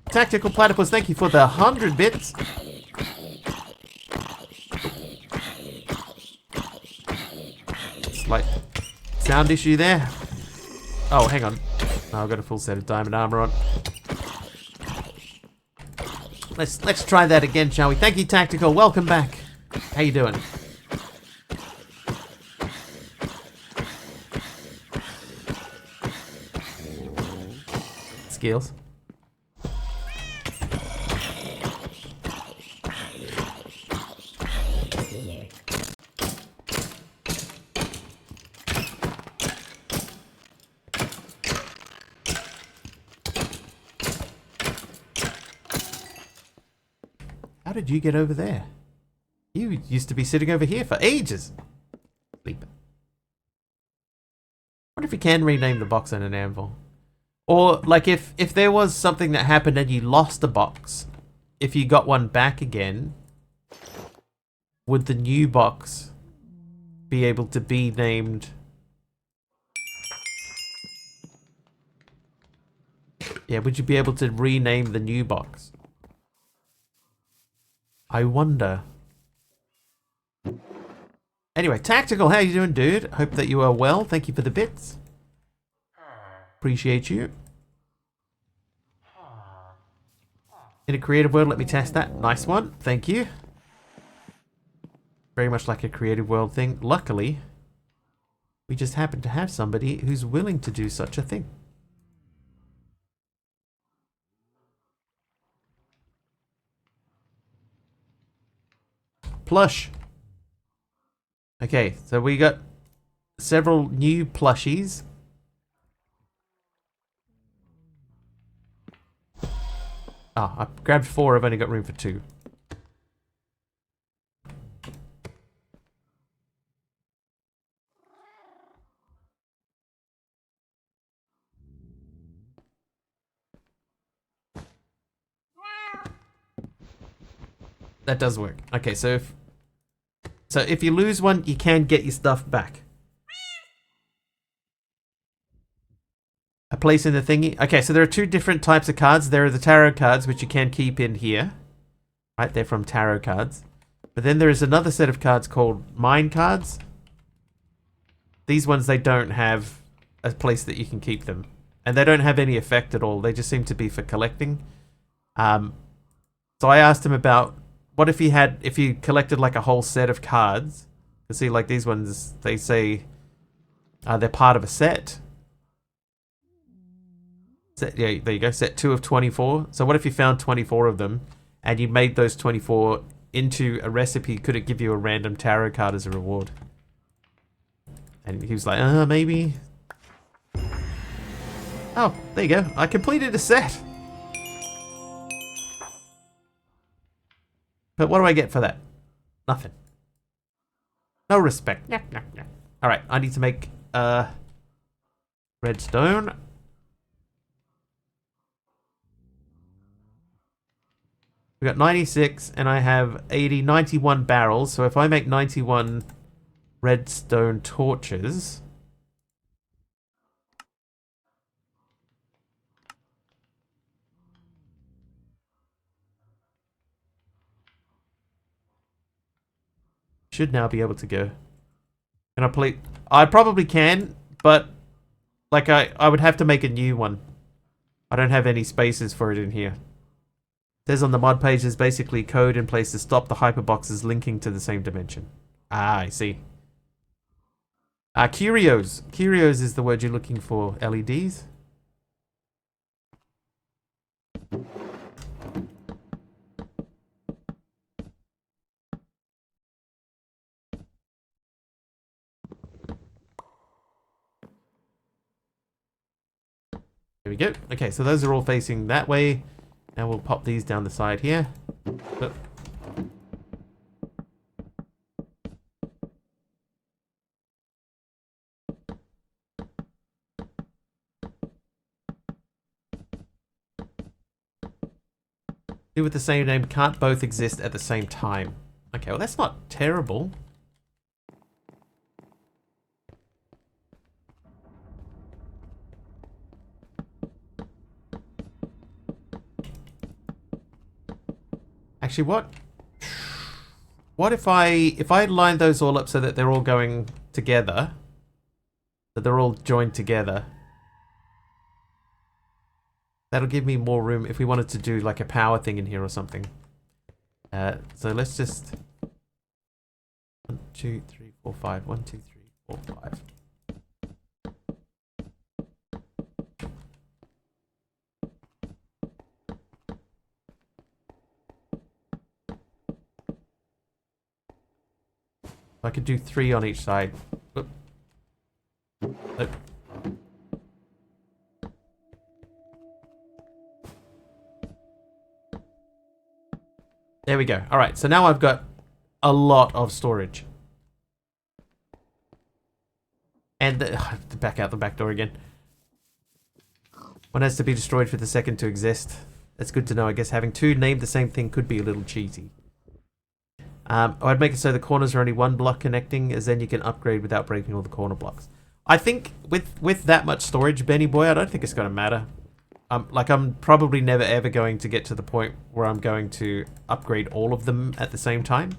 Tactical Platypus, thank you for the 100 bits. Slight sound issue there. Oh, hang on. Oh, I've got a full set of diamond armor on. Let's try that again, shall we? Thank you, Tactical. Welcome back. How you doing? Skills. How did you get over there? You used to be sitting over here for ages. Sleep. What if you can rename the box in an anvil? Or, like, if there was something that happened and you lost a box, if you got one back again, would the new box be able to be named... Yeah, would you be able to rename the new box? I wonder. Anyway, Tactical, how you doing, dude? Hope that you are well. Thank you for the bits. Appreciate you. In a creative world, let me test that. Nice one. Thank you. Very much like a creative world thing. Luckily, we just happen to have somebody who's willing to do such a thing. Plush. Okay, so we got several new plushies. Ah, I grabbed 4. I've only got room for 2. That does work. Okay, so if you lose one, you can get your stuff back. A place in the thingy. Okay, so there are 2 different types of cards. There are the tarot cards, which you can keep in here. Right, they're from tarot cards. But then there is another set of cards called mine cards. These ones, they don't have a place that you can keep them. And they don't have any effect at all. They just seem to be for collecting. So I asked him about what if he collected like a whole set of cards. You see, like these ones, they say they're part of a set. Yeah, there you go. Set 2 of 24. So what if you found 24 of them and you made those 24 into a recipe? Could it give you a random tarot card as a reward? And he was like, maybe. Oh, there you go. I completed a set. But what do I get for that? Nothing. No respect. Alright, I need to make redstone. We got 96 and I have 91 barrels. So if I make 91 redstone torches, should now be able to go. Can I play? I probably can, but like I would have to make a new one. I don't have any spaces for it in here. It says on the mod page there's basically code in place to stop the hyperboxes linking to the same dimension. Ah, I see. Curios. Curios is the word you're looking for. LEDs. There we go. Okay, so those are all facing that way. Now we'll pop these down the side here. Oh. Two with the same name can't both exist at the same time. Okay, well that's not terrible. Actually, what if I line those all up so that they're all going together, that they're all joined together? That'll give me more room if we wanted to do like a power thing in here or something. So let's just 1, 2, 3, 4, 5. 1, 2, 3, 4, 5. I could do 3 on each side. Oop. Nope. There we go. All right, so now I've got a lot of storage. And back out the back door again. One has to be destroyed for the second to exist. That's good to know. I guess having 2 named the same thing could be a little cheesy. I'd make it so the corners are only 1 block connecting, as then you can upgrade without breaking all the corner blocks. I think with that much storage, Benny boy, I don't think it's going to matter. Like I'm probably never ever going to get to the point where I'm going to upgrade all of them at the same time.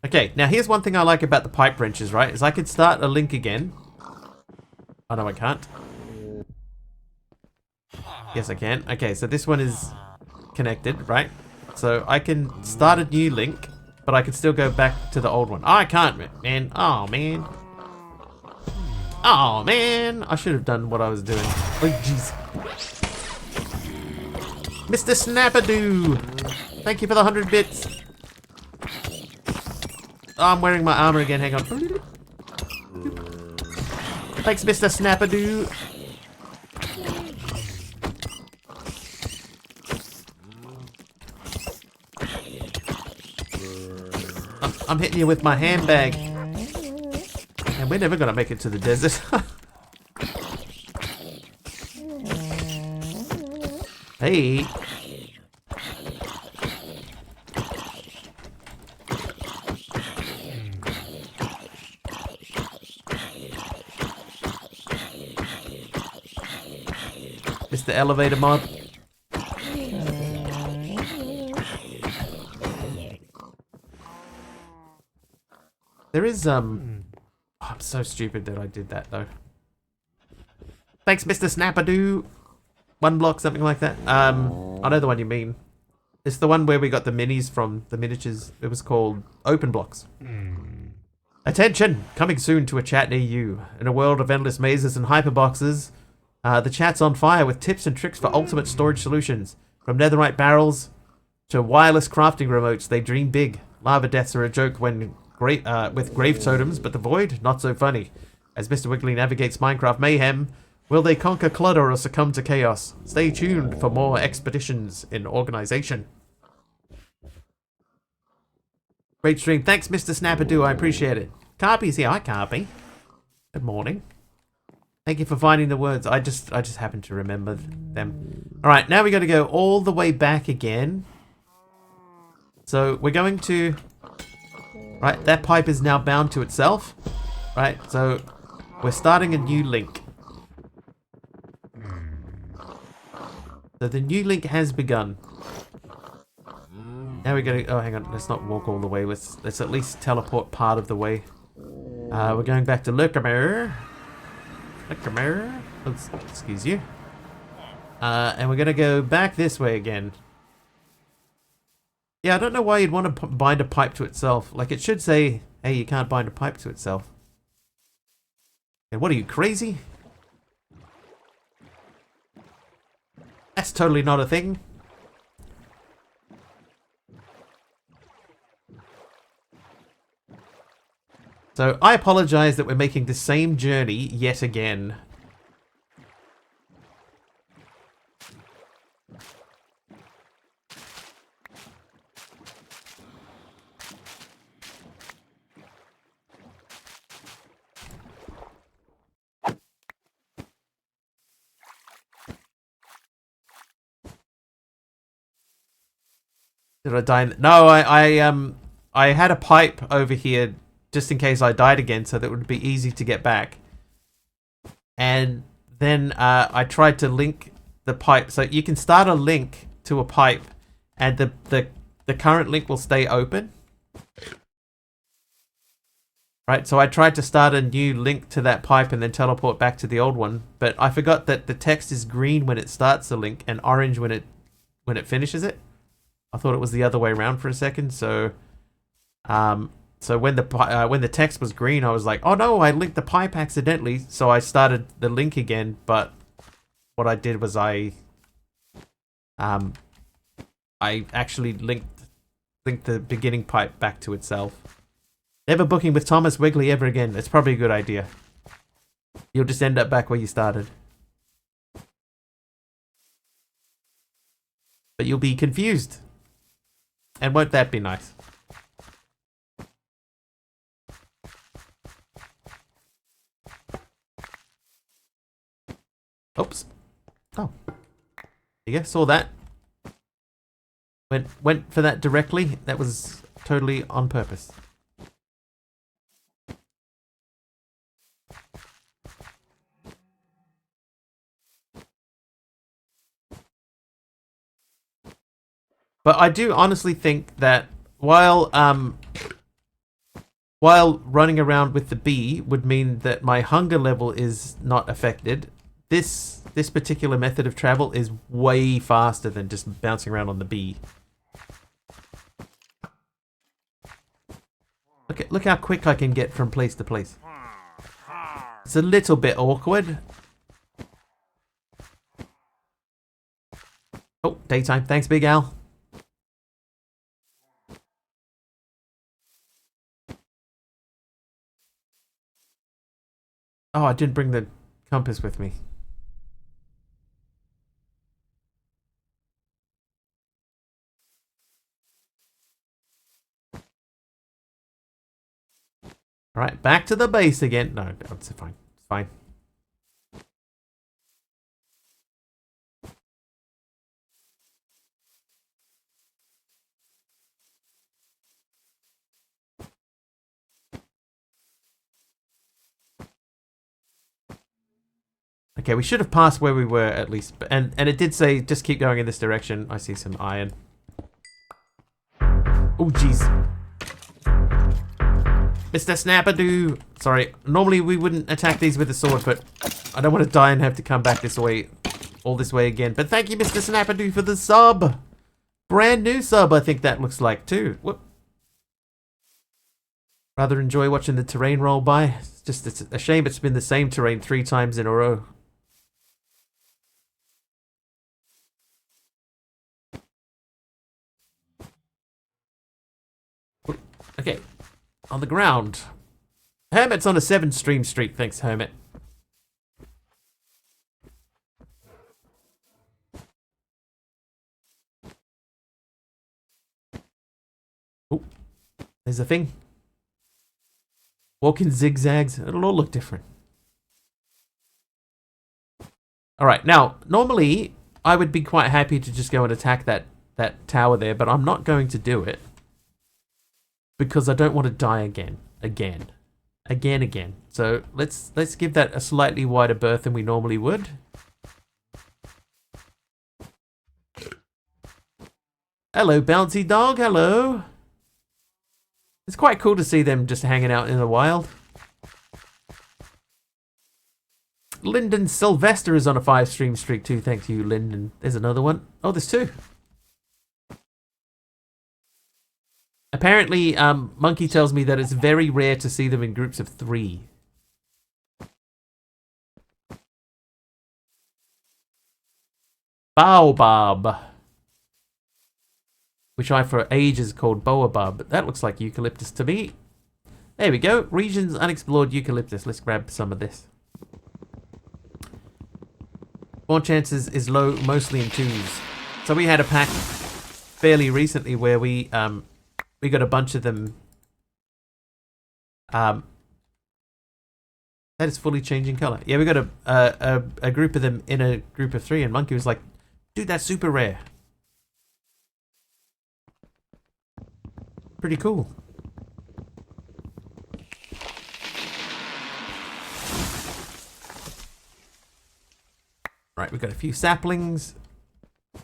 Okay, now here's one thing I like about the pipe wrenches, right? Is I could start a link again. Oh no, I can't. Yes, I can. Okay, so this one is connected, right? So I can start a new link, but I can still go back to the old one. Oh, I can't, man. Oh, man. Oh, man. I should have done what I was doing. Oh, jeez. Mr. Snappadoo. Thank you for the 100 bits. Oh, I'm wearing my armor again. Hang on. Thanks, Mr. Snappadoo. I'm hitting you with my handbag. And we're never gonna make it to the desert. Hey. Mr. Elevator Mod. There is Oh, I'm so stupid that I did that, though. Thanks, Mr. Snappadoo. 1 block, something like that. I know the one you mean. It's the one where we got the minis from, the miniatures. It was called Open Blocks. Attention! Coming soon to a chat near you. In a world of endless mazes and hyperboxes, the chat's on fire with tips and tricks for ultimate storage solutions. From netherite barrels to wireless crafting remotes, they dream big. Lava deaths are a joke when with grave totems, but the void, not so funny. As Mr. Wiggly navigates Minecraft mayhem, will they conquer clutter or succumb to chaos? Stay tuned for more expeditions in organization. Great stream. Thanks, Mr. Snappadoo. I appreciate it. Carpy's here. Hi, Carpy. Good morning. Thank you for finding the words. I just happened to remember them. All right, now we got to go all the way back again. So we're going to... Right, that pipe is now bound to itself. Right, so we're starting a new link. So the new link has begun. Now we're going to... Oh, hang on. Let's not walk all the way. Let's at least teleport part of the way. We're going back to Lurkermere. Lurkermere. Excuse you. And we're going to go back this way again. Yeah, I don't know why you'd want to bind a pipe to itself. Like, it should say, hey, you can't bind a pipe to itself. And what are you, crazy? That's totally not a thing. So, I apologize that we're making the same journey yet again. Did I die? No, I had a pipe over here just in case I died again, so that it would be easy to get back. And then I tried to link the pipe, so you can start a link to a pipe, and the current link will stay open. Right, so I tried to start a new link to that pipe and then teleport back to the old one, but I forgot that the text is green when it starts the link and orange when it finishes it. I thought it was the other way around for a second, so so when the text was green, I was like, oh no, I linked the pipe accidentally, so I started the link again, but what I did was I actually linked the beginning pipe back to itself. Never booking with Thomas Wiggly ever again. It's probably a good idea. You'll just end up back where you started. But you'll be confused. And won't that be nice? Oops. Oh. You go, saw that. Went for that directly. That was totally on purpose. But I do honestly think that while running around with the bee would mean that my hunger level is not affected, this particular method of travel is way faster than just bouncing around on the bee. Look how quick I can get from place to place. It's a little bit awkward. Oh, daytime. Thanks, Big Al. Oh, I didn't bring the compass with me. Alright, back to the base again. No, it's fine. It's fine. Okay, we should have passed where we were at least. And it did say, just keep going in this direction. I see some iron. Oh, jeez. Mr. Snappadoo. Sorry, normally we wouldn't attack these with a sword, but I don't want to die and have to come back this way, all this way again. But thank you, Mr. Snappadoo, for the sub. Brand new sub, I think that looks like, too. Whoop. Rather enjoy watching the terrain roll by. It's a shame it's been the same terrain 3 times in a row. Okay, on the ground. Hermit's on a 7 stream streak, thanks Hermit. Oh, there's a thing. Walk in zigzags, it'll all look different. Alright, now, normally, I would be quite happy to just go and attack that tower there, but I'm not going to do it. Because I don't want to die again. Again. So, let's give that a slightly wider berth than we normally would. Hello, bouncy dog, hello. It's quite cool to see them just hanging out in the wild. Lyndon Sylvester is on a 5 stream streak too. Thanks you, Lyndon. There's another one. Oh, there's 2. Apparently, Monkey tells me that it's very rare to see them in groups of 3. Baobab. Which I for ages called Boabab, but that looks like eucalyptus to me. There we go. Regions unexplored eucalyptus. Let's grab some of this. Spawn chances is low, mostly in 2s. So we had a pack fairly recently where we got a bunch of them. That is fully changing color. Yeah, we got a group of them in a group of 3, and Monkey was like, "Dude, that's super rare." Pretty cool. Right, we've got a few saplings.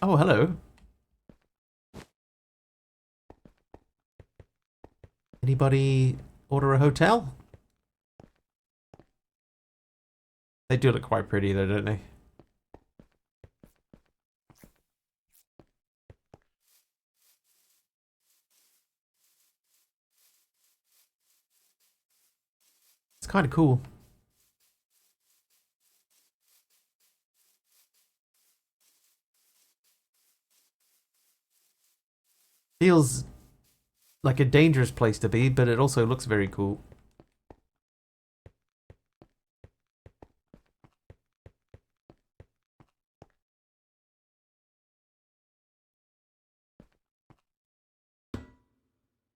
Oh, hello. Anybody order a hotel? They do look quite pretty though, don't they? It's kind of cool. Feels like a dangerous place to be, but it also looks very cool.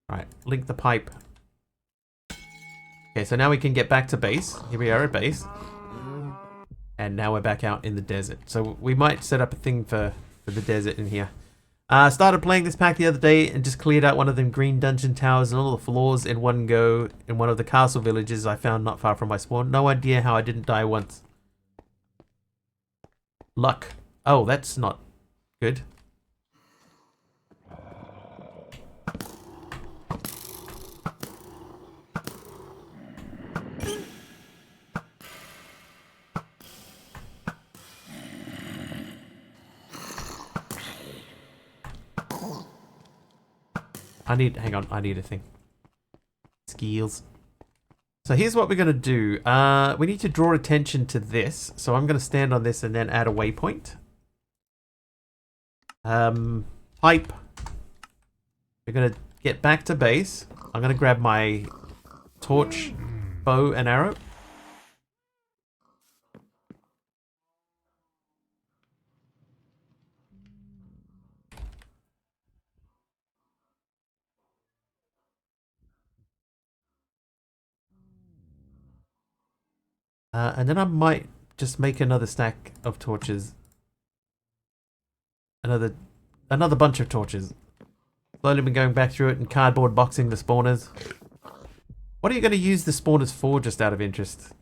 Alright, link the pipe. Okay, so now we can get back to base. Here we are at base. And now we're back out in the desert. So we might set up a thing for the desert in here. Started playing this pack the other day and just cleared out one of them green dungeon towers and all the floors in one go in one of the castle villages I found not far from my spawn. No idea how I didn't die once. Luck. Oh, that's not good. Hang on, I need a thing. Skills. So here's what we're going to do. We need to draw attention to this. So I'm going to stand on this and then add a waypoint. Pipe. We're going to get back to base. I'm going to grab my torch, bow, and arrow. And then I might just make another stack of torches. Another bunch of torches. Slowly been going back through it and cardboard boxing the spawners. What are you going to use the spawners for, just out of interest?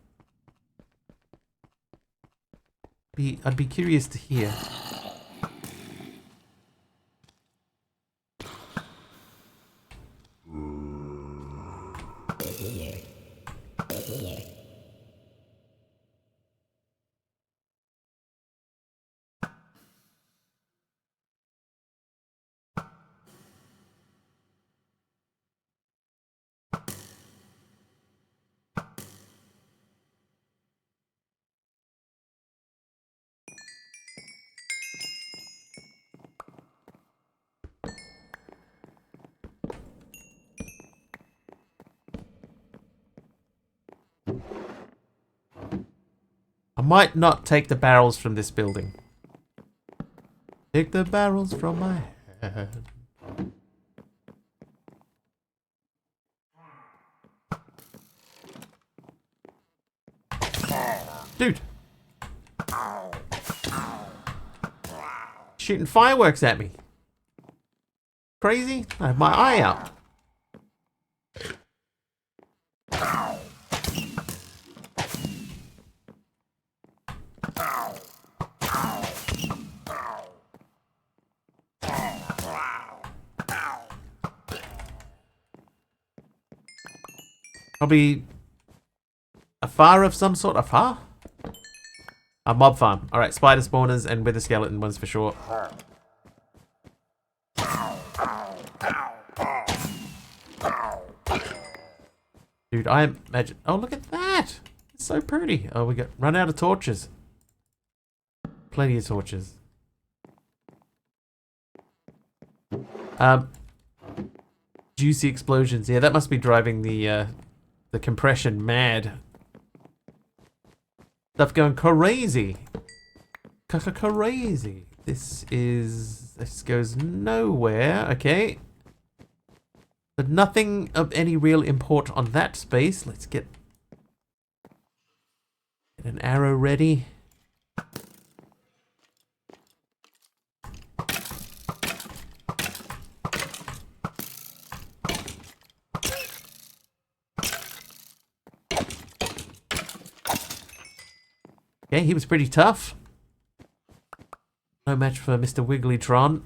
I'd be curious to hear. I might not take the barrels from this building. Take the barrels from my head. Dude. Shooting fireworks at me. Crazy? I have my eye out. Probably a far of some sort. A far? A mob farm. Alright, spider spawners and wither skeleton ones for sure. Dude, I imagine... Oh, look at that! It's so pretty. Oh, we got run out of torches. Plenty of torches. Juicy explosions. Yeah, that must be driving the compression mad. Stuff going crazy. Crazy. This goes nowhere. Okay. But nothing of any real import on that space. Let's get an arrow ready. Okay, he was pretty tough. No match for Mr. Wigglytron.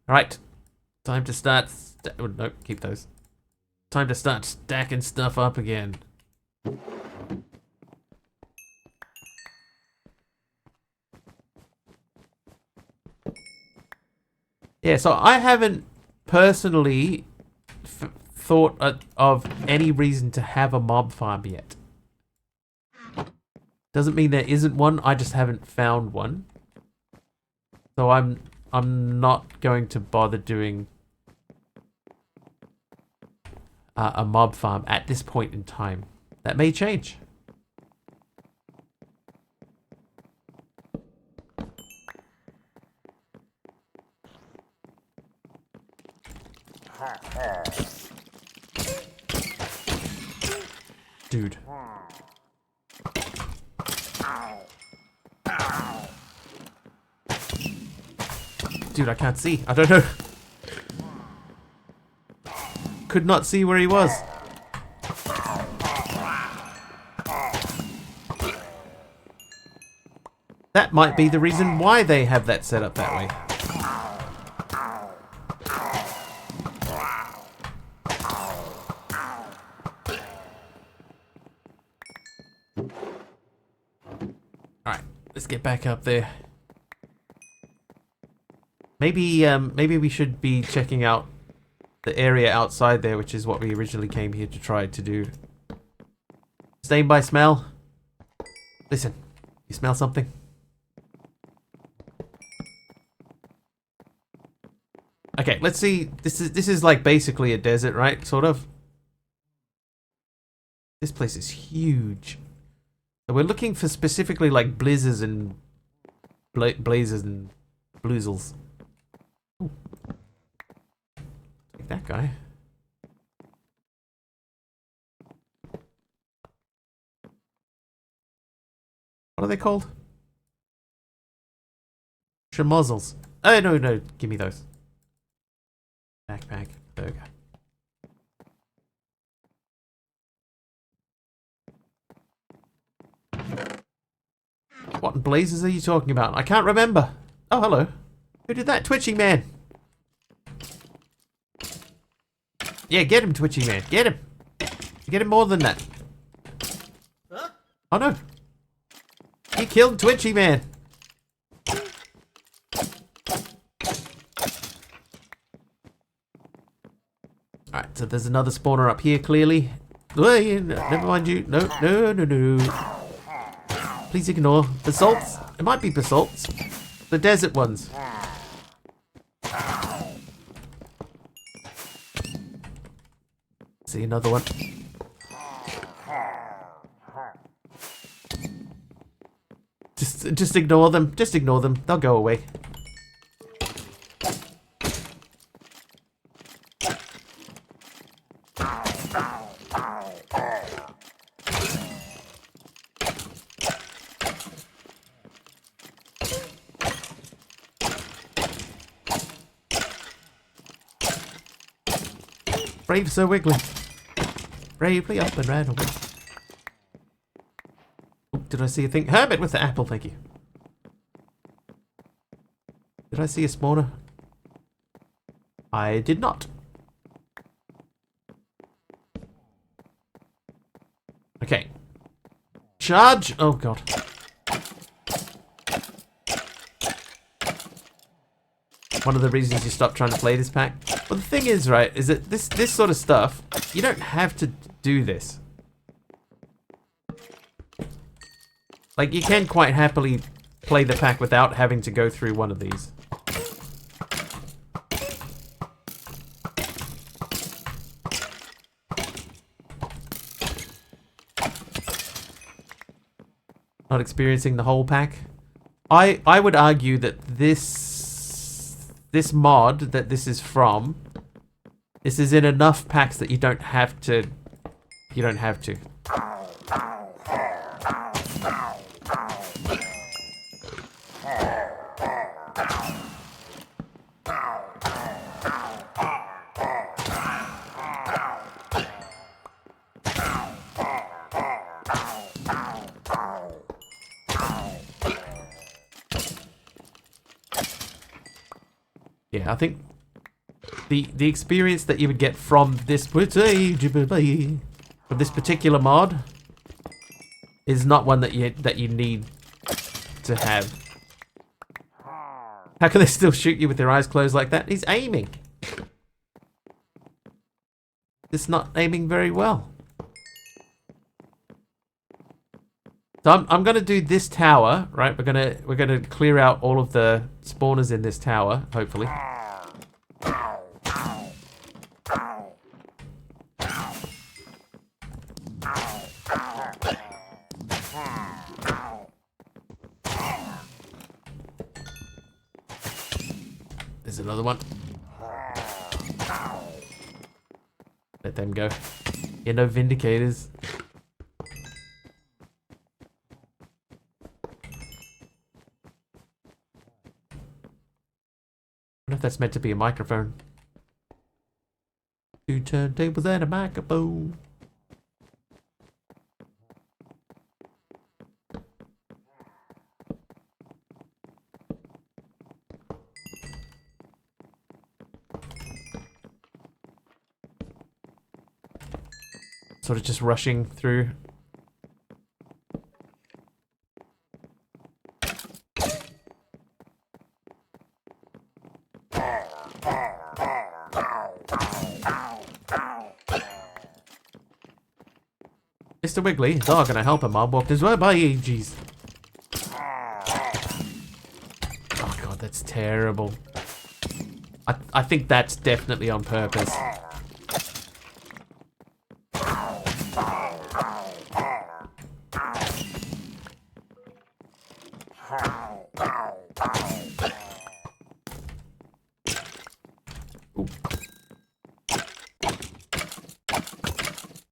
Alright. Time to start... Oh, no, keep those. Time to start stacking stuff up again. Yeah, so I haven't personally thought of any reason to have a mob farm yet. Doesn't mean there isn't one, I just haven't found one. So I'm not going to bother doing a mob farm at this point in time. That may change. Dude. Dude, I can't see. I don't know. Could not see where he was. That might be the reason why they have that set up that way. Alright, let's get back up there. Maybe we should be checking out the area outside there, which is what we originally came here to try to do. Staying by smell. Listen, you smell something? Okay, let's see. This is like basically a desert, right? Sort of. This place is huge. So we're looking for specifically like blizzards and blazes and bloozles. Ooh. Take that guy. What are they called? Schmozzles. Oh, no, give me those. Backpack. Burger. What in blazes are you talking about? I can't remember. Oh, hello. Who did that? Twitchy man. Yeah, get him, Twitchy man. Get him. Get him more than that. Huh? Oh, no. He killed Twitchy man. Alright, so there's another spawner up here, clearly. Wait, never mind you. No, no, no, no. Please ignore. Basalts? It might be basalts. The desert ones. See another one. Just ignore them. Just ignore them. They'll go away. Brave Sir Wiggly. Bravely up and ran away. Oh, did I see a thing? Hermit with the apple, thank you. Did I see a spawner? I did not. Okay. Charge! Oh god. One of the reasons you stop trying to play this pack. Well, the thing is, right, is that this sort of stuff, you don't have to do this. Like, you can quite happily play the pack without having to go through one of these. Not experiencing the whole pack. I would argue that this mod that this is from, this is in enough packs that you don't have to. Yeah, I think the experience that you would get from this particular mod is not one that you need to have. How can they still shoot you with their eyes closed like that? He's aiming. It's not aiming very well. So I'm gonna do this tower, right? We're gonna clear out all of the spawners in this tower, hopefully. There's another one. Let them go. You're no vindicators. I wonder if that's meant to be a microphone. 2 turntables and a microphone. Sort of just rushing through. Mr. Wiggly, dog, and I help him. Mom walked his way by. Jeez. Oh god, that's terrible. I think that's definitely on purpose. Ooh.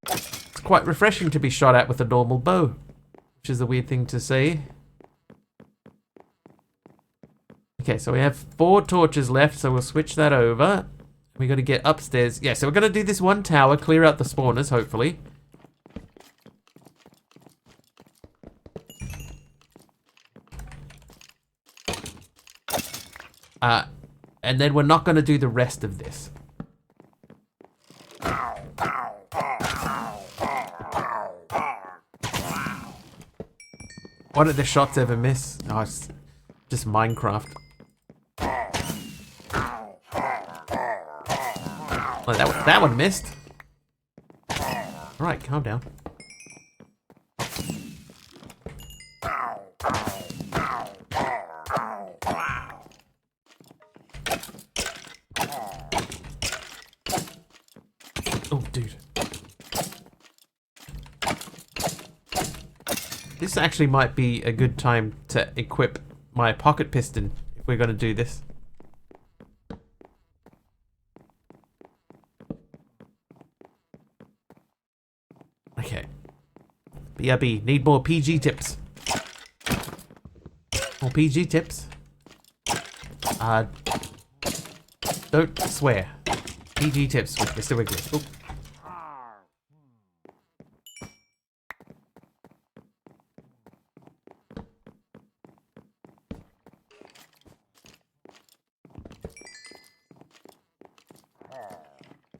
It's quite refreshing to be shot at with a normal bow, which is a weird thing to say. Okay, so we have 4 torches left, so we'll switch that over. We got to get upstairs. Yeah, so we're going to do this one tower, clear out the spawners, hopefully. And then we're not going to do the rest of this. Why did the shots ever miss? Oh, it's just Minecraft. Oh, that one missed. Alright, calm down. Oh, dude. This actually might be a good time to equip my pocket piston if we're going to do this. Okay. BRB, need more PG tips. More PG tips. Don't swear. PG tips with Mr. Wiggly. Oop.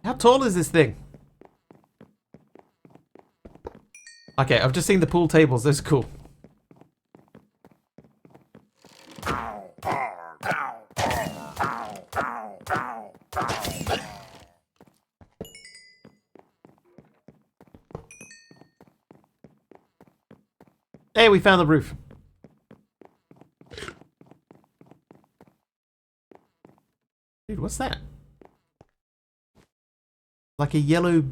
How tall is this thing? Okay, I've just seen the pool tables. Those are cool. Hey, we found the roof. Dude, what's that? Like a yellow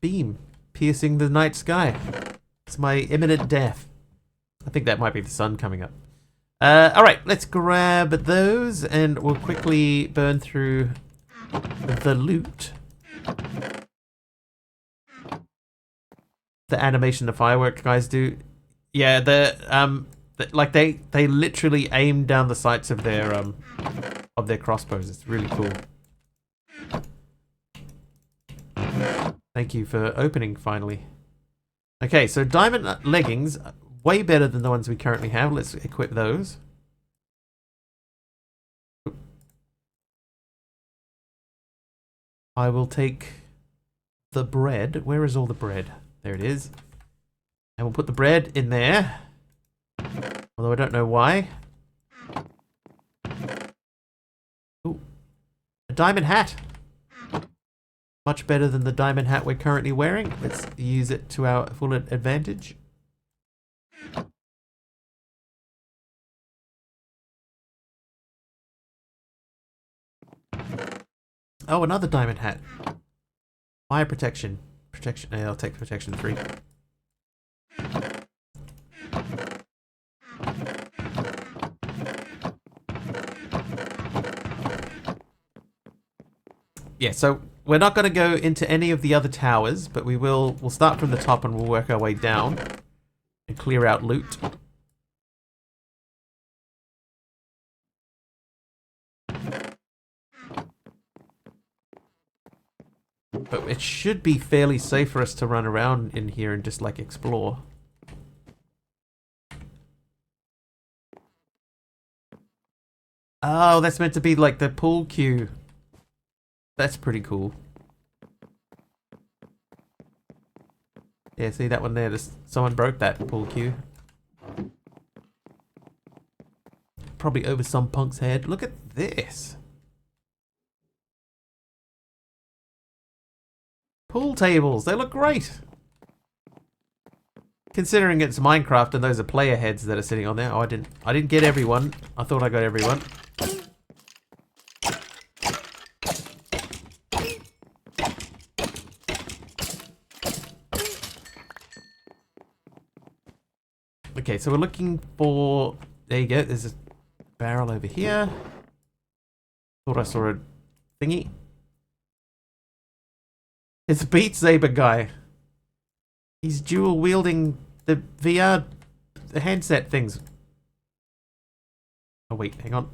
beam piercing the night sky. It's my imminent death. I think that might be the sun coming up. Alright, let's grab those and we'll quickly burn through the loot. The animation the fireworks guys do. Yeah, like they literally aim down the sights of their crossbows. It's really cool. Thank you for opening finally. Okay, so diamond leggings, way better than the ones we currently have. Let's equip those. I will take the bread. Where is all the bread? There it is. And we'll put the bread in there. Although I don't know why. Ooh. A diamond hat. Much better than the diamond hat we're currently wearing. Let's use it to our full advantage. Oh, another diamond hat. Fire protection. Protection. Yeah, I'll take protection 3. Yeah, so we're not going to go into any of the other towers, but we'll start from the top and we'll work our way down and clear out loot. But it should be fairly safe for us to run around in here and just like explore. Oh, that's meant to be like the pool cue. That's pretty cool. Yeah, see that one there? Someone broke that pool cue. Probably over some punk's head. Look at this. Pool tables. They look great. Considering it's Minecraft and those are player heads that are sitting on there. Oh, I didn't get everyone. I thought I got everyone. Okay, so we're looking for... There you go. There's a barrel over here. Thought I saw a thingy. It's Beat Saber guy. He's dual wielding the VR handset things. Oh wait, hang on.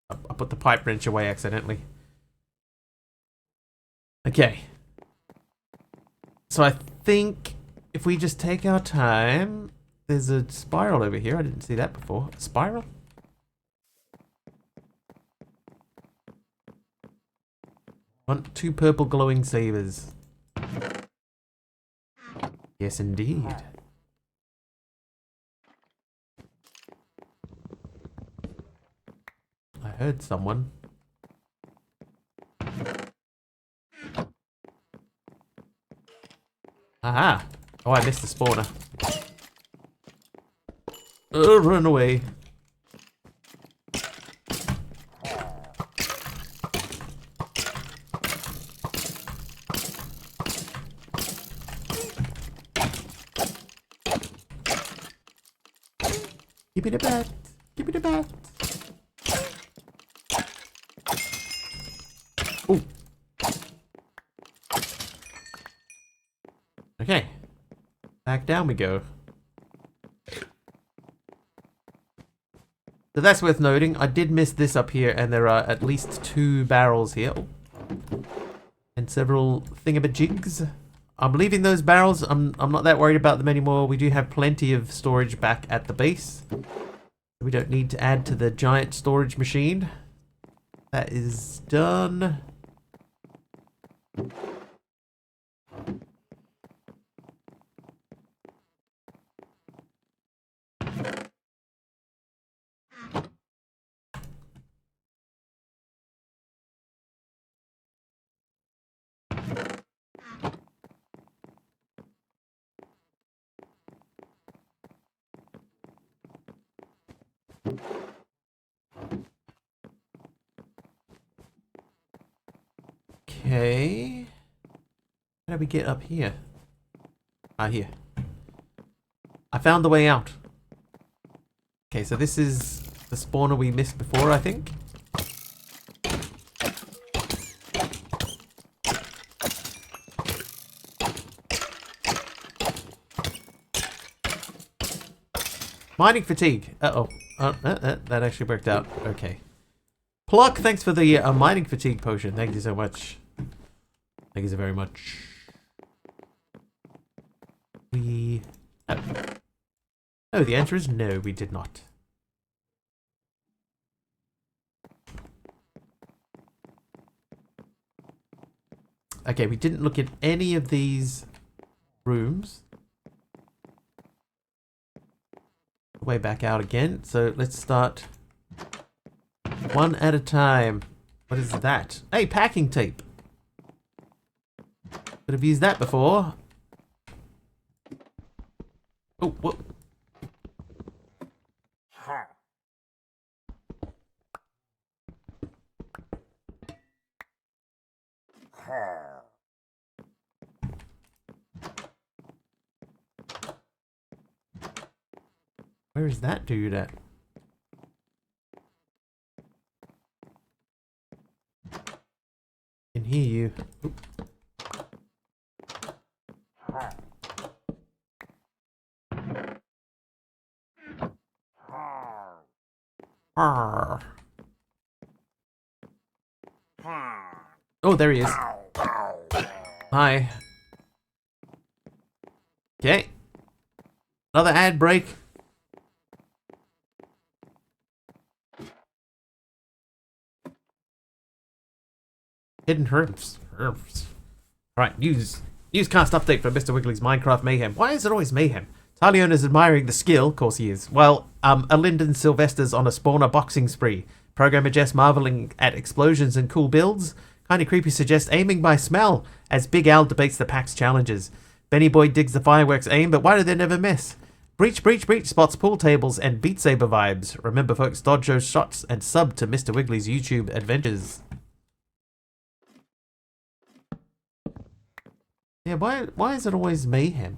I put the pipe wrench away accidentally. Okay. So I think if we just take our time, there's a spiral over here. I didn't see that before. A spiral? Want 2 purple glowing sabers. Yes, indeed. I heard someone. Aha! Oh, I missed the spawner. Run away. Give me the bat. Give me the bat. Ooh. Okay. Back down we go. So that's worth noting. I did miss this up here, and there are at least 2 barrels here. Oh. And several thingamajigs. I'm leaving those barrels. I'm not that worried about them anymore. We do have plenty of storage back at the base. We don't need to add to the giant storage machine. That is done. Okay. How do we get up here? Ah, here. I found the way out. Okay, so this is the spawner we missed before, I think. Mining fatigue. Uh-oh. That actually worked out. Okay. Pluck, thanks for the mining fatigue potion. Thank you so much. Thank you so very much. We... Oh, the answer is no, we did not. Okay, we didn't look at any of these rooms. Way back out again. So let's start one at a time. What is that? Hey, packing tape. Could have used that before. Oh, what? Where is that dude at? Can hear you. Oop. Arr. Oh, there he is. Hi. Okay. Another ad break. Hidden herbs. Right, newscast update from Mr. Wiggly's Minecraft Mayhem. Why is it always mayhem? Talion is admiring the skill, of course he is. Well, Lyndon Sylvester's on a spawner boxing spree. Programmer Jess marveling at explosions and cool builds. Kinda creepy suggests aiming by smell, as Big Al debates the pack's challenges. Benny Boy digs the fireworks aim, but why do they never miss? Breach spots pool tables and Beat Saber vibes. Remember folks, dodge those shots and sub to Mr. Wiggly's YouTube adventures. Yeah, why is it always mayhem?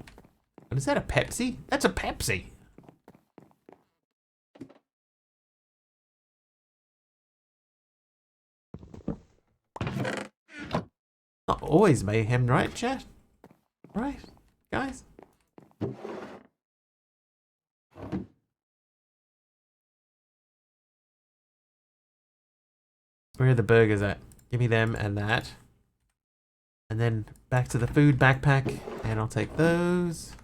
And is that a Pepsi? That's a Pepsi. Not always mayhem, right, chat? Right, guys? Where are the burgers at? Give me them and that. And then back to the food backpack. And I'll take those.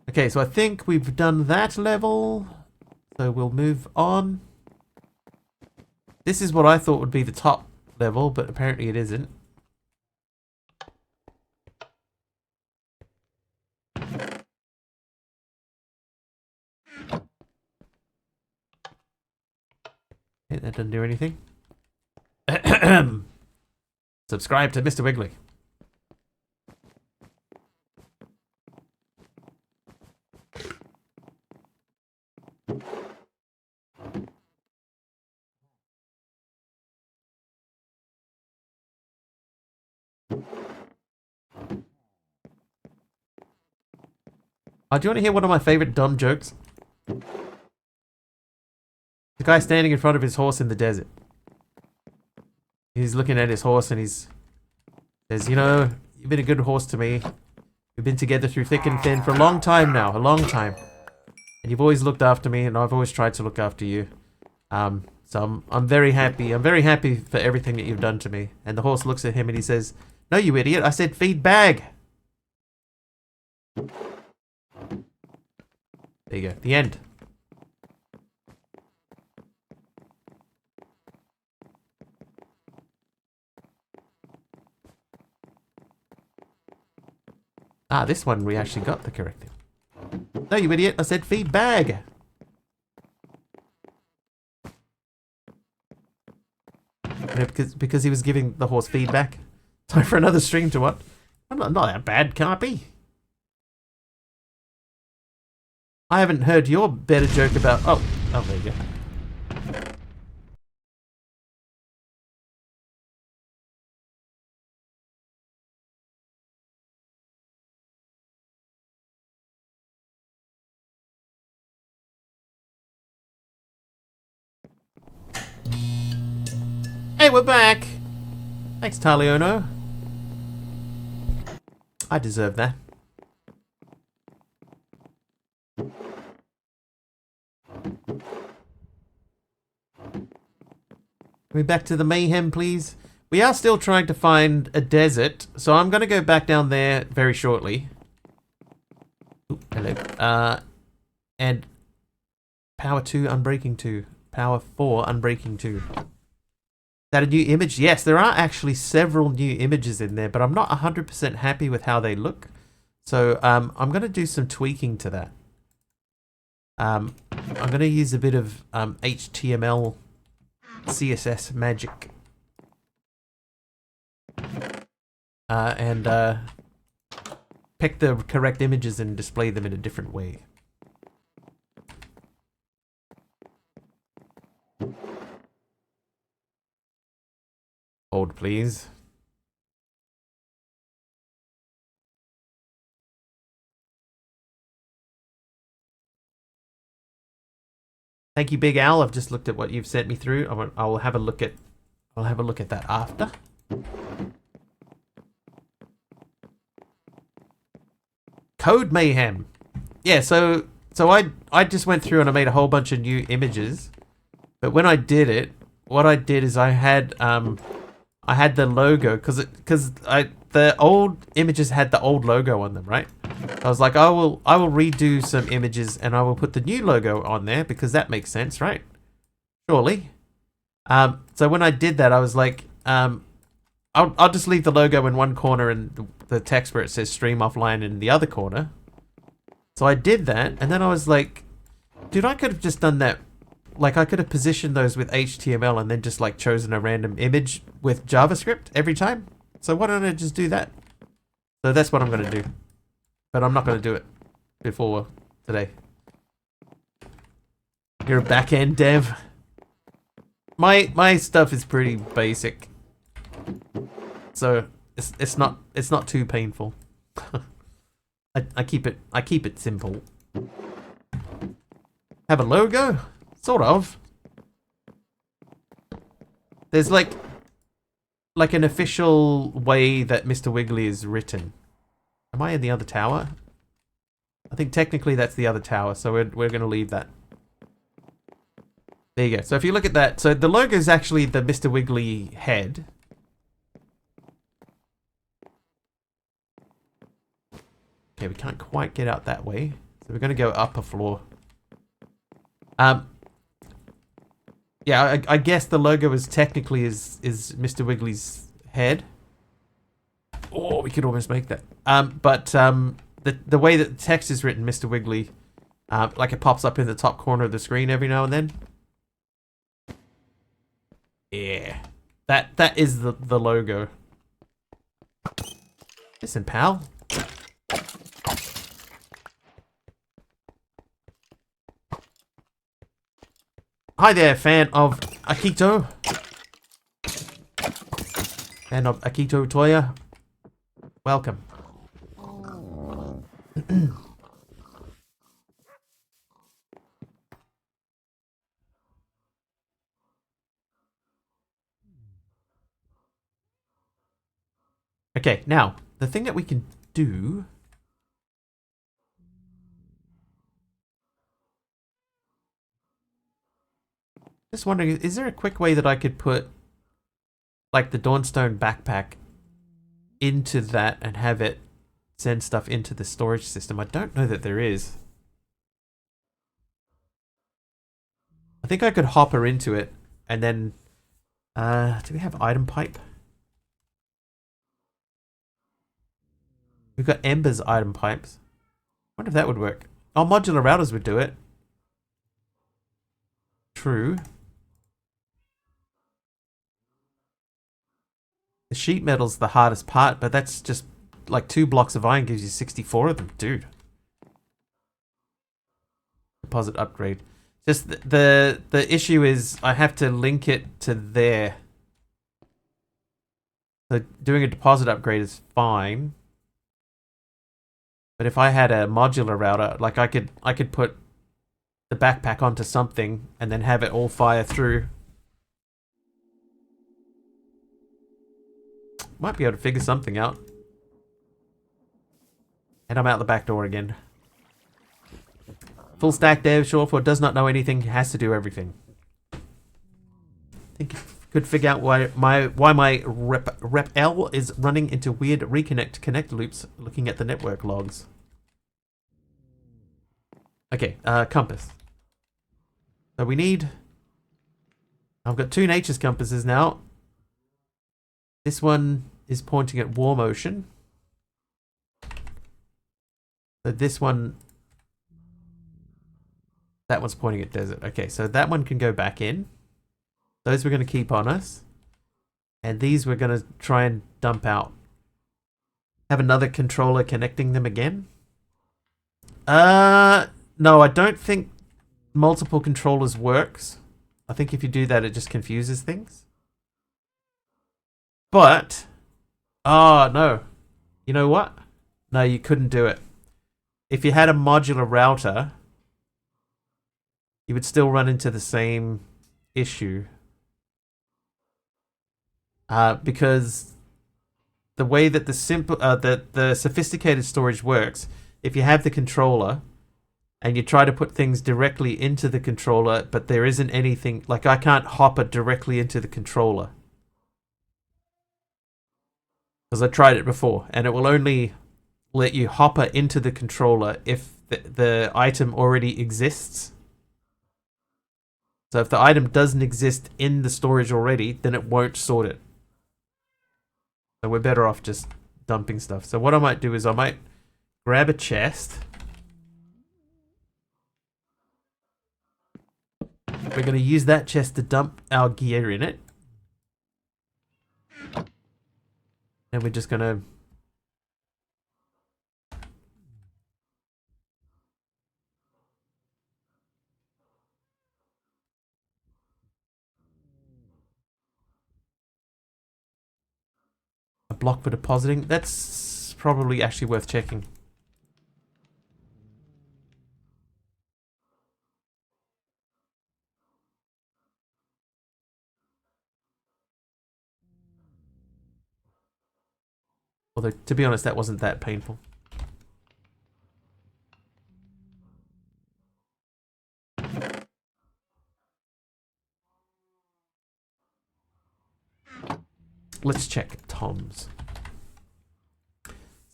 Okay, so I think we've done that level. So we'll move on. This is what I thought would be the top level, but apparently it isn't. Okay, that doesn't do anything. Subscribe to Mr. Wiggly. Oh, do you want to hear one of my favorite dumb jokes? The guy standing in front of his horse in the desert. He's looking at his horse and he's says, you know, you've been a good horse to me. We've been together through thick and thin for a long time now, a long time. And you've always looked after me and I've always tried to look after you. So I'm very happy. I'm very happy for everything that you've done to me. And the horse looks at him and he says, no, you idiot. I said feed bag. There you go. The end. Ah, this one we actually got the correct thing. No, you idiot. I said feed bag. Yeah, because he was giving the horse feedback. Time for another stream to what? I'm not that bad, can't be. I haven't heard your better joke about... Oh, there you go. Hey, we're back! Thanks, Taliono. I deserve that. We're back to the mayhem, please. We are still trying to find a desert, so I'm going to go back down there very shortly. Ooh, hello. And Power 2, Unbreaking 2. Power 4, Unbreaking 2. Is that a new image? Yes, there are actually several new images in there, but I'm not 100% happy with how they look. So I'm going to do some tweaking to that. I'm going to use a bit of HTML CSS magic. And pick the correct images and display them in a different way. Hold, please. Thank you, Big Al. I've just looked at what you've sent me through. I'll have a look at that after. Code Mayhem. Yeah, so I just went through and I made a whole bunch of new images. But when I did it, what I did is I had the logo because the old images had the old logo on them, right? I was like, I will redo some images and I will put the new logo on there because that makes sense, right? Surely. So when I did that, I was like, I'll just leave the logo in one corner and the text where it says stream offline in the other corner. So I did that, and then I was like, dude, I could have just done that. Like, I could have positioned those with HTML and then just like chosen a random image with JavaScript every time. So why don't I just do that? So that's what I'm going to do. But I'm not going to do it before today. You're a back-end dev. My stuff is pretty basic. So it's not too painful. I keep it simple. Have a logo? Sort of. There's like an official way that Mr. Wiggly is written. Am I in the other tower? I think technically that's the other tower, so we're gonna leave that. There you go. So if you look at that, so the logo is actually the Mr. Wiggly head. Okay, we can't quite get out that way. So we're going to go up a floor. Yeah, I guess the logo is technically is Mr. Wiggly's head. Oh, we could almost make that. But the way that the text is written, Mr. Wiggly, like it pops up in the top corner of the screen every now and then. Yeah, that is the logo. Listen, pal. Hi there, fan of Akito. Fan of Akito Toya. Welcome. Okay, now, the thing that we can do... Just wondering, is there a quick way that I could put, like, the Dawnstone backpack into that and have it send stuff into the storage system? I don't know that there is. I think I could hop her into it and then... do we have item pipe? We've got Ember's item pipes. I wonder if that would work. Oh, modular routers would do it. True. The sheet metal's the hardest part, but that's just like 2 blocks of iron gives you 64 of them. Dude. Deposit upgrade. Just the issue is I have to link it to there. So doing a deposit upgrade is fine. But if I had a modular router, like I could put the backpack onto something and then have it all fire through. Might be able to figure something out. And I'm out the back door again. Full stack dev, short for does not know anything, has to do everything. I think you could figure out why my rep L is running into weird reconnect loops looking at the network logs. Okay, compass. So we need... I've got 2 nature's compasses now. This one is pointing at warm ocean. So this one... That one's pointing at desert. Okay, so that one can go back in. Those we're going to keep on us. And these we're going to try and dump out. Have another controller connecting them again. No, I don't think multiple controllers works. I think if you do that, it just confuses things. But... Oh, no. You know what? No, you couldn't do it. If you had a modular router... You would still run into the same issue. Because the way that the sophisticated storage works, if you have the controller and you try to put things directly into the controller, but there isn't anything, like I can't hop it directly into the controller. Because I tried it before, and it will only let you hopper into the controller if the item already exists. So if the item doesn't exist in the storage already, then it won't sort it. So we're better off just dumping stuff. So what I might do is I might grab a chest. We're going to use that chest to dump our gear in it. And we're just going to... A block for depositing. That's probably actually worth checking. Although, to be honest, that wasn't that painful. Let's check Tom's.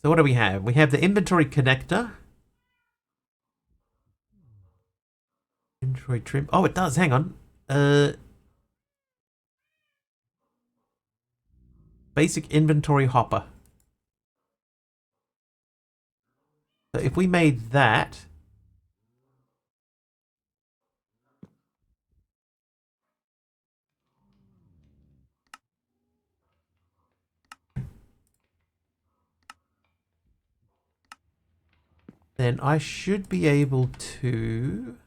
So what do we have? We have the inventory connector. Inventory trim. Oh, it does. Hang on. Basic inventory hopper. So if we made that, then I should be able to...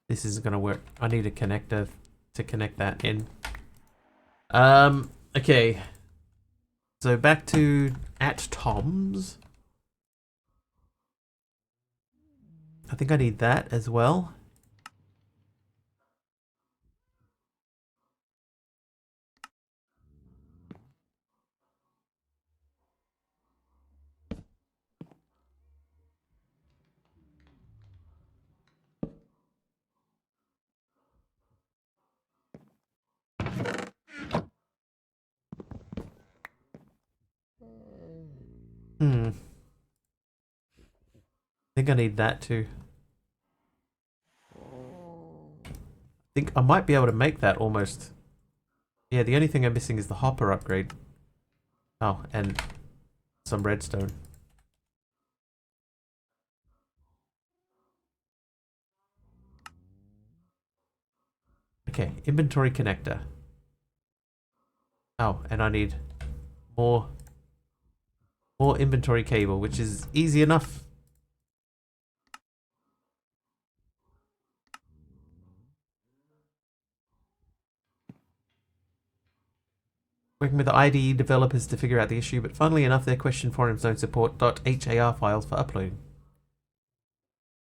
This isn't going to work. I need a connector to connect that in. Okay. So back to at Tom's. I think I need that as well. I think I need that too. I think I might be able to make that almost. Yeah, the only thing I'm missing is the hopper upgrade. Oh, and some redstone. Okay, inventory connector. Oh, and I need more inventory cable, which is easy enough. Working with the IDE developers to figure out the issue, but funnily enough, their question forums don't support .har files for uploading.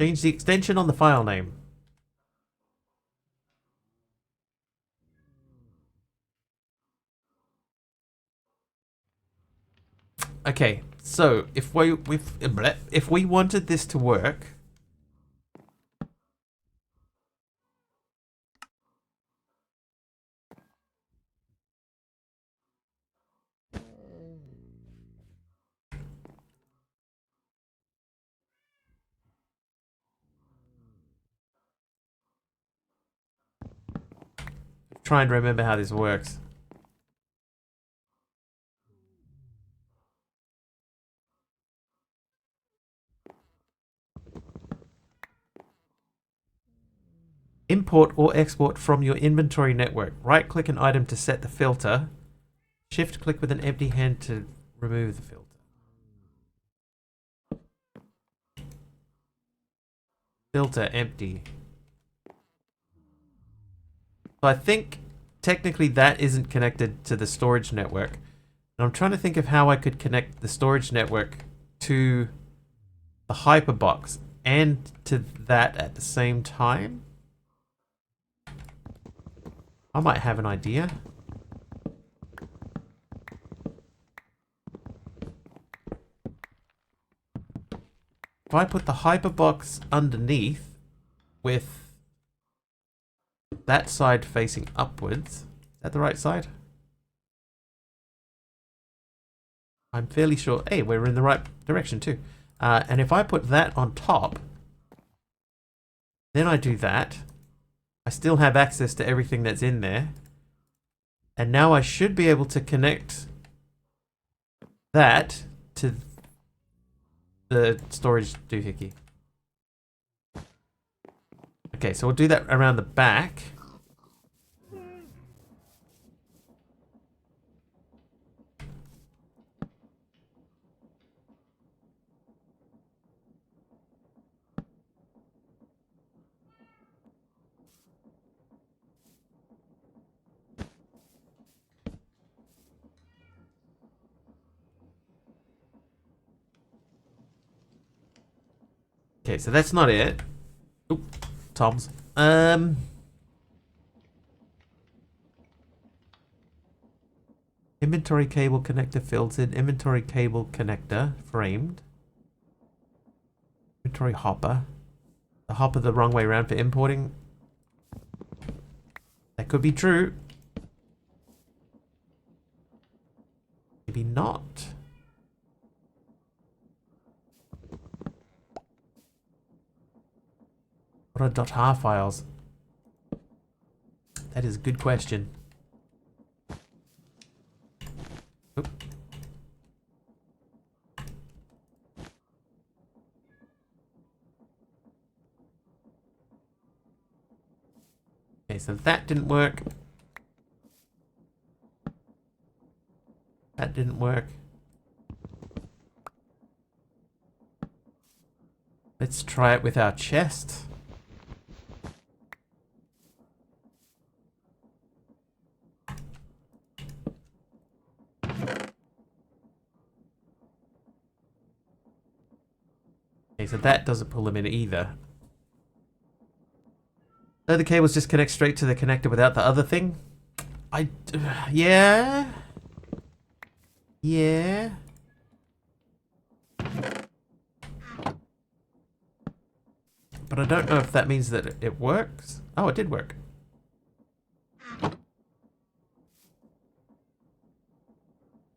Change the extension on the file name. Okay, so if we wanted this to work, try and remember how this works. Import or export from your inventory network. Right-click an item to set the filter. Shift-click with an empty hand to remove the filter. Filter empty. So I think technically that isn't connected to the storage network. And I'm trying to think of how I could connect the storage network to the hyperbox and to that at the same time. I might have an idea. If I put the hyperbox underneath with that side facing upwards, is that the right side? I'm fairly sure. Hey, we're in the right direction too. And if I put that on top, then I do that. I still have access to everything that's in there. And now I should be able to connect that to the storage doohickey. Okay, so we'll do that around the back. Okay, so that's not it. Oop, Tom's. Inventory cable connector filtered. Inventory cable connector framed. Inventory hopper. The hopper the wrong way around for importing. could be true. Maybe not. What are .har files? That is a good question. Oop. Okay, so that didn't work. That didn't work. Let's try it with our chest. Okay, so that doesn't pull them in either. So the cables just connect straight to the connector without the other thing? Yeah. Yeah. But I don't know if that means that it works. Oh, it did work.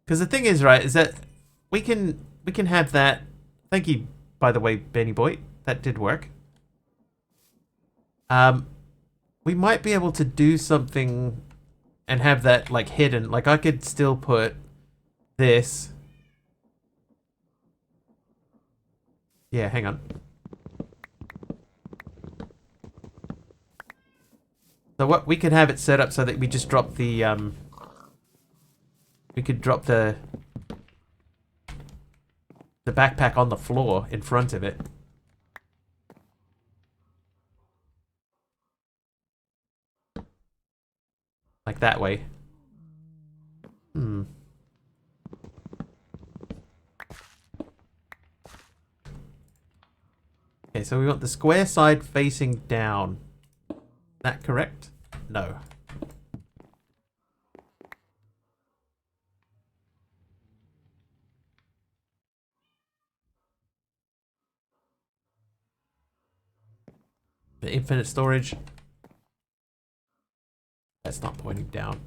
Because the thing is, right, is that we can have that. Thank you, by the way, Benny Boy. That did work. We might be able to do something and have that like hidden. Like I could still put this. Yeah, hang on. So what we could have it set up so that we just drop the we could drop the backpack on the floor in front of it. Like that way. Hmm. Okay, so we want the square side facing down. Is that correct? No. The infinite storage. That's not pointing down.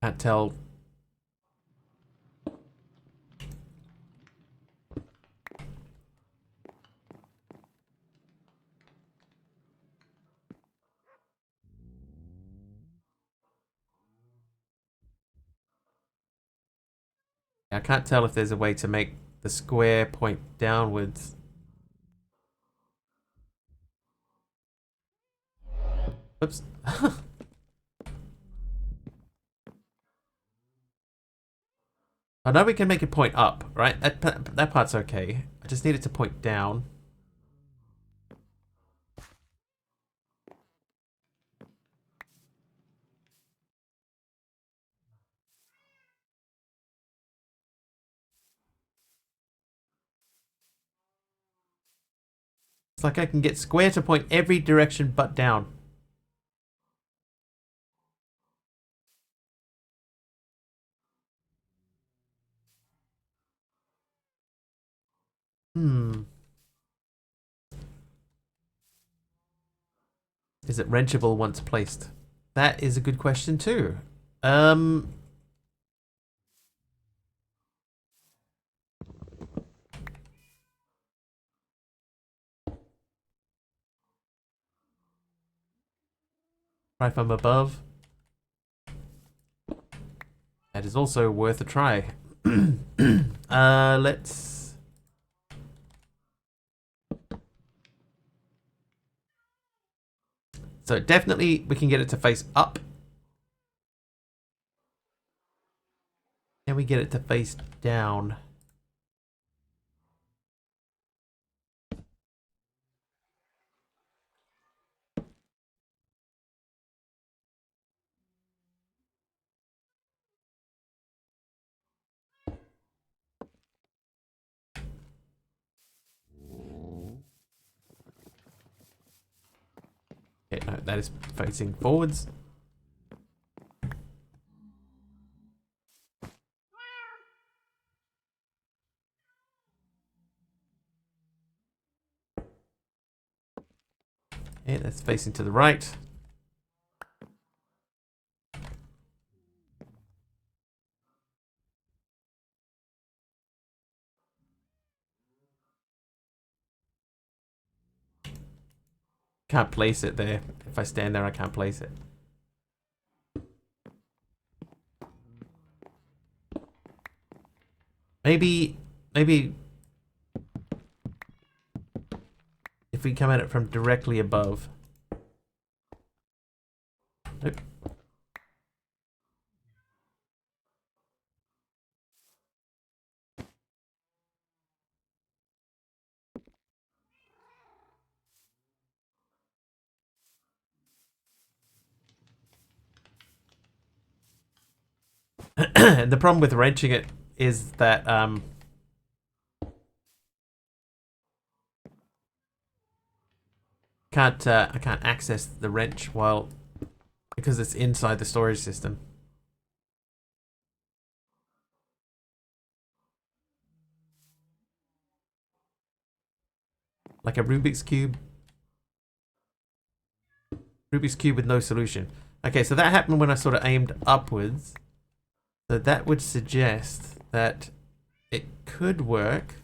Can't tell. I can't tell if there's a way to make the square point downwards. Oops. I know we can make it point up, right? That part's okay. I just need it to point down. It's like I can get square to point every direction but down. Hmm. Is it wrenchable once placed? That is a good question too. Um. Try from above. That is also worth a try. Let's. So definitely we can get it to face up. Can we get it to face down? No, that is facing forwards. Yeah, that's facing to the right. Can't place it there. If I stand there, I can't place it. Maybe if we come at it from directly above. Nope. And the problem with wrenching it is that I can't access the wrench while because it's inside the storage system. Like a Rubik's Cube. Rubik's Cube with no solution. Okay, so that happened when I sort of aimed upwards. So that would suggest that it could work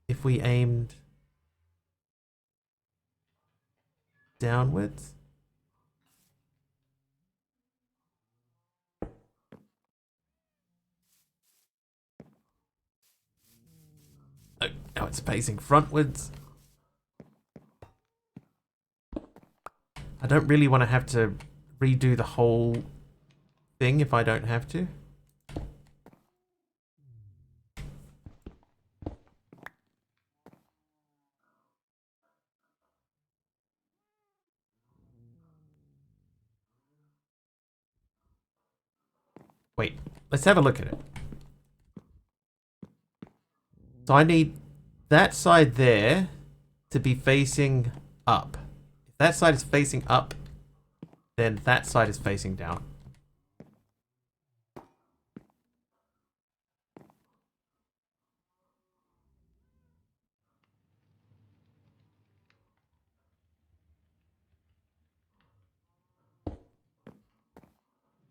if we aimed downwards. Oh, now it's facing frontwards. I don't really want to have to redo the whole thing if I don't have to. Wait, let's have a look at it. So I need that side there to be facing up. If that side is facing up, then that side is facing down.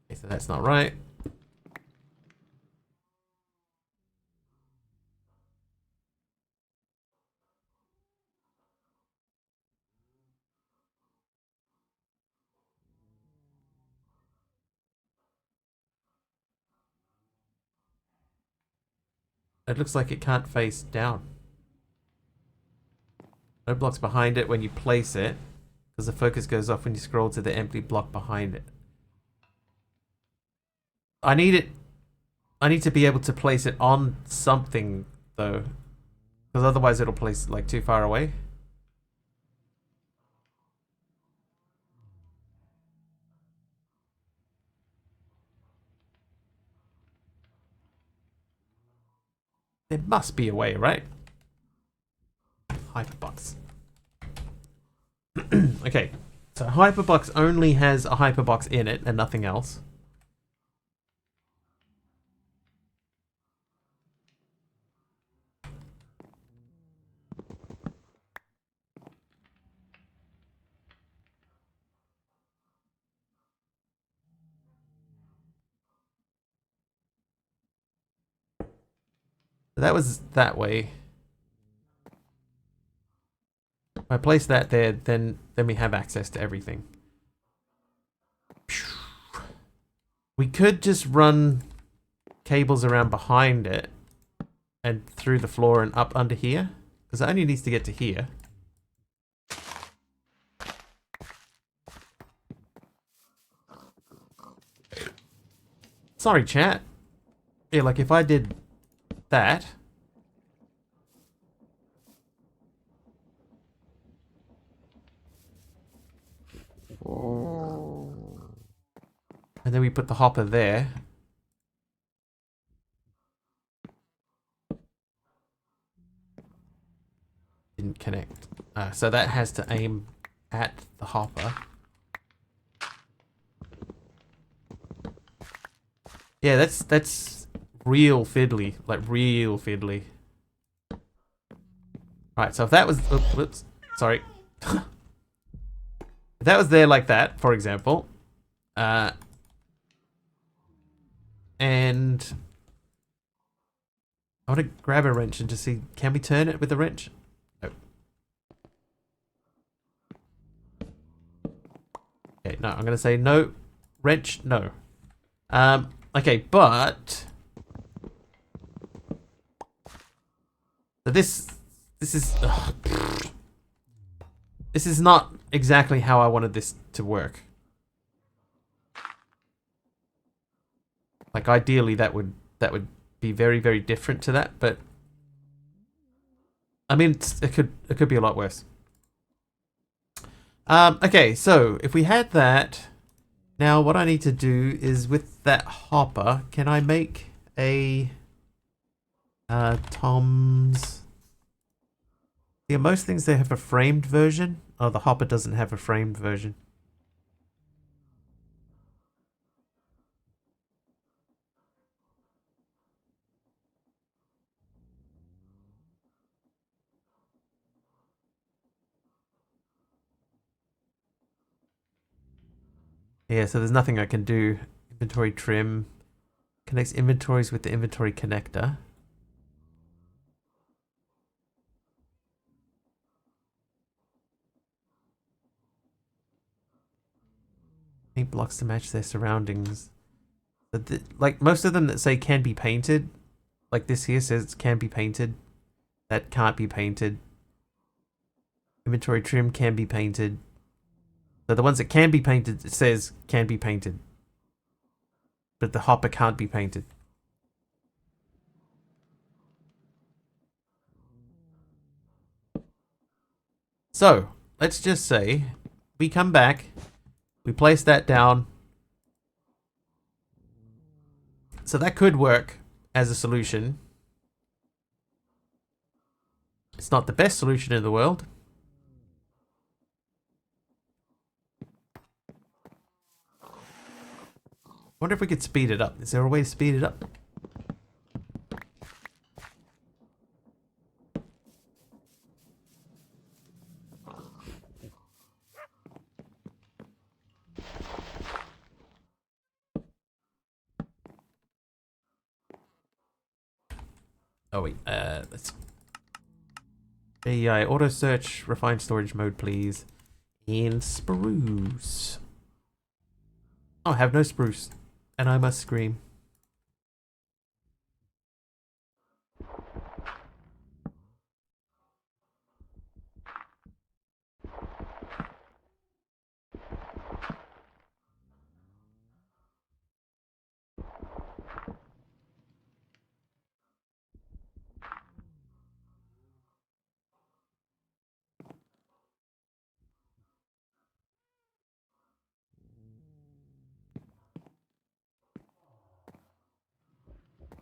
Okay, so that's not right. It looks like it can't face down. No blocks behind it when you place it, because the focus goes off when you scroll to the empty block behind it. I need to be able to place it on something though, because otherwise it'll place like too far away. There must be a way, right? Hyperbox. Okay, so Hyperbox only has a Hyperbox in it and nothing else. That was that way. If I place that there, then we have access to everything. We could just run cables around behind it and through the floor and up under here, because it only needs to get to here. Sorry, chat. Yeah, like if I did that. And then we put the hopper there. Didn't connect. So that has to aim at the hopper. Yeah, that's real fiddly, like real fiddly. Right, so if that was, oh, whoops, sorry. If that was there like that, for example, and I want to grab a wrench and just see, can we turn it with a wrench? No. Okay, no, I'm going to say no. Wrench, no. Okay, but so this is this is not exactly how I wanted this to work. Like ideally that would be very, very different to that, but I mean it could be a lot worse. Okay, so if we had that, now what I need to do is with that hopper, can I make a Tom's? Yeah, most things they have a framed version. Oh, the hopper doesn't have a framed version. Yeah, so there's nothing I can do. Inventory trim connects inventories with the inventory connector. Paint blocks to match their surroundings. But like most of them that say can be painted, like this here says it can be painted. That can't be painted. Inventory trim can be painted. So the ones that can be painted, it says can be painted. But the hopper can't be painted. So, let's just say we come back, we place that down. So that could work as a solution. It's not the best solution in the world. I wonder if we could speed it up. Is there a way to speed it up? Oh wait, let's AI auto search, refined storage mode please. And spruce. Oh, I have no spruce. And I must scream.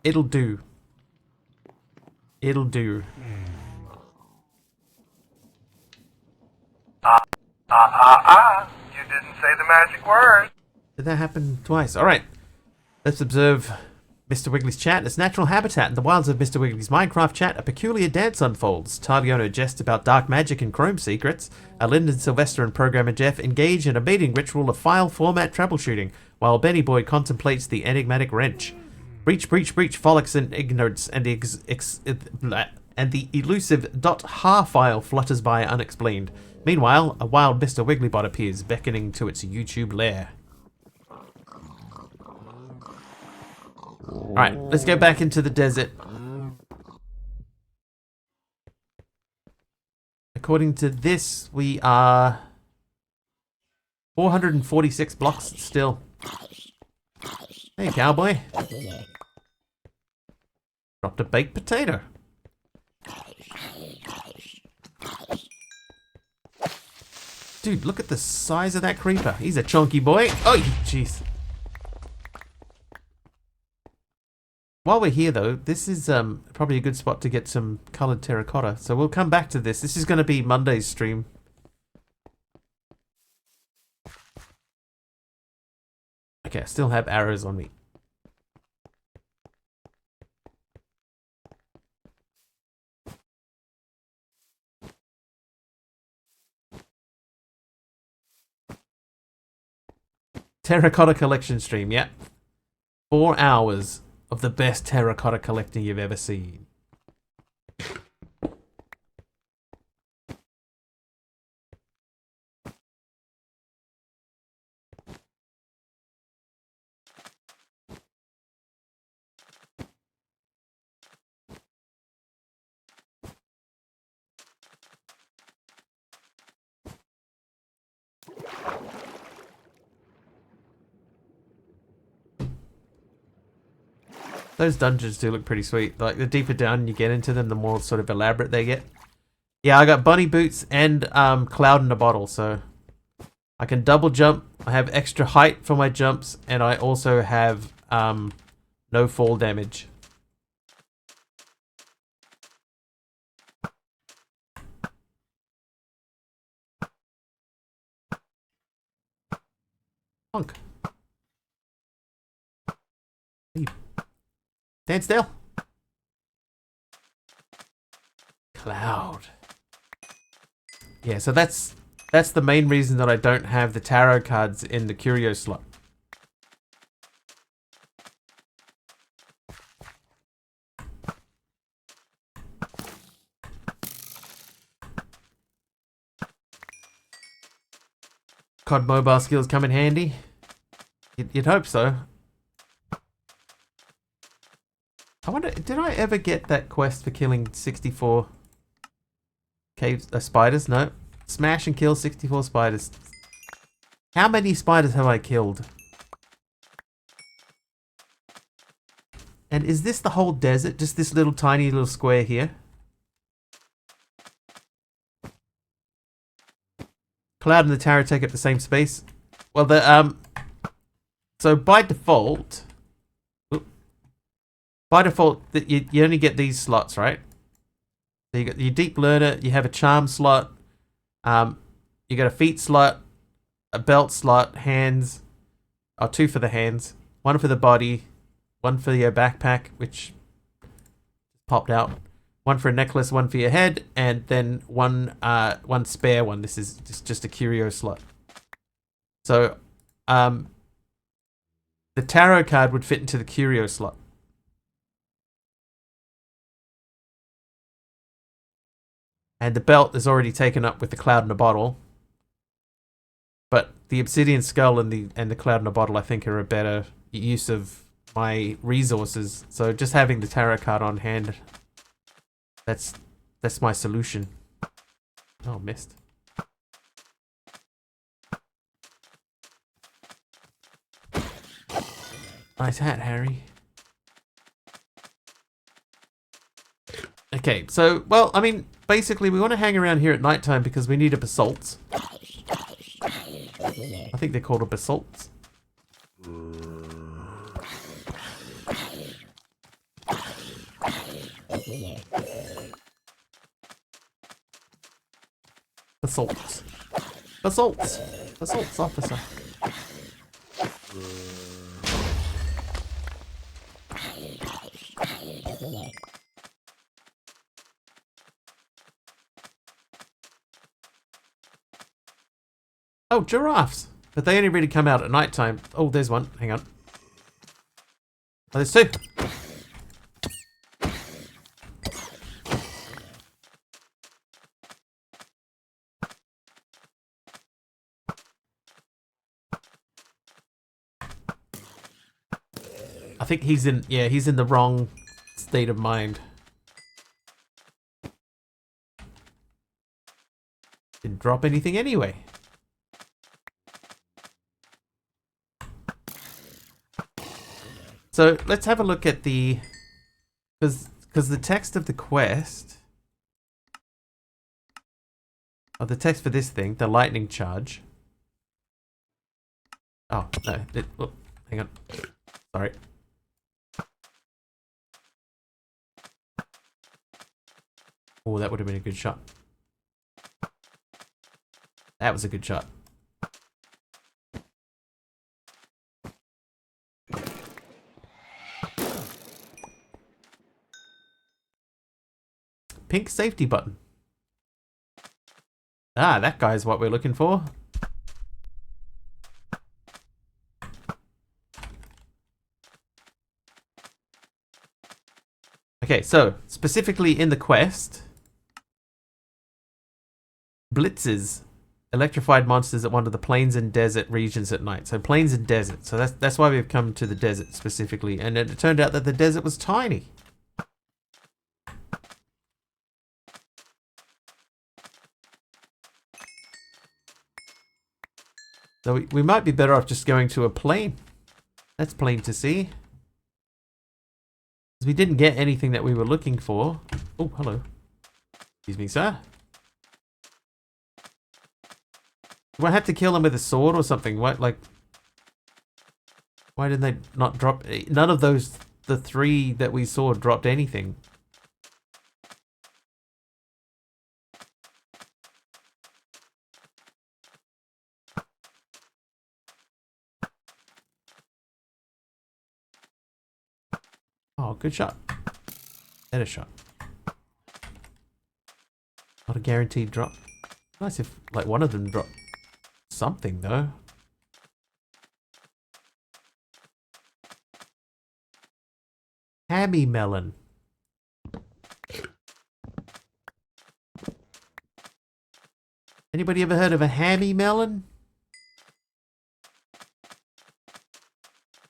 It'll do. It'll do. You didn't say the magic word. Did that happen twice? Alright. Let's observe Mr. Wiggly's chat. Its natural habitat in the wilds of Mr. Wiggly's Minecraft chat, a peculiar dance unfolds. Targiono jests about dark magic and Chrome secrets. Lyndon Sylvester and programmer Jeff engage in a mating ritual of file format troubleshooting, while Benny Boy contemplates the enigmatic wrench. Breach, breach, breach, frolics in ignorance, and the elusive .har file flutters by unexplained. Meanwhile, a wild Mr. Wigglybot appears, beckoning to its YouTube lair. Alright, let's go back into the desert. According to this, we are 446 blocks still. Hey, cowboy. Dropped a baked potato. Dude, look at the size of that creeper. He's a chunky boy. Oh, jeez. While we're here, though, this is probably a good spot to get some colored terracotta. So we'll come back to this. This is going to be Monday's stream. Okay, I still have arrows on me. Terracotta collection stream, yeah. 4 hours of the best terracotta collecting you've ever seen. Those dungeons do look pretty sweet. Like, the deeper down you get into them, the more sort of elaborate they get. Yeah, I got bunny boots and cloud in a bottle, so I can double jump. I have extra height for my jumps, and I also have no fall damage. Punk. Leave. Stand still. Cloud. Yeah, so that's the main reason that I don't have the tarot cards in the curio slot. COD mobile skills come in handy. You'd hope so. I wonder, did I ever get that quest for killing 64 caves, spiders? No. Smash and kill 64 spiders. How many spiders have I killed? And is this the whole desert? Just this little tiny little square here? Cloud and the tower take up the same space. Well, so by default, you only get these slots, right? So you got your deep learner, you have a charm slot, you got a feet slot, a belt slot, hands, or 2 for the hands, 1 for the body, 1 for your backpack, which popped out, 1 for a necklace, 1 for your head, and then one spare one. This is just a curio slot. So, the tarot card would fit into the curio slot. And the belt is already taken up with the cloud in a bottle. But the obsidian skull and the cloud in a bottle, I think, are a better use of my resources. So just having the tarot card on hand, that's my solution. Oh, missed. Nice hat, Harry. Okay, so, well, I mean, basically we want to hang around here at nighttime because we need a basalt. I think they're called a basalt. Basalts. Basalts. Basalts, officer. Oh, giraffes. But they only really come out at night time. Oh, there's one. Hang on. Oh, there's 2. I think he's in the wrong state of mind. Didn't drop anything anyway. So let's have a look at the, because the text of the quest, or the text for this thing, the lightning charge. Oh no! Oh, hang on. Sorry. Oh, that would have been a good shot. That was a good shot. pink safety button. Ah, that guy's what we're looking for. Okay, so specifically in the quest, blitzes electrified monsters at one of the plains and desert regions at night. So plains and desert. So that's why we've come to the desert specifically. And it turned out that the desert was tiny. So we might be better off just going to a plain. That's plain to see. We didn't get anything that we were looking for. Oh, hello. Excuse me, sir. Do I have to kill him with a sword or something? What, like... Why didn't they not drop... None of those... The 3 that we saw dropped anything. Oh, good shot. Better shot. Not a guaranteed drop. Nice if, like, one of them dropped something, though. Hammy melon. Anybody ever heard of a hammy melon?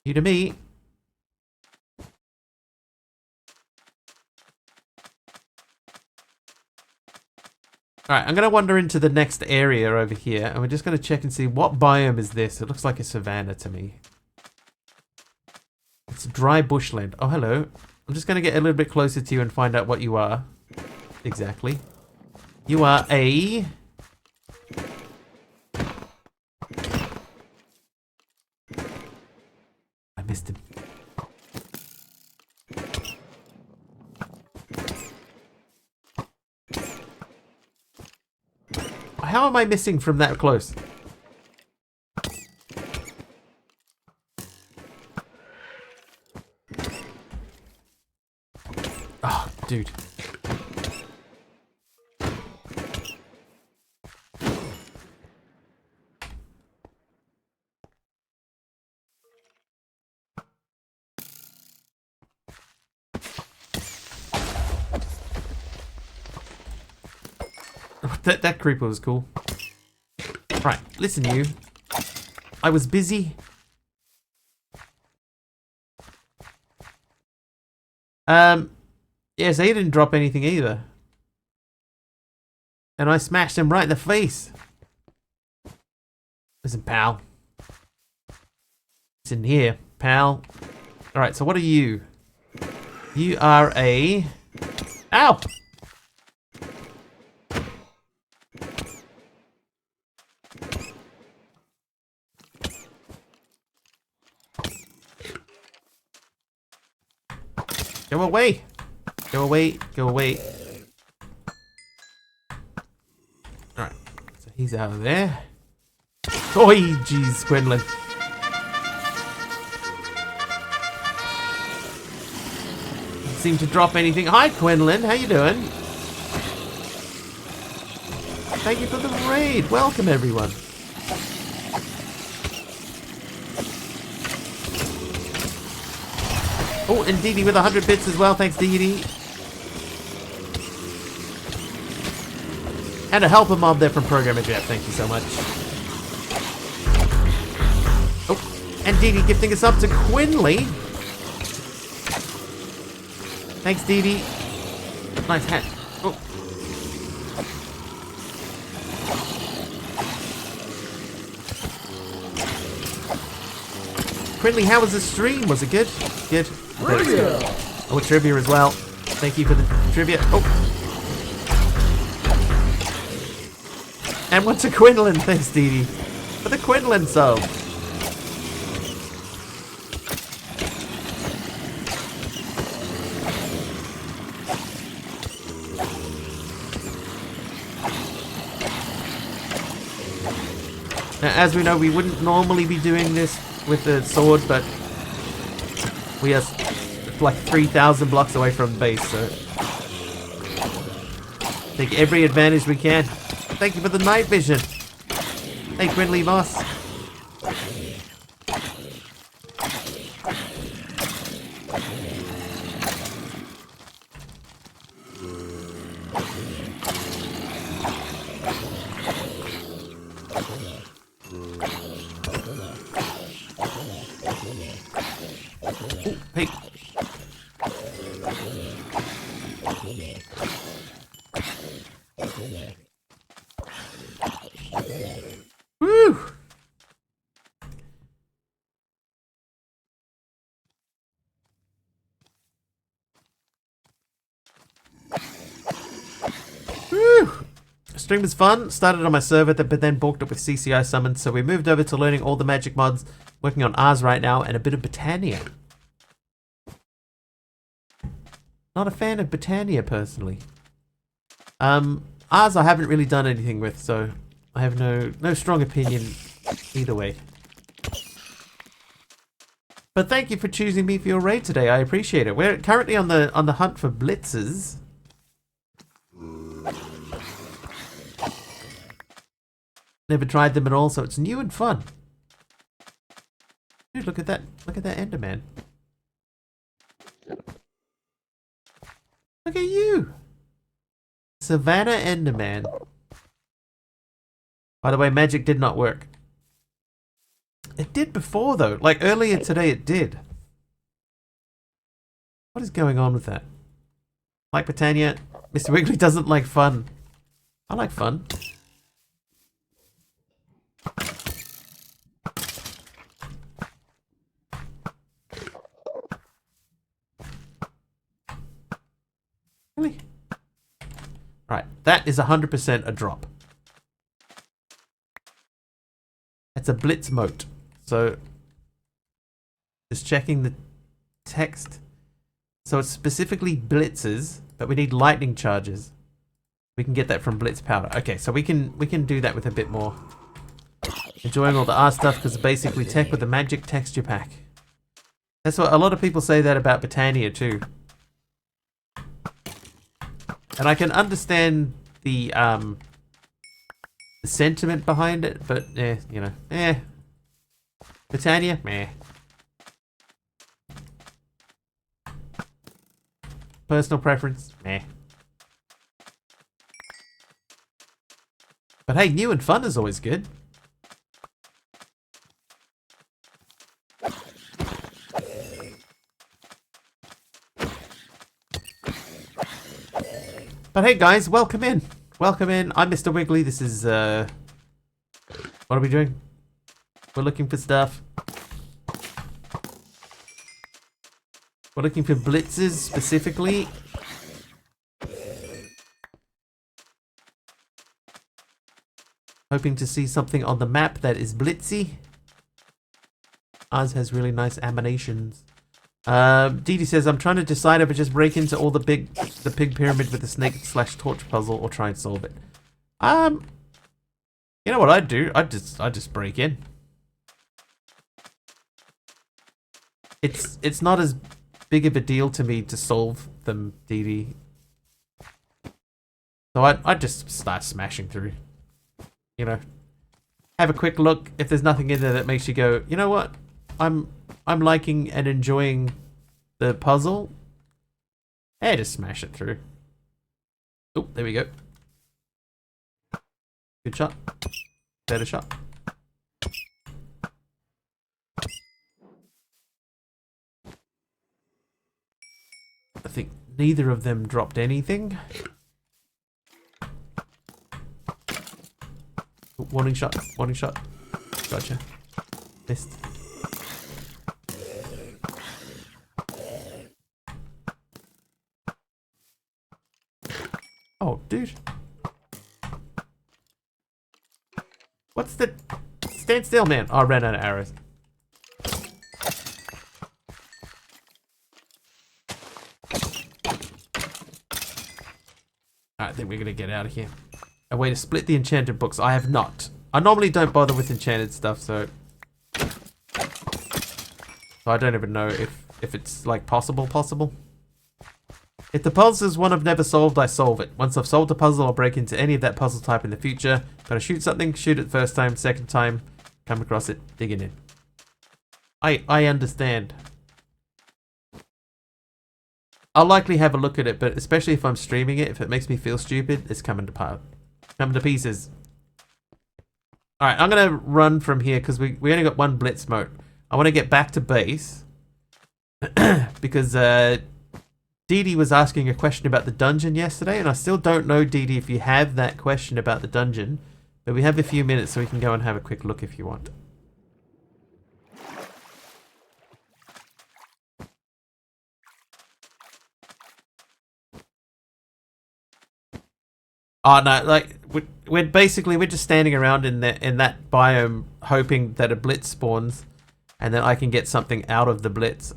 You to me. Alright, I'm going to wander into the next area over here, and we're just going to check and see what biome is this. It looks like a savanna to me. It's dry bushland. Oh, hello. I'm just going to get a little bit closer to you and find out what you are. Exactly. You are a... I missed him. How am I missing from that close? Oh, dude. That creeper was cool. Right, listen you. I was busy. Yes, he didn't drop anything either. And I smashed him right in the face. Listen, pal. Listen here, pal. Alright, so what are you? You are a... Ow! Go away! Go away, go away. Alright, so he's out of there. Oi, jeez, Quinlan. Didn't seem to drop anything. Hi, Quinlan, how you doing? Thank you for the raid. Welcome, everyone. Oh, and Dee Dee with 100 bits as well. Thanks, Dee Dee. And a helper mob there from Programmer Jeff. Thank you so much. Oh, and Dee Dee gifting us up to Quinley. Thanks, Dee Dee. Nice hat. Oh. Quinley, how was the stream? Was it good? Good. Trivia! Oh, trivia as well. Thank you for the trivia. Oh. And what's a Quinlan? Thanks, Dee Dee. For the Quinlan sub. Now, as we know, we wouldn't normally be doing this with the sword, but we are like 3,000 blocks away from base, so Take every advantage we can. Thank you for the night vision. Hey, Brindley Moss. Hey. Woo! Woo! Stream was fun. Started on my server, but then balked it with CCI summons, so we moved over to learning all the magic mods, working on ours right now, and a bit of Britannia. Not a fan of Britannia, personally. Ours I haven't really done anything with, so I have no strong opinion either way. But thank you for choosing me for your raid today. I appreciate it. We're currently on the hunt for blitzes. Never tried them at all, so it's new and fun. Dude, look at that. Look at that Enderman. Look at you. Savannah Enderman. By the way, magic did not work. It did before, though. Like, earlier today it did. What is going on with that? Like Britannia, Mr. Wiggly doesn't like fun. I like fun. Really? Right, that is 100% a drop. It's a blitz moat. So, just checking the text. So it's specifically blitzes, but we need lightning charges. We can get that from blitz powder. Okay, so we can do that with a bit more. Enjoying all the art stuff because it's basically tech with a magic texture pack. That's what a lot of people say that about Britannia too. And I can understand the sentiment behind it, but you know, Britannia, meh. Personal preference, meh. But hey, new and fun is always good. But hey guys, welcome in. Welcome in. I'm Mr. Wiggly. This is what are we doing? We're looking for stuff. We're looking for blitzes specifically. Hoping to see something on the map that is blitzy. Ours has really nice animations. Dee says, I'm trying to decide if I just break into all the pig pyramid with the snake / torch puzzle or try and solve it. You know what I'd do? I'd just break in. It's not as big of a deal to me to solve them, Dee. So I'd just start smashing through. You know, have a quick look. If there's nothing in there that makes you go, you know what? I'm liking and enjoying the puzzle. Hey, just smash it through. Oh, there we go. Good shot. Better shot. I think neither of them dropped anything. Oh, warning shot. Warning shot. Gotcha. Missed. Oh, dude. What's the... Stand still, man. Oh, I ran out of arrows. Alright, then we're going to get out of here. A way to split the enchanted books. I have not. I normally don't bother with enchanted stuff, so I don't even know if it's, like, possible. If the puzzle is one I've never solved, I solve it. Once I've solved a puzzle, I'll break into any of that puzzle type in the future. Gotta shoot something, shoot it first time, second time, come across it, digging in. I understand. I'll likely have a look at it, but especially if I'm streaming it, if it makes me feel stupid, it's coming to pieces. Alright, I'm gonna run from here because we only got one blitz mode. I want to get back to base because Dee Dee was asking a question about the dungeon yesterday, and I still don't know, Dee Dee, if you have that question about the dungeon, but we have a few minutes so we can go and have a quick look if you want. Oh no, like we're just standing around in that biome hoping that a blitz spawns and then I can get something out of the blitz.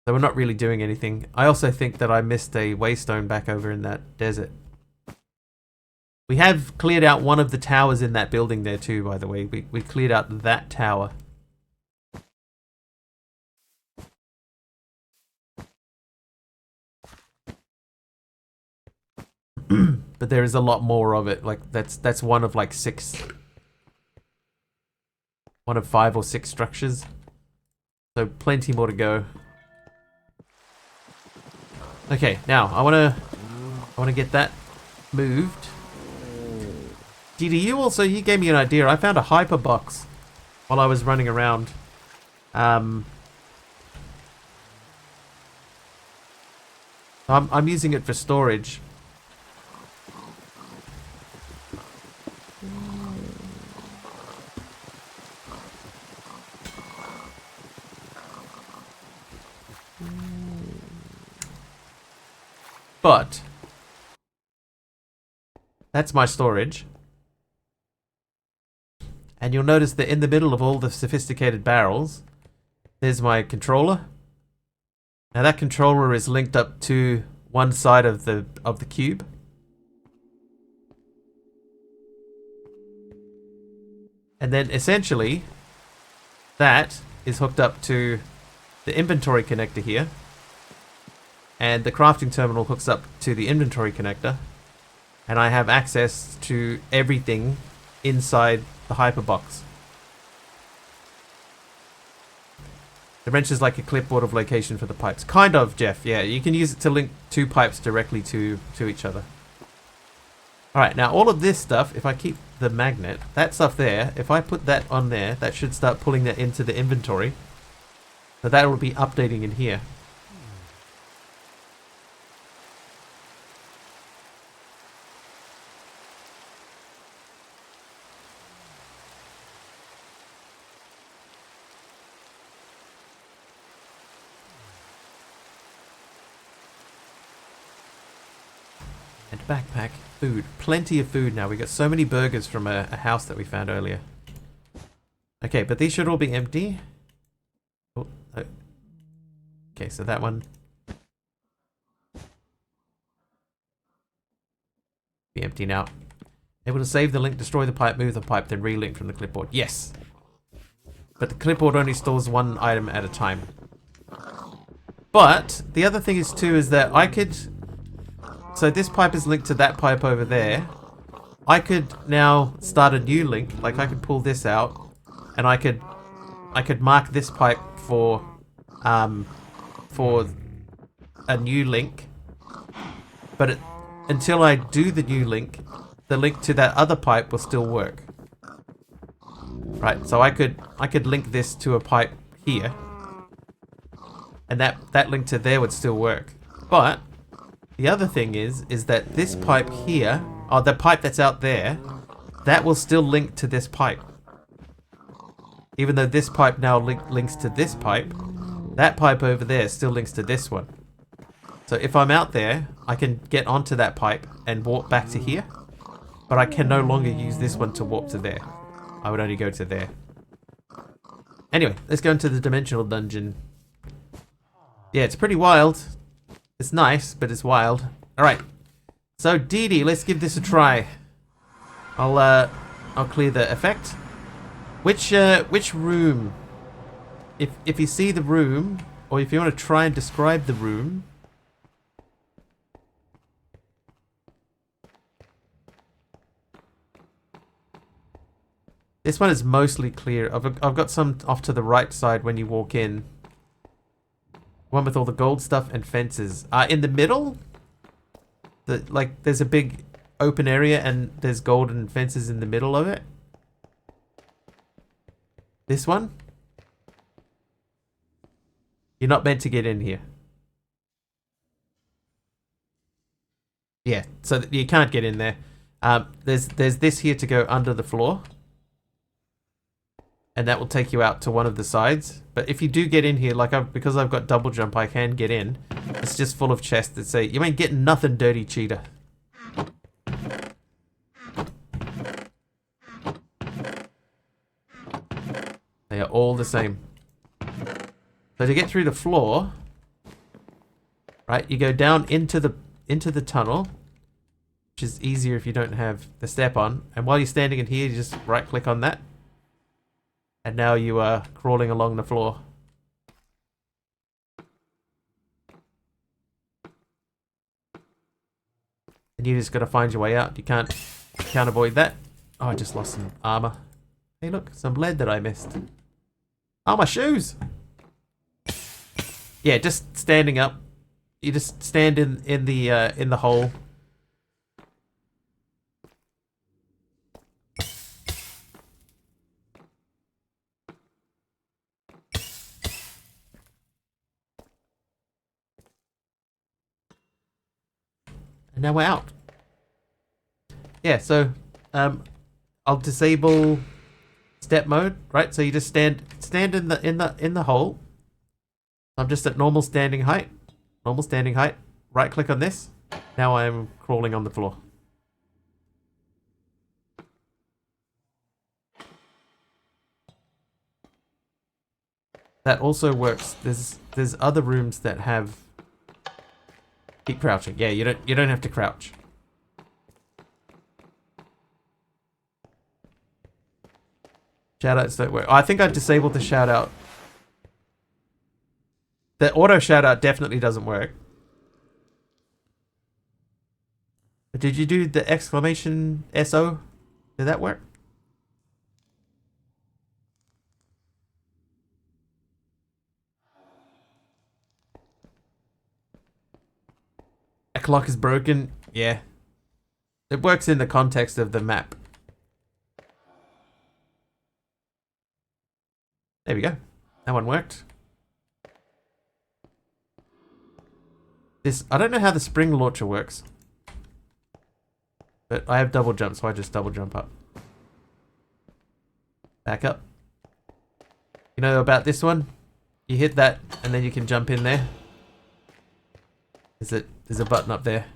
So we're not really doing anything. I also think that I missed a waystone back over in that desert. We have cleared out one of the towers in that building there too, by the way. We cleared out that tower. But there is a lot more of it. Like that's one of like 6. One of 5 or 6 structures. So plenty more to go. Okay, now I wanna get that moved. Dee Dee, you gave me an idea. I found a hyper box while I was running around. I'm using it for storage. But that's my storage. And you'll notice that in the middle of all the sophisticated barrels, there's my controller. Now that controller is linked up to one side of the cube. And then essentially that is hooked up to the inventory connector here. And the crafting terminal hooks up to the inventory connector. And I have access to everything inside the hyperbox. The wrench is like a clipboard of location for the pipes. Kind of, Jeff. Yeah, you can use it to link 2 pipes directly to each other. Alright, now all of this stuff, if I keep the magnet, that stuff there, if I put that on there, that should start pulling that into the inventory. So that will be updating in here. And backpack, food. Plenty of food now. We got so many burgers from a house that we found earlier. Okay, but these should all be empty. Oh. Okay, so that one. Be empty now. Able to save the link, destroy the pipe, move the pipe, then relink from the clipboard. Yes! But the clipboard only stores 1 item at a time. But, the other thing is too is that I could... So this pipe is linked to that pipe over there. I could now start a new link. Like I could pull this out, and I could mark this pipe for a new link. But until I do the new link, the link to that other pipe will still work. Right. So I could link this to a pipe here, and that link to there would still work. But the other thing is that this pipe here, or the pipe that's out there, that will still link to this pipe. Even though this pipe now links to this pipe, that pipe over there still links to this one. So if I'm out there, I can get onto that pipe and warp back to here, but I can no longer use this one to warp to there. I would only go to there. Anyway, let's go into the dimensional dungeon. Yeah, it's pretty wild. It's nice, but it's wild. Alright. So, Dee Dee, let's give this a try. I'll clear the effect. Which room? If you see the room, or if you want to try and describe the room, This one is mostly clear. I've got some off to the right side when you walk in. One with all the gold stuff and fences. In the middle, there's a big open area and there's golden fences in the middle of it. This one, you're not meant to get in here. Yeah, so you can't get in there. There's this here to go under the floor. And that will take you out to one of the sides. But if you do get in here, because I've got double jump, I can get in. It's just full of chests that say, "You ain't getting nothing, dirty cheater." They are all the same. So to get through the floor, right, you go down into the tunnel, which is easier if you don't have the step on. And while you're standing in here, you just right click on that. And now you are crawling along the floor. And you just got to find your way out. You can't avoid that. Oh, I just lost some armor. Hey, look, some lead that I missed. Oh, my shoes. Yeah, just standing up. You just stand in the hole. And now we're out. Yeah, so I'll disable step mode, right? So you just stand in the hole. I'm just at normal standing height. Normal standing height. Right click on this. Now I'm crawling on the floor. That also works. There's other rooms that have. Keep crouching. Yeah, you don't have to crouch. Shoutouts don't work. Oh, I think I disabled the shoutout. The auto shoutout definitely doesn't work. But did you do the exclamation SO? Did that work? A clock is broken. Yeah. It works in the context of the map. There we go. That one worked. I don't know how the spring launcher works. But I have double jump, so I just double jump up. Back up. You know about this one? You hit that, and then you can jump in there. There's a button up there.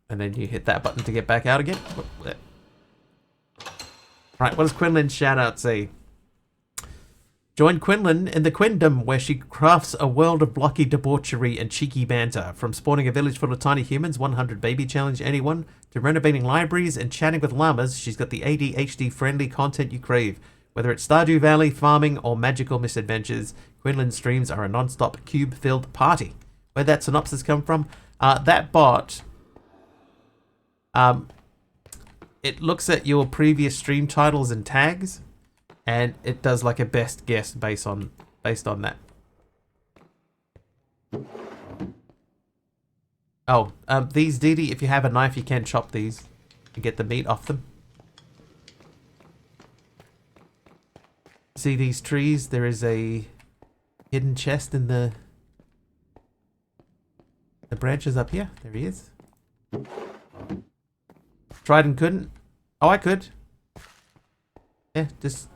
And then you hit that button to get back out again. Right, what does Quinlan's shoutout say? Join Quinlan in the Quindom, where she crafts a world of blocky debauchery and cheeky banter. From spawning a village full of tiny humans, 100 baby challenge anyone, to renovating libraries and chatting with llamas, she's got the ADHD-friendly content you crave. Whether it's Stardew Valley, farming, or magical misadventures, Quinlan's streams are a non-stop cube-filled party. Where'd that synopsis come from? That bot, it looks at your previous stream titles and tags, and it does like a best guess based on that. Oh, these, Dee Dee, if you have a knife, you can chop these and get the meat off them. See these trees? There is a hidden chest in the branches up here. There he is. Tried and couldn't. Oh, I could. Yeah, just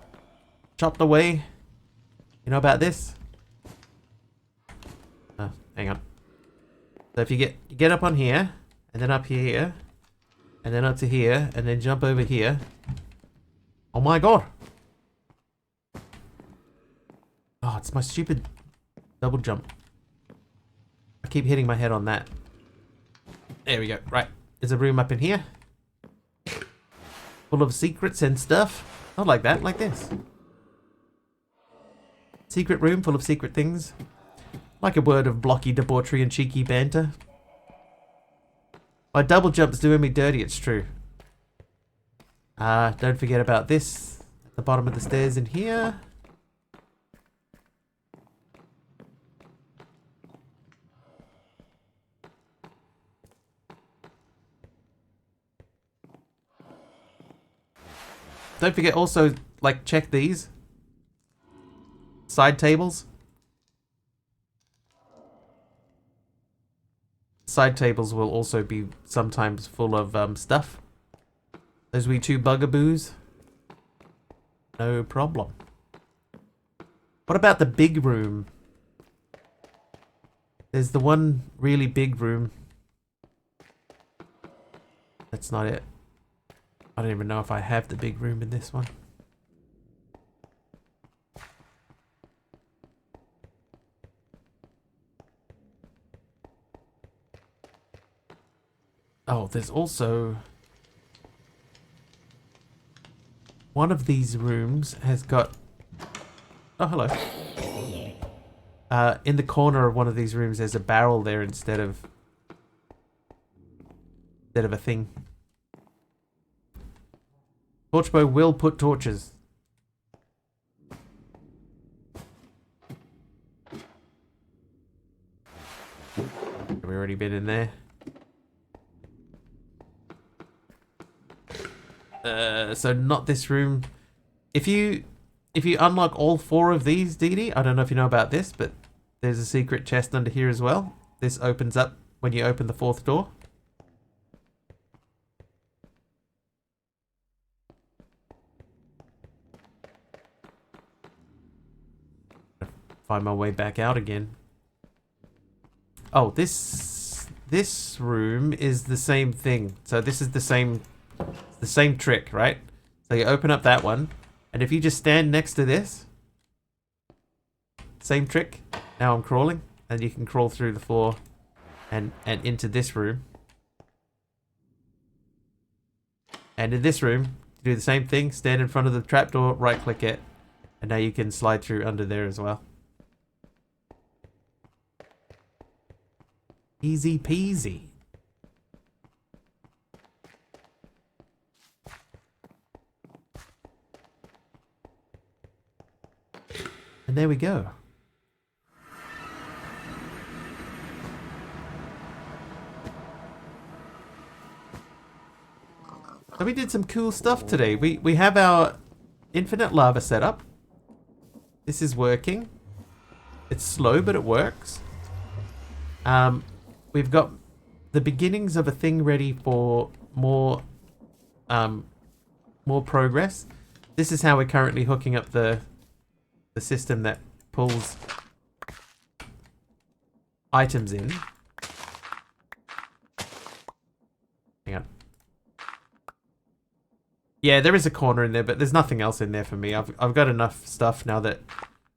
chopped away. You know about this? Oh, hang on. So if you get up on here, and then up here, and then up to here, and then jump over here. Oh my god! Oh, it's my stupid double jump. I keep hitting my head on that. There we go. Right. There's a room up in here. Full of secrets and stuff. Not like that, like this. Secret room full of secret things. Like a word of blocky debauchery and cheeky banter. My double jump's doing me dirty, it's true. Don't forget about this at the bottom of the stairs in here. Don't forget also, like, check these side tables. Side tables will also be sometimes full of stuff. Those wee two bugaboos. No problem. What about the big room? There's the one really big room. That's not it. I don't even know if I have the big room in this one. Oh, there's also... one of these rooms has got... Oh, hello. In the corner of one of these rooms, there's a barrel there instead of a thing. Torchbow will put torches. Have we already been in there? So not this room. If you unlock all 4 of these, Dee Dee, I don't know if you know about this, but there's a secret chest under here as well. This opens up when you open the 4th door. Find my way back out again. Oh, this room is the same thing. So this is the same trick, right? So you open up that one, and if you just stand next to this, same trick. Now I'm crawling, and you can crawl through the floor and into this room. And in this room, you do the same thing. Stand in front of the trapdoor, right click it, and now you can slide through under there as well. Easy peasy. And there we go. So we did some cool stuff today. We have our infinite lava setup. This is working. It's slow, but it works. We've got the beginnings of a thing ready for more progress. This is how we're currently hooking up the system that pulls items in. Hang on. Yeah, there is a corner in there, but there's nothing else in there for me. I've got enough stuff now that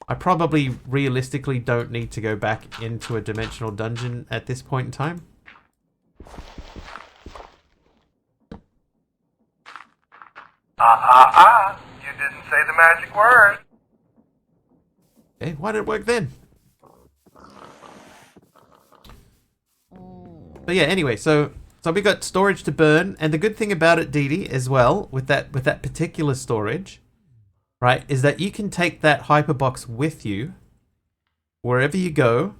I probably realistically don't need to go back into a dimensional dungeon at this point in time. You didn't say the magic word. Okay, why did it work then? But yeah, anyway, so we got storage to burn, and the good thing about it, Dee Dee, as well, with that particular storage, right, is that you can take that hyperbox with you wherever you go,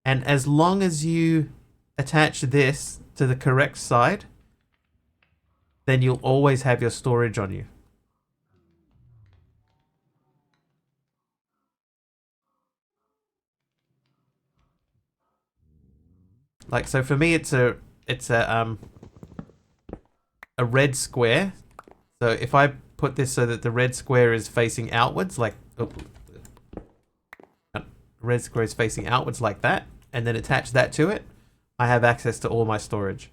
and as long as you attach this to the correct side, then you'll always have your storage on you. Like, so for me, it's a red square. So if I put this so that the red square is facing outwards, like red square is facing outwards like that, and then attach that to it, I have access to all my storage.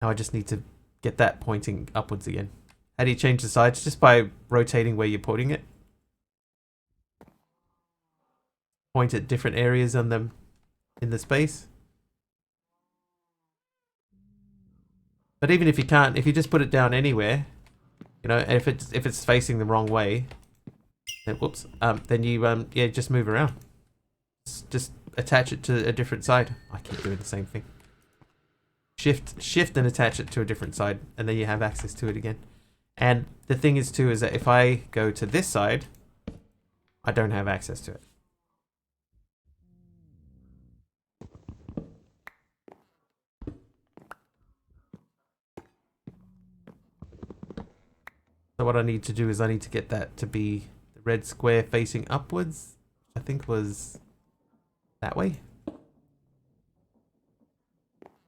Now I just need to get that pointing upwards again. How do you change the sides? Just by rotating where you're putting it. Point at different areas on them in the space. But even if you can't, if you just put it down anywhere, you know, if it's facing the wrong way, then whoops, then you yeah, just move around. Just attach it to a different side. I keep doing the same thing. Shift and attach it to a different side, and then you have access to it again. And the thing is too, is that if I go to this side, I don't have access to it. So what I need to do is I need to get that to be the red square facing upwards. I think was that way.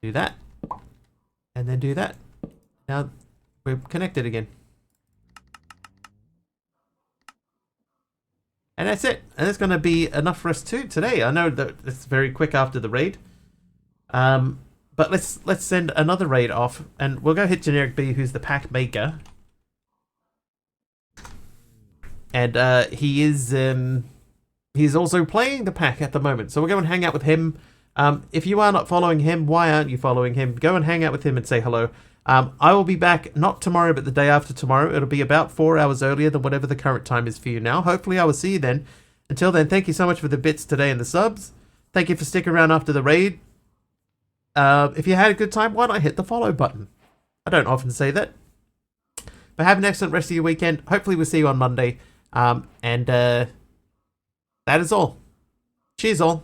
Do that. And then do that. Now we're connected again. And that's it. And that's going to be enough for us too today. I know that it's very quick after the raid. But let's send another raid off. And we'll go hit Generic B, who's the pack maker. And he's also playing the pack at the moment. So we'll go and hang out with him. If you are not following him, why aren't you following him? Go and hang out with him and say hello. I will be back not tomorrow, but the day after tomorrow. It'll be about 4 hours earlier than whatever the current time is for you now. Hopefully I will see you then. Until then, thank you so much for the bits today and the subs. Thank you for sticking around after the raid. If you had a good time, why not hit the follow button? I don't often say that. But have an excellent rest of your weekend. Hopefully we'll see you on Monday. That is all. Cheers all.